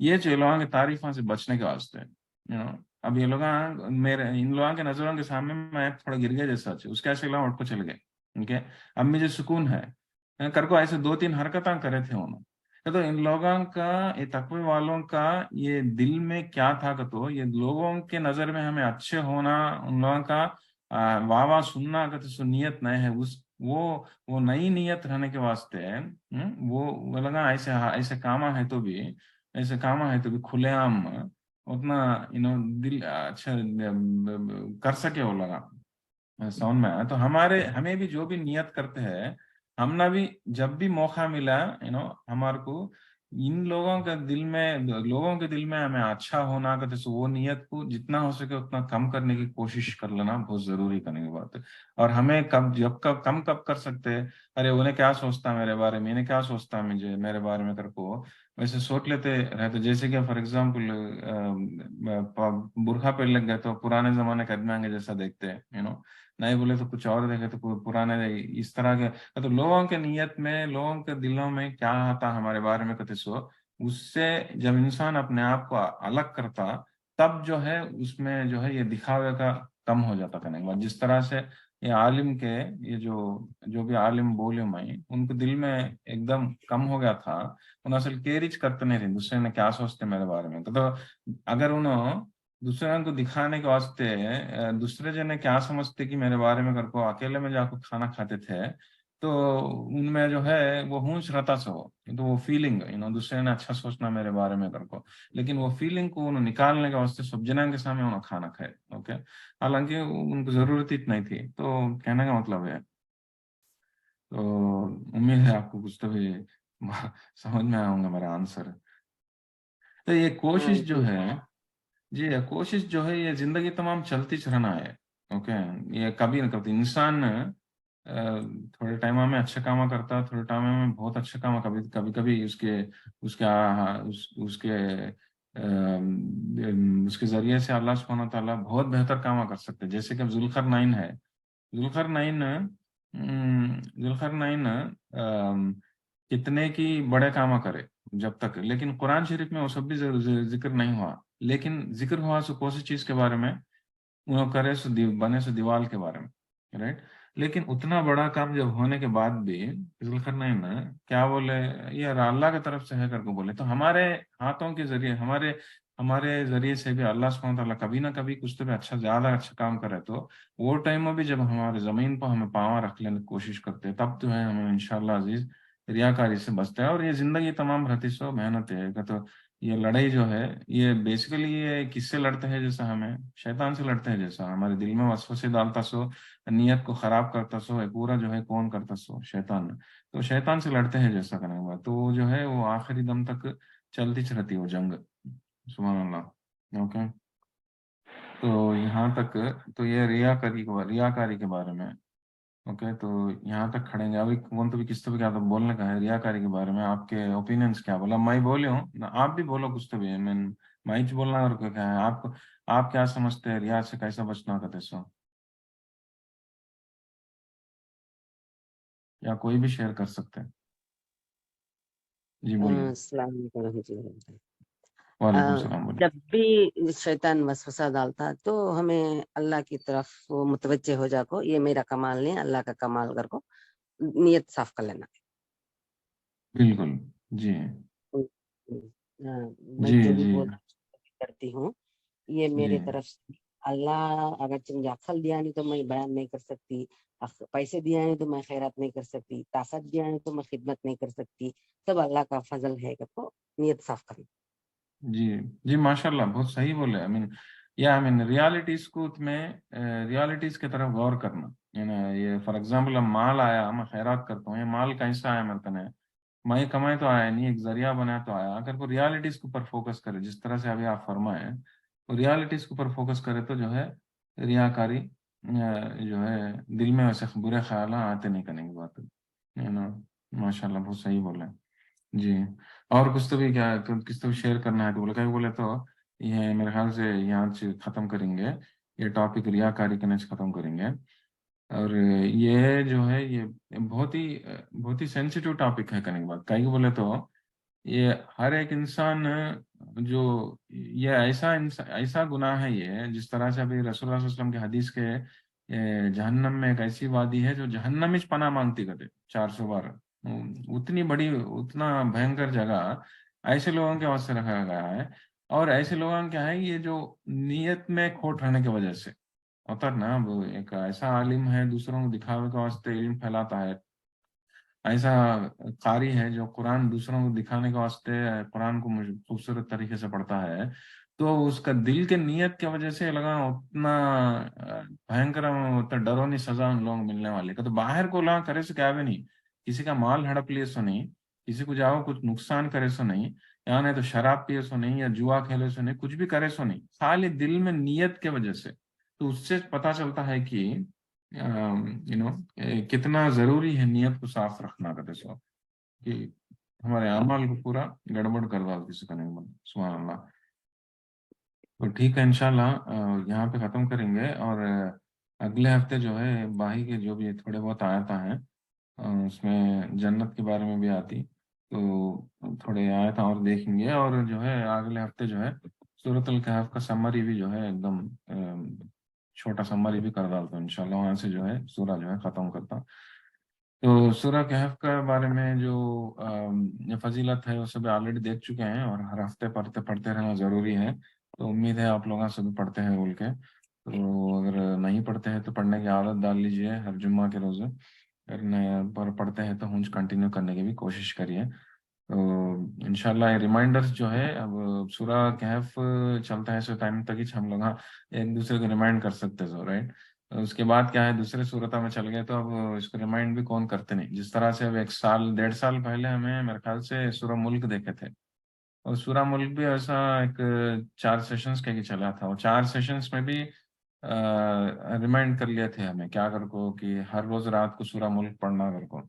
ये जो लोगों की तारीफों से बचने के वास्ते, अब ये लोग मेरे इन लोगों के नजरों के सामने मैं थोड़ा गिर गया जैसा, उसके ऐसे लोग उठ को चले गए, ओके। अब मुझे सुकून है, कर को ऐसे दो तीन हरकतें करे थे उन्होंने। तो इन लोगों का, ये तकवे वालों का ये दिल में क्या था, तो ये लोगों के नजर में हमें अच्छे होना, उन लोगों का वाह वाह सुनना का तो नियत नहीं है, उस वो नई नियत रहने के वास्ते वो लगा ऐसे ऐसे कामा है तो भी, ऐसे कामा है तो भी खुलेआम उतना दिल अच्छा कर सके, वो लगा समझ में आया। तो हमें भी जो भी नियत करते हैं, हम ना भी जब भी मौका मिला, हमारे को इन लोगों के दिल में हमें अच्छा होना का, तो वो नियत को जितना हो सके उतना कम करने की कोशिश कर लेना बहुत जरूरी करने की बात है। और हमें कब कर सकते हैं, अरे उन्हें क्या सोचता है मेरे बारे में, इन्हें क्या सोचता है मुझे मेरे बारे में कर को वैसे सोच लेते रहते। जैसे कि फॉर एग्जाम्पल बुरखा पहन लग गए तो पुराने जमाने के आदमी जैसा देखते हैं, नहीं बोले तो कुछ और देखे तो पुराने इस तरह के। तो लोगों के नियत में, लोगों के दिलों में क्या आता हमारे बारे में कहते सो, उससे जब इंसान अपने आप को अलग करता, तब जो है उसमें जो है ये दिखावे का कम हो जाता करने के बाद। जिस तरह से ये आलिम के, ये जो भी आलिम बोले मैं, उनको दिल में एकदम कम हो गया था, उन्हें असल केरिच करते नहीं रहे दूसरे ने क्या सोचते मेरे बारे में। तो अगर उन्होंने दूसरे को दिखाने के वास्ते दूसरे जने क्या समझते कि मेरे बारे में कर को अकेले में जाकर खाना खाते थे, तो उनमें जो है वो होश रहता सो, तो वो फीलिंग दूसरे ने अच्छा सोचना मेरे बारे में कर को, लेकिन वो फीलिंग को उन्होंने निकालने के वास्ते सब जना के सामने उन्होंने खाना खाए, ओके। हालांकि उनको जरूरत इतनी थी। तो कहने का मतलब है, तो उम्मीद है आपको कुछ तो भी समझ में आया होगा मेरा आंसर। तो ये कोशिश जो है, जी कोशिश जो है, ये जिंदगी तमाम चलती रहना है, ओके। ये कभी न कभी इंसान थोड़े टाइम में अच्छा काम करता, थोड़े टाइम में बहुत अच्छा काम, कभी कभी कभी उसके जरिए से अल्लाह सुब्हानहू व तआला बहुत बेहतर काम कर सकते हैं। जैसे कि जुल्करनैन है, जुल्करनैन जुल्करनैन कितने की बड़े काम करे जब तक, लेकिन कुरान शरीफ में वो सब भी जिक्र नहीं हुआ, लेकिन जिक्र हुआ सो कौन सी चीज के बारे में, वो करे सो बने सो दीवाल के बारे में, राइट। लेकिन उतना बड़ा काम जब होने के बाद भी जुल्करनैन क्या बोले, ये अल्लाह की तरफ से है करके बोले। तो हमारे हाथों के जरिए, हमारे हमारे जरिए से भी अल्लाह सुब्हानहू व तआला कभी ना कभी कुछ तो भी अच्छा, ज्यादा अच्छा काम करे, तो वो टाइम में भी जब हमारे जमीन पर हमें पावा रख लेने की कोशिश करते हैं, तब तो है हमें इंशाअल्लाह अजीज रियाकारी से बचते हैं। और ये जिंदगी तमाम रहती सो मेहनत है तो ये लड़ाई जो है, ये बेसिकली ये किससे लड़ते हैं, जैसा हमें शैतान से लड़ते हैं, जैसा हमारे दिल में वसवसे डालता सो, नियत को खराब करता सो, ये पूरा जो है कौन करता सो, शैतान। तो शैतान से लड़ते हैं जैसा करने के बाद, तो वो जो है वो आखिरी दम तक चलती रहती है वो जंग, सुभान अल्लाह, ओके। तो यहाँ तक तो ये रियाकारी के बारे में ओके, तो यहाँ तक खड़ेंगे। अभी कौन तो भी किस तो भी क्या तो बोलने का है रियाकारी के बारे में, आपके ओपिनियंस क्या? बोला मैं बोले हूँ ना, आप भी बोलो कुछ तो भी। मैं बोलना और क्या है आपको? आप क्या समझते हैं रिया से कैसा बचना का सो? या कोई भी शेयर कर सकते हैं। जी बोलिए। अस्सलाम वालेकुम रहमतुल्लाहि व बरकातहू। वालेकुम सलाम, बोलिए। जब भी शैतान वसवसा डालता तो हमें अल्लाह की तरफ वो मुतवज्जे हो जाको, ये मेरा कमाल नहीं अल्लाह का कमाल कर को नियत साफ कर लेना। बिल्कुल। जी मैं जी जो भी जी बोलना करती हूँ ये जी मेरे तरफ से। अल्लाह अगर मुझे अक्ल दिया नहीं तो मैं बयान नहीं कर सकती, पैसे दिया नहीं तो मैं खैरात नहीं कर सकती, ताकत दिया नहीं तो मैं खिदमत नहीं कर सकती, सब अल्लाह का फजल है। तो नियत साफ करना। जी जी, माशाल्लाह बहुत सही बोले। रियलिटीज को में रियलिटीज की तरफ गौर करना। ये फॉर एग्जांपल, अब माल आया, मैं खैरात करता हूँ, ये माल कैसा आया मेरे कने? मैं कमाए तो आया नहीं, एक जरिया बना तो आया। अगर वो रियलिटीज के ऊपर फोकस करे, जिस तरह से अभी आप फरमाए, तो रियलिटीज के ऊपर फोकस करे तो जो है रियाकारी जो है दिल में वैसे बुरे ख्याल आते नहीं, करने की बात है ना। माशाल्लाह बहुत सही बोले। जी, और कुछ तो भी क्या किस तो भी शेयर करना है तो बोले, क्या बोले तो ये मेरे ख्याल से यहाँ से खत्म करेंगे, ये टॉपिक रियाकारी करने से खत्म करेंगे। और ये जो है ये बहुत ही सेंसिटिव टॉपिक है करने के बाद, कहीं बोले तो ये हर एक इंसान जो ये ऐसा गुनाह है, ये जिस तरह से अभी रसूलुल्लाह सल्लल्लाहु अलैहि वसल्लम के हदीस के जहन्नम में एक ऐसी वादी है जो जहन्नम ही पनाह मांगती करे 400 बार। उतनी बड़ी, उतना भयंकर जगह ऐसे लोगों के वास्ते रखा गया है। और ऐसे लोगों का क्या है, ये जो नीयत में खोट रहने की वजह से होता है ना। वो एक ऐसा आलिम है दूसरों को दिखावे के वास्ते इल्म फैलाता है, ऐसा कारी है जो कुरान दूसरों को दिखाने के वास्ते कुरान को खूबसूरत तरीके से पढ़ता है, तो उसका दिल के नियत की वजह से लगा उतना भयंकर, उतना डरावनी सजा उन लोगों को मिलने वाली का। तो बाहर को लगा करे सो क्या भी नहीं, किसी का माल हड़प लिए सो नहीं, किसी को जाओ कुछ नुकसान करे सो नहीं, या नहीं तो शराब पिए सो नहीं, या जुआ खेले सो नहीं, कुछ भी करे सो नहीं, खाली दिल में नियत के वजह से। तो उससे पता चलता है कि कितना जरूरी है नियत को साफ रखना का सो, कि हमारे अमाल को पूरा गड़बड़ करवा किसी का नहीं बन। सुभान अल्लाह। तो ठीक है, इंशाल्लाह यहाँ पे ख़त्म करेंगे। और अगले हफ्ते जो है बाही के जो भी थोड़े बहुत आयता हैं, उसमें जन्नत के बारे में भी आती, तो थोड़े आयत और देखेंगे। और जो है अगले हफ्ते जो है सूरतुल कहफ का समरी भी जो है एकदम छोटा समरी भी कर डालता हूँ इंशाल्लाह, वहाँ से जो है सूरा जो है ख़त्म करता। तो सूरह कहफ के बारे में जो ये फजीलत है वो सब ऑलरेडी देख चुके हैं, और हर हफ्ते पढ़ते पढ़ते रहना ज़रूरी है। तो उम्मीद है आप लोग सभी पढ़ते हैं बोल के। तो अगर नहीं पढ़ते हैं तो पढ़ने की आदत डाल लीजिए हर जुम्मा के रोज़े। अगर नहीं पर पढ़ते हैं तो हुंज कंटिन्यू करने की भी कोशिश करिए। तो इंशाल्लाह ये रिमाइंडर्स जो है, अब सूरह कहफ चलता है सो टाइम तक ही हम लोग हाँ एक दूसरे को रिमाइंड कर सकते हैं, राइट। उसके बाद क्या है, दूसरे सूरता में चल गए तो अब इसको रिमाइंड भी कौन करते नहीं। जिस तरह से अब 1 साल 1.5 साल पहले हमें मेरे ख्याल से सूरह मुल्क देखे थे, और सूरह मुल्क भी ऐसा एक 4 सेशंस के चला था, और 4 सेशंस में भी रिमाइंड कर लिए थे हमें क्या कर को, कि हर रोज रात को सूरह मुल्क पढ़ना कर को।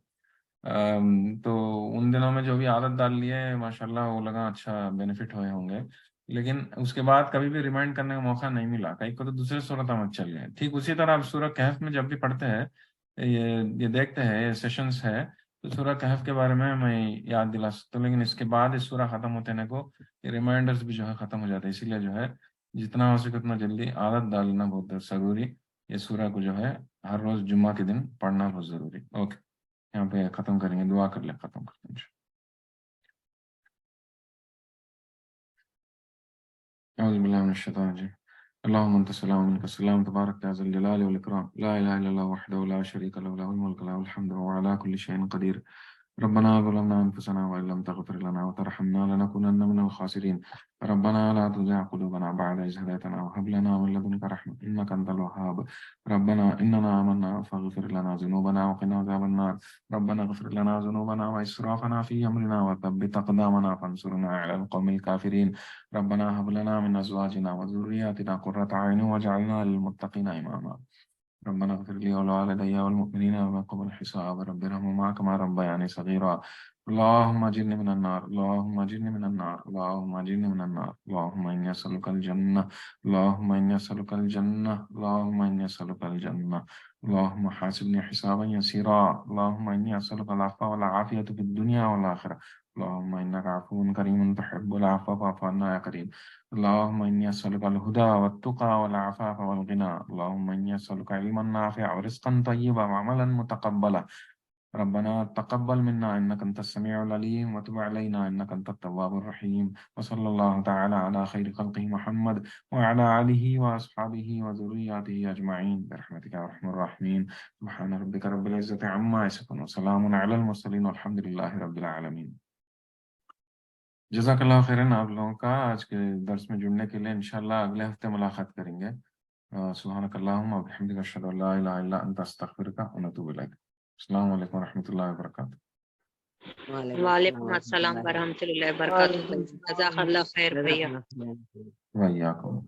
तो उन दिनों में जो भी आदत डाल ली है माशाल्लाह वो लगा अच्छा बेनिफिट हुए होंगे। लेकिन उसके बाद कभी भी रिमाइंड करने का मौका नहीं मिला, कहीं को तो दूसरे सूरत में चल गए। ठीक उसी तरह आप सूरह कहफ में जब भी पढ़ते हैं, ये देखते हैं, ये सेशंस है, तो सूरह कहफ के बारे में मैं याद दिला सकता हूँ। लेकिन इसके बाद इस सूरह खत्म होते न को ये रिमाइंडर्स भी जो है खत्म हो जाते हैं। इसीलिए जो है जितना हो सके उतना जल्दी आदत डालना बहुत जरूरी। ये सूरह को जो है हर रोज जुम्मा के दिन पढ़ना बहुत जरूरी। ओके, यहाँ पे खत्म करेंगे, दुआ कर ले खत्म करते हैं। औज़ु बिल्लाहि मिनश शैतानिर रजीम। अल्लाहुम्मा अंता सलाम व मिनका सलाम तबारक या ज़ल जलाली वल इकराम ला इलाहा इल्लल्लाहु वहदहु ला शरीका लहु लहुल मुल्कु व लहुल हम्दु व अला कुल्लि शैइन क़दीर। रब्बना ज़लमना अनफुसना व इल्लम तग़फिर लना व तरहमना लनकुनन्ना मिनल ख़ासिरीन। रब्बना ला तुज़िग़ क़ुलूबना बअद इज़ हदैतना व हब लना मिन लदुनका रहमह इन्नका अंतल वह्हाब। रब्बना इन्नना आमन्ना फ़ग़फ़िर लना ज़ुनूबना व क़िना अज़ाबन नार। रब्बना इग़फ़िर लना ज़ुनूबना व इस्राफ़ना फ़ी अमरिना व थब्बित अक़दामना फ़ंसुरना अलल क़ौमिल काफ़िरीन। रब्बना हब लना मिन अज़वाजिना व ज़ुर्रिय्यतिना क़ुर्रता अयुन वजअलना लिल मुत्तक़ीना इमामा। ربنا اغفر لي ولوالدي والمؤمنين يوم يقوم الحساب رب ارحمهما كما ربياني صغيرا اللهم اجرني من النار اللهم اجرني من النار اللهم اجرني من النار اللهم اني اسالك الجنه اللهم اني اسالك الجنه اللهم اني اسالك الجنه اللهم حاسبني حسابا يسيرا اللهم اني اسالك العفو والعافيه في الدنيا والاخره اللهم انك عفو كريم تحب العفو فاعف عنا يا كريم اللهم إني أسألك الهدى والتقى والعفاف والغنى اللهم إني أسألك علما نافعا ورزقا طيبا وعملا متقبلا ربنا تقبل منا إنك أنت السميع العليم وتب علينا إنك أنت التواب الرحيم وصلى الله تعالى على خير خلقه محمد وعلى آله وأصحابه وذرياته أجمعين برحمتك يا أرحم الراحمين سبحان ربك رب العزة عما يصفون وسلام على المرسلين والحمد لله رب العالمين. جزاک اللہ خیرن آپ لوگوں کا آج کے درس میں جڑنے کے لیے انشاءاللہ اگلے ہفتے ملاقات کریں گے. سبحانک اللہم و بحمدک اشہد ان لا الہ الا انت استغفرک و اتوب الیک. السلام علیکم و رحمۃ اللہ وبرکاتہ. وعلیکم السلام ورحمۃ اللہ وبرکاتہ. جزاک اللہ خیر بھیا. وإیاکم.